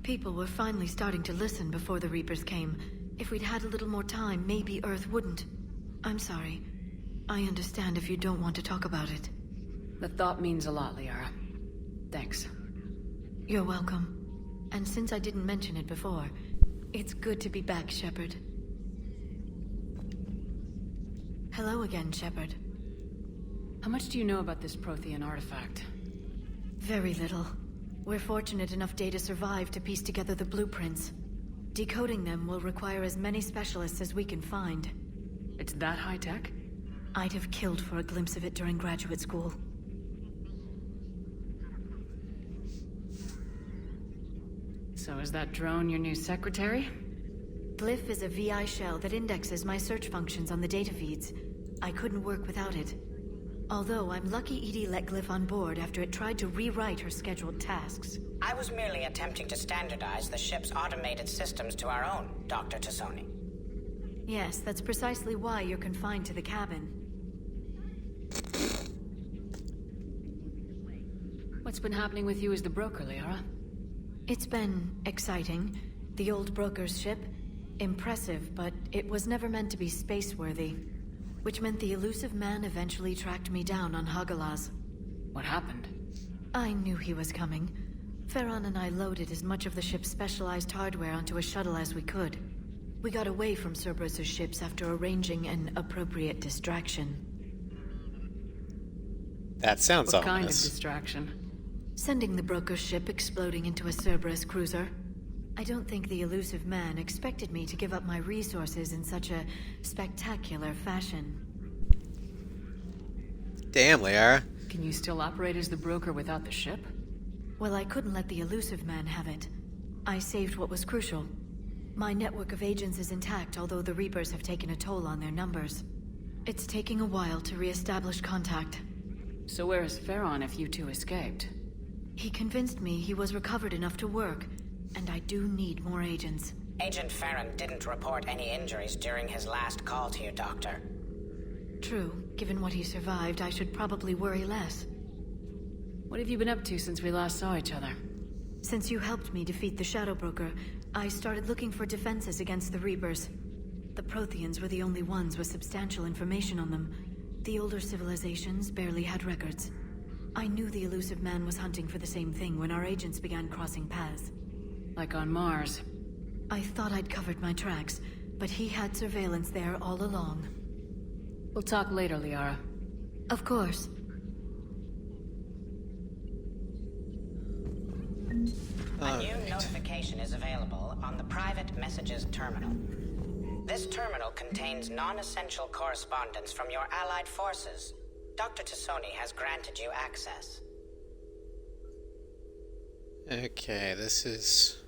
People were finally starting to listen before the Reapers came. If we'd had a little more time, maybe Earth wouldn't. I'm sorry. I understand if you don't want to talk about it. The thought means a lot, Liara. Thanks. You're welcome. And since I didn't mention it before, it's good to be back, Shepard. Hello again, Shepard. How much do you know about this Prothean artifact? Very little. We're fortunate enough Data survived to piece together the blueprints. Decoding them will require as many specialists as we can find. It's that high-tech? I'd have killed for a glimpse of it during graduate school. So is that drone your new secretary? Glyph is a VI shell that indexes my search functions on the data feeds. I couldn't work without it. Although I'm lucky EDI let Glyph on board after it tried to rewrite her scheduled tasks. I was merely attempting to standardize the ship's automated systems to our own, Dr. Tassoni. Yes, that's precisely why you're confined to the cabin. What's been happening with you as the broker, Liara? It's been exciting. The old broker's ship. Impressive, but it was never meant to be space-worthy. Which meant the elusive man eventually tracked me down on Hagalaz. What happened? I knew he was coming. Farron and I loaded as much of the ship's specialized hardware onto a shuttle as we could. We got away from Cerberus's ships after arranging an appropriate distraction. That sounds ominous. What kind of ominous. distraction? Sending the broker's ship exploding into a Cerberus cruiser. I don't think the elusive man expected me to give up my resources in such a spectacular fashion. Damn, Liara. Can you still operate as the broker without the ship? Well, I couldn't let the elusive man have it. I saved what was crucial. My network of agents is intact, although the Reapers have taken a toll on their numbers. It's taking a while to re-establish contact. So where is Farron if you two escaped? He convinced me he was recovered enough to work, and I do need more agents. Agent Farron didn't report any injuries during his last call to you, Doctor. True. Given what he survived, I should probably worry less. What have you been up to since we last saw each other? Since you helped me defeat the Shadow Broker, I started looking for defenses against the Reapers. The Protheans were the only ones with substantial information on them. The older civilizations barely had records. I knew the elusive man was hunting for the same thing when our agents began crossing paths. Like on Mars. I thought I'd covered my tracks, but he had surveillance there all along. We'll talk later, Liara. Of course. A new notification is available on the private messages terminal. This terminal contains non-essential correspondence from your allied forces. Dr. Tassoni has granted you access. Okay, this is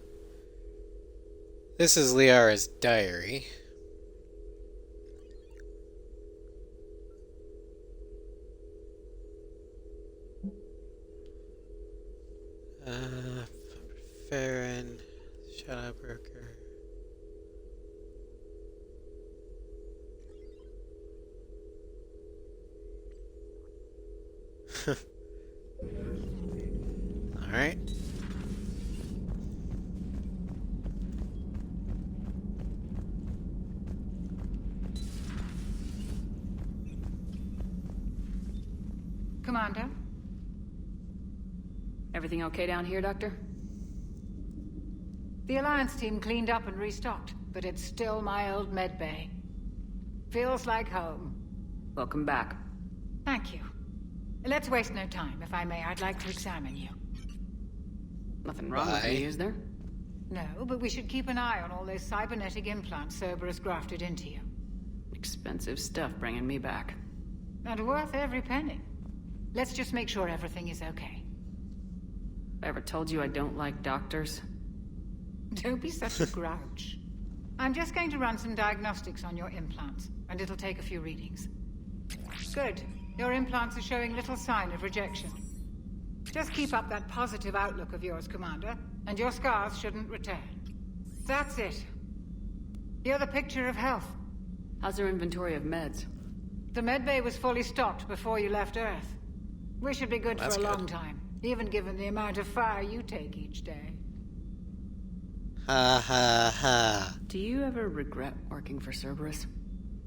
Liara's diary. Farron, Shadow Broker. All right. Commander? Everything okay down here, Doctor? The Alliance team cleaned up and restocked, but it's still my old med bay. Feels like home. Welcome back. Thank you. Let's waste no time. If I may, I'd like to examine you. Nothing wrong with me, is there? No, but we should keep an eye on all those cybernetic implants Cerberus grafted into you. Expensive stuff bringing me back. And worth every penny. Let's just make sure everything is okay. I ever told you I don't like doctors? Don't be such a grouch. I'm just going to run some diagnostics on your implants, and it'll take a few readings. Good. Your implants are showing little sign of rejection. Just keep up that positive outlook of yours, Commander, and your scars shouldn't return. That's it. You're the picture of health. How's your inventory of meds? The medbay was fully stocked before you left Earth. We should be good for a long time, even given the amount of fire you take each day. Ha ha ha. Do you ever regret working for Cerberus?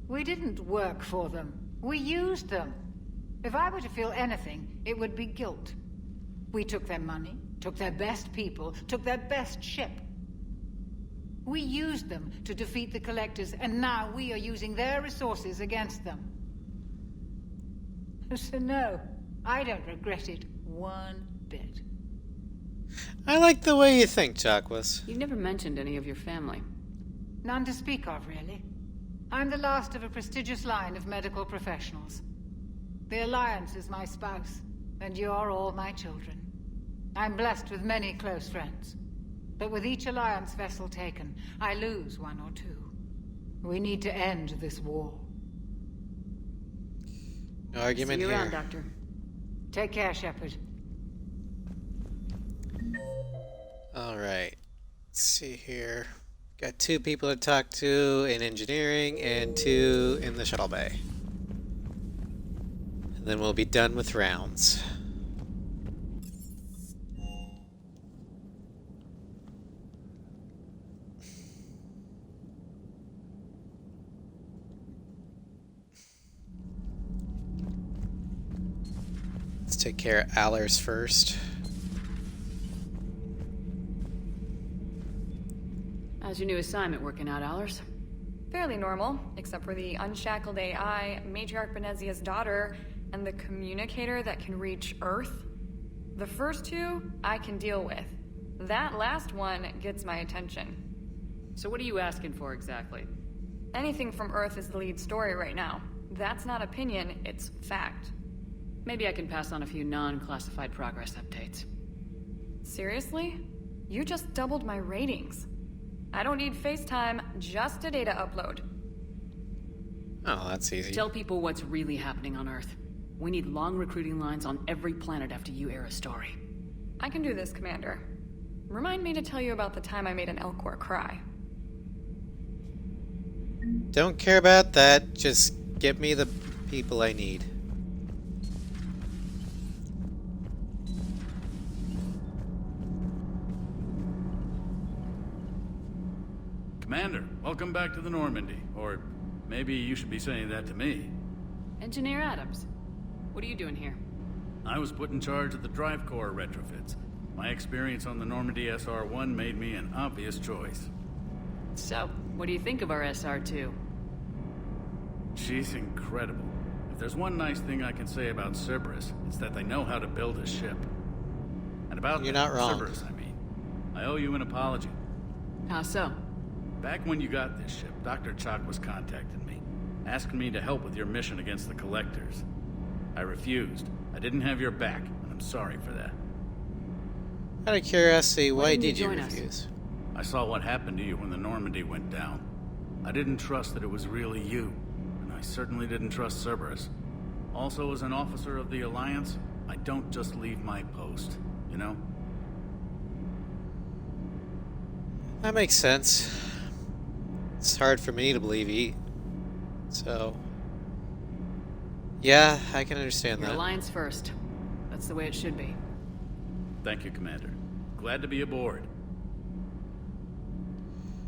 We didn't work for them. We used them. If I were to feel anything, it would be guilt. We took their money, took their best people, took their best ship. We used them to defeat the Collectors, and now we are using their resources against them. So no, I don't regret it one bit. I like the way you think, Jacqueline. You never mentioned any of your family. None to speak of, really. I'm the last of a prestigious line of medical professionals. The Alliance is my spouse, and you're all my children. I'm blessed with many close friends. But with each Alliance vessel taken, I lose one or two. We need to end this war. No argument See you here. around, Doctor. Take care, Shepard. All right. Let's see here. Got 2 people to talk to in engineering and 2 in the shuttle bay. And then we'll be done with rounds. Let's take care of Allers first. How's your new assignment working out, Allers? Fairly normal, except for the unshackled AI, Matriarch Benezia's daughter, and the communicator that can reach Earth. The first 2, I can deal with. That last one gets my attention. So what are you asking for exactly? Anything from Earth is the lead story right now. That's not opinion, it's fact. Maybe I can pass on a few non-classified progress updates. Seriously? You just doubled my ratings. I don't need FaceTime, just a data upload. Oh, that's easy. Tell people what's really happening on Earth. We need long recruiting lines on every planet after you air a story. I can do this, Commander. Remind me to tell you about the time I made an Elcor cry. Don't care about that. Just get me the people I need. Commander, welcome back to the Normandy. Or maybe you should be saying that to me. Engineer Adams, what are you doing here? I was put in charge of the drive core retrofits. My experience on the Normandy SR-1 made me an obvious choice. So, what do you think of our SR-2? She's incredible. If there's one nice thing I can say about Cerberus, it's that they know how to build a ship. And about You're not wrong. Cerberus, I mean. I owe you an apology. How so? Back when you got this ship, Dr. Chalk was contacting me, asking me to help with your mission against the Collectors. I refused. I didn't have your back, and I'm sorry for that. Out of curiosity, why didn't did you you join us? refuse? I saw what happened to you when the Normandy went down. I didn't trust that it was really you, and I certainly didn't trust Cerberus. Also, as an officer of the Alliance, I don't just leave my post, you know? That makes sense. It's hard for me to believe he. So. Yeah, I can understand Your that. alliance first. That's the way it should be. Thank you, Commander. Glad to be aboard.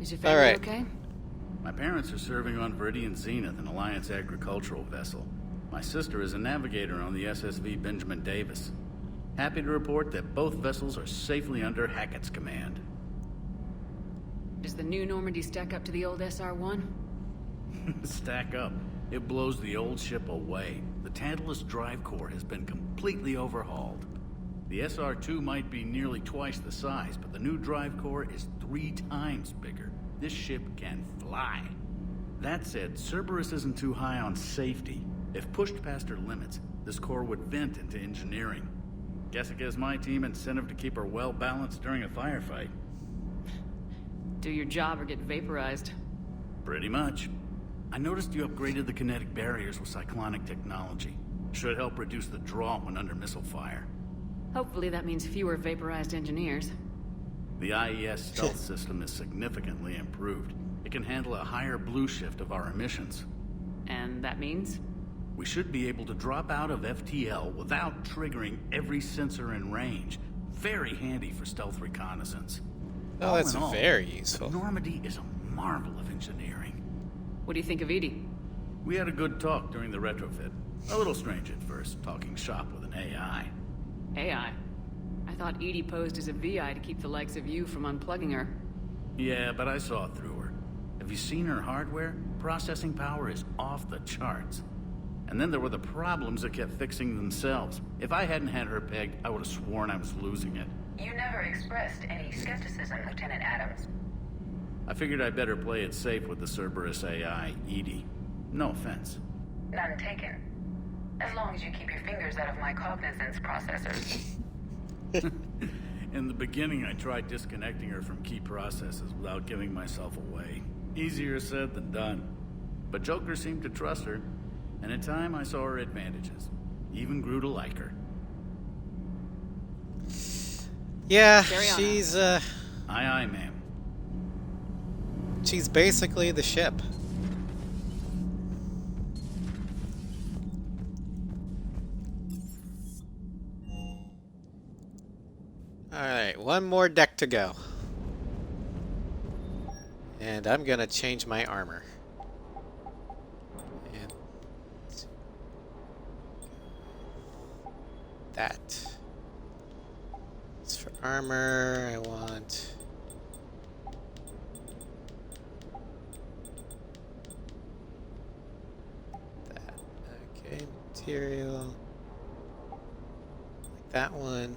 Is your family All right. okay? My parents are serving on Viridian Zenith, an Alliance agricultural vessel. My sister is a navigator on the SSV Benjamin Davis. Happy to report that both vessels are safely under Hackett's command. Does the new Normandy stack up to the old SR-1? Stack up. It blows the old ship away. The Tantalus drive core has been completely overhauled. The SR-2 might be nearly twice the size, but the new drive core is 3 times bigger. This ship can fly. That said, Cerberus isn't too high on safety. If pushed past her limits, this core would vent into engineering. Guess it gives my team incentive to keep her well balanced during a firefight. Do your job or get vaporized. Pretty much. I noticed you upgraded the kinetic barriers with cyclonic technology. Should help reduce the draw when under missile fire. Hopefully that means fewer vaporized engineers. The IES stealth system is significantly improved. It can handle a higher blue shift of our emissions. And that means? We should be able to drop out of FTL without triggering every sensor in range. Very handy for stealth reconnaissance. Oh, that's very useful. Normandy is a marvel of engineering. What do you think of Edie? We had a good talk during the retrofit. A little strange at first, talking shop with an AI. AI? I thought Edie posed as a VI to keep the likes of you from unplugging her. Yeah, but I saw through her. Have you seen her hardware? Processing power is off the charts. And then there were the problems that kept fixing themselves. If I hadn't had her pegged, I would have sworn I was losing it. You never expressed any skepticism, Lieutenant Adams. I figured I'd better play it safe with the Cerberus AI, Edie. No offense. None taken. As long as you keep your fingers out of my cognizance processors. In the beginning, I tried disconnecting her from key processes without giving myself away. Easier said than done. But Joker seemed to trust her, and in time I saw her advantages. Even grew to like her. Yeah, Carry on. she's Aye, aye, ma'am. she's basically the ship. Alright, one more deck to go. And I'm gonna change my armor. And that. It's for armor. I want that. Okay, material. Like that one.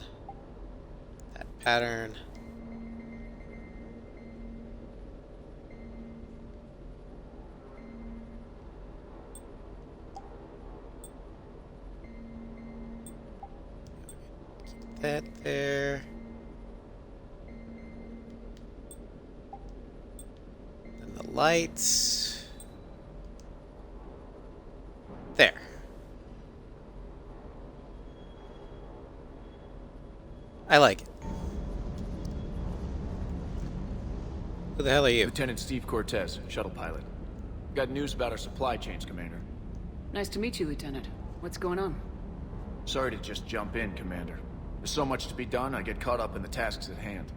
That pattern. Keep that there. And the lights. There. I like it. Who the hell are you? Lieutenant Steve Cortez, shuttle pilot. Got news about our supply chains, Commander. Nice to meet you, Lieutenant. What's going on? Sorry to just jump in, Commander. There's so much to be done, I get caught up in the tasks at hand.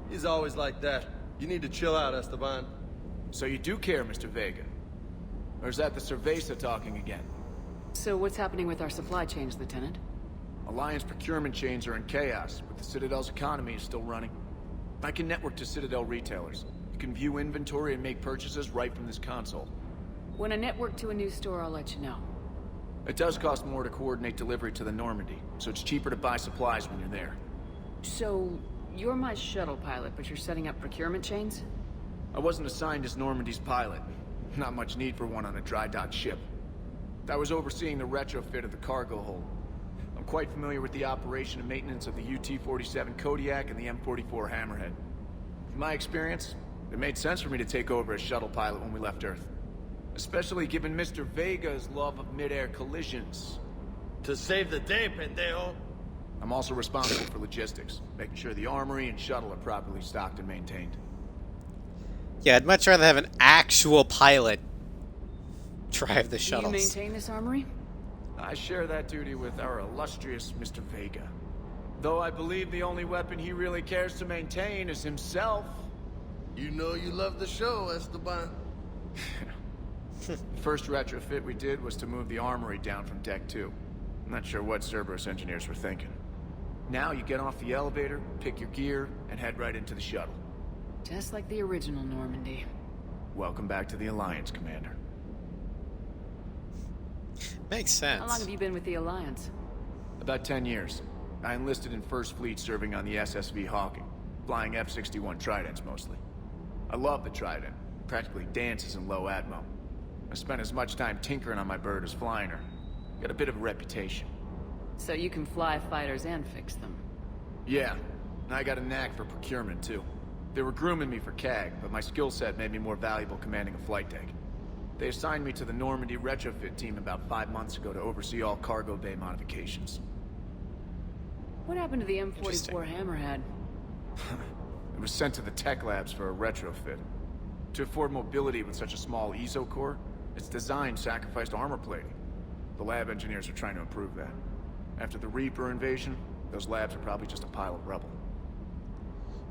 He's always like that. You need to chill out, Esteban. So you do care, Mr. Vega? Or is that the Cerveza talking again? So what's happening with our supply chains, Lieutenant? Alliance procurement chains are in chaos, but the Citadel's economy is still running. I can network to Citadel retailers. You can view inventory and make purchases right from this console. When I network to a new store, I'll let you know. It does cost more to coordinate delivery to the Normandy, so it's cheaper to buy supplies when you're there. So, you're my shuttle pilot, but you're setting up procurement chains? I wasn't assigned as Normandy's pilot. Not much need for one on a dry dock ship. I was overseeing the retrofit of the cargo hold. I'm quite familiar with the operation and maintenance of the UT-47 Kodiak and the M44 Hammerhead. In my experience, it made sense for me to take over as shuttle pilot when we left Earth. Especially given Mr. Vega's love of mid-air collisions. To save the day, pendejo. I'm also responsible for logistics, making sure the armory and shuttle are properly stocked and maintained. Yeah, I'd much rather have an actual pilot drive the shuttles. Do you maintain this armory? I share that duty with our illustrious Mr. Vega. Though I believe the only weapon he really cares to maintain is himself. You know you love the show, Esteban. The first retrofit we did was to move the armory down from Deck 2. I'm not sure what Cerberus engineers were thinking. Now you get off the elevator, pick your gear, and head right into the shuttle. Just like the original Normandy. Welcome back to the Alliance, Commander. Makes sense. How long have you been with the Alliance? About 10 years. I enlisted in First Fleet serving on the SSV Hawking, flying F-61 Tridents mostly. I love the Trident. Practically dances in low atmo. I spent as much time tinkering on my bird as flying her. Got a bit of a reputation. So you can fly fighters and fix them? Yeah, and I got a knack for procurement too. They were grooming me for CAG, but my skill set made me more valuable commanding a flight deck. They assigned me to the Normandy retrofit team about 5 months ago to oversee all cargo bay modifications. What happened to the M44 Hammerhead? It was sent to the tech labs for a retrofit. To afford mobility with such a small ESO core, its design sacrificed armor plating. The lab engineers are trying to improve that. After the Reaper invasion, those labs are probably just a pile of rubble.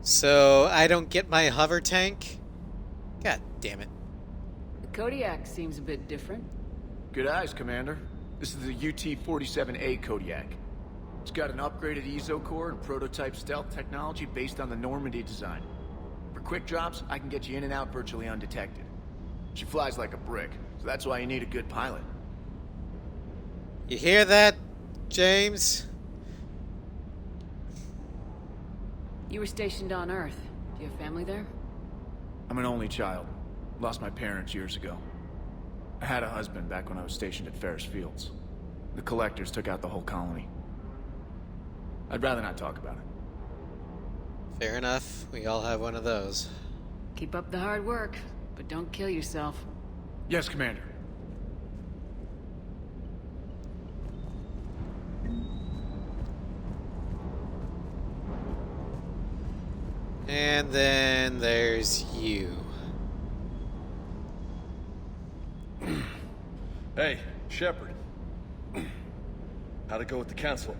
So, I don't get my hover tank? God damn it. The Kodiak seems a bit different. Good eyes, Commander. This is the UT-47A Kodiak. It's got an upgraded ESO core and prototype stealth technology based on the Normandy design. For quick drops, I can get you in and out virtually undetected. She flies like a brick, so that's why you need a good pilot. You hear that, James? You were stationed on Earth. Do you have family there? I'm an only child. Lost my parents years ago. I had a husband back when I was stationed at Ferris Fields. The Collectors took out the whole colony. I'd rather not talk about it. Fair enough. We all have one of those. Keep up the hard work, but don't kill yourself. Yes, Commander. And then there's you. Hey, Shepard. How'd it go with the council?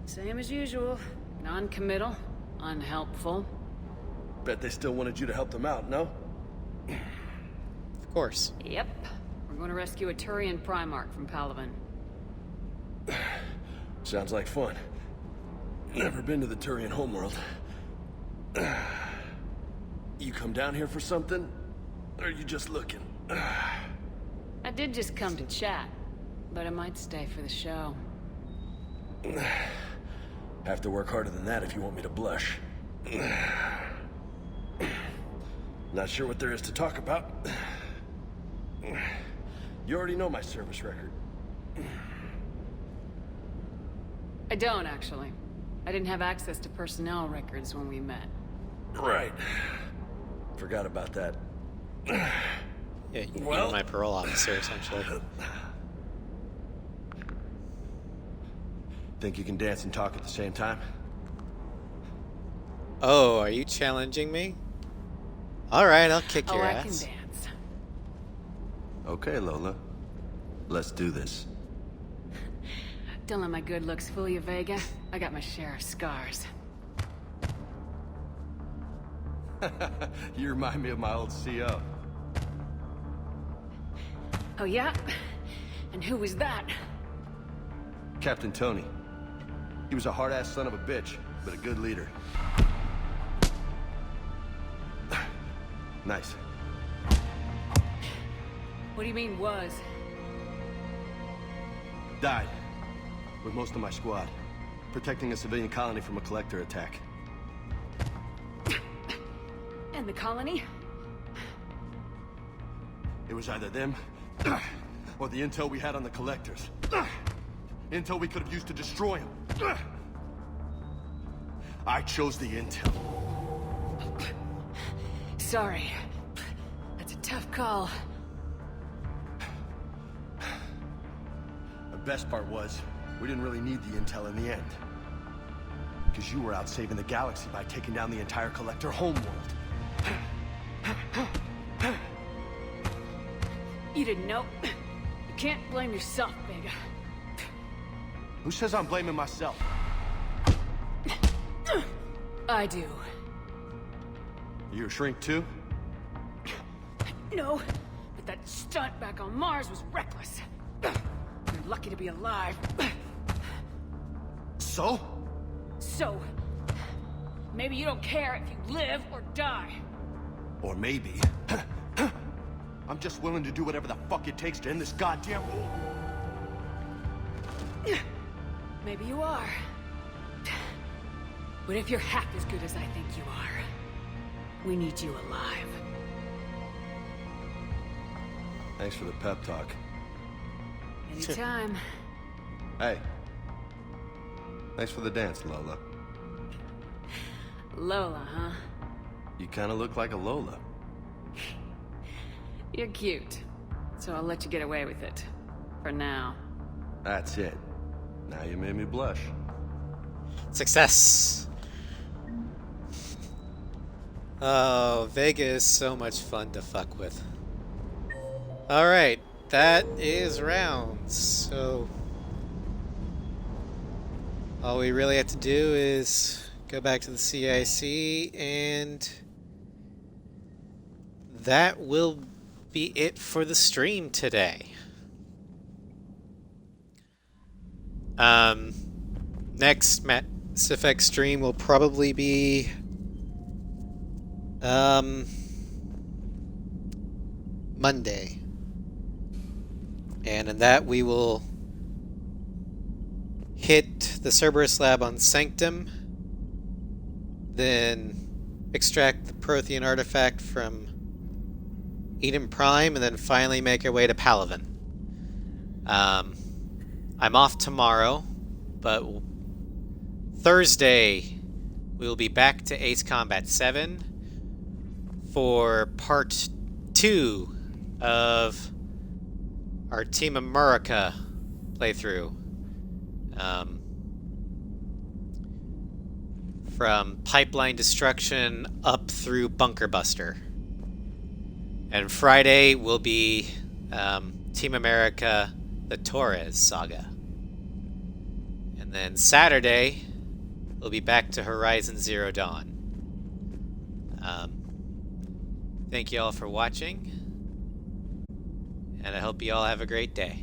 Same as usual. Non-committal, unhelpful. Bet they still wanted you to help them out, no? Of course. Yep. We're going to rescue a Turian Primarch from Palaven. Sounds like fun. Never been to the Turian homeworld. You come down here for something? Or are you just looking? I did just come to chat, but I might stay for the show. Have to work harder than that if you want me to blush. Not sure what there is to talk about. You already know my service record. I don't, actually. I didn't have access to personnel records when we met. Right. Forgot about that. Yeah, you're my parole officer, essentially. Think you can dance and talk at the same time? Oh, are you challenging me? Alright, I'll kick your I ass. can dance. Okay, Lola. Let's do this. Don't let my good looks fool you, Vega. I got my share of scars. You remind me of my old CO. Oh, yeah? And who was that? Captain Tony. He was a hard-ass son of a bitch, but a good leader. Nice. What do you mean, was? Died. With most of my squad. Protecting a civilian colony from a collector attack. the colony? It was either them, or the intel we had on the collectors. Intel we could have used to destroy them. I chose the intel. Sorry. That's a tough call. The best part was, we didn't really need the intel in the end. Because you were out saving the galaxy by taking down the entire Collector homeworld. You didn't know. You can't blame yourself, Vega. Who says I'm blaming myself? I do. You a shrink too? No, but that stunt back on Mars was reckless. You're lucky to be alive. So? So, maybe you don't care if you live or die. Or maybe... I'm just willing to do whatever the fuck it takes to end this goddamn war. Maybe you are. But if you're half as good as I think you are, we need you alive. Thanks for the pep talk. Anytime. Hey. Thanks for the dance, Lola. Lola, huh? You kind of look like a Lola. You're cute. So I'll let you get away with it. For now. That's it. Now you made me blush. Success! Oh, Vega is so much fun to fuck with. Alright, that is rounds. So all we really have to do is go back to the CIC, and that will be it for the stream today. Next Mass Effect stream will probably be Monday. And in that we will hit the Cerberus lab on Sanctum, then extract the Prothean artifact from Eden Prime, and then finally make our way to Palaven. I'm off tomorrow, but Thursday we'll be back to Ace Combat 7 for part 2 of our Team America playthrough. From Pipeline Destruction up through Bunker Buster. And Friday will be Team America, the Torres saga. And then Saturday, we'll be back to Horizon Zero Dawn. Thank you all for watching, and I hope you all have a great day.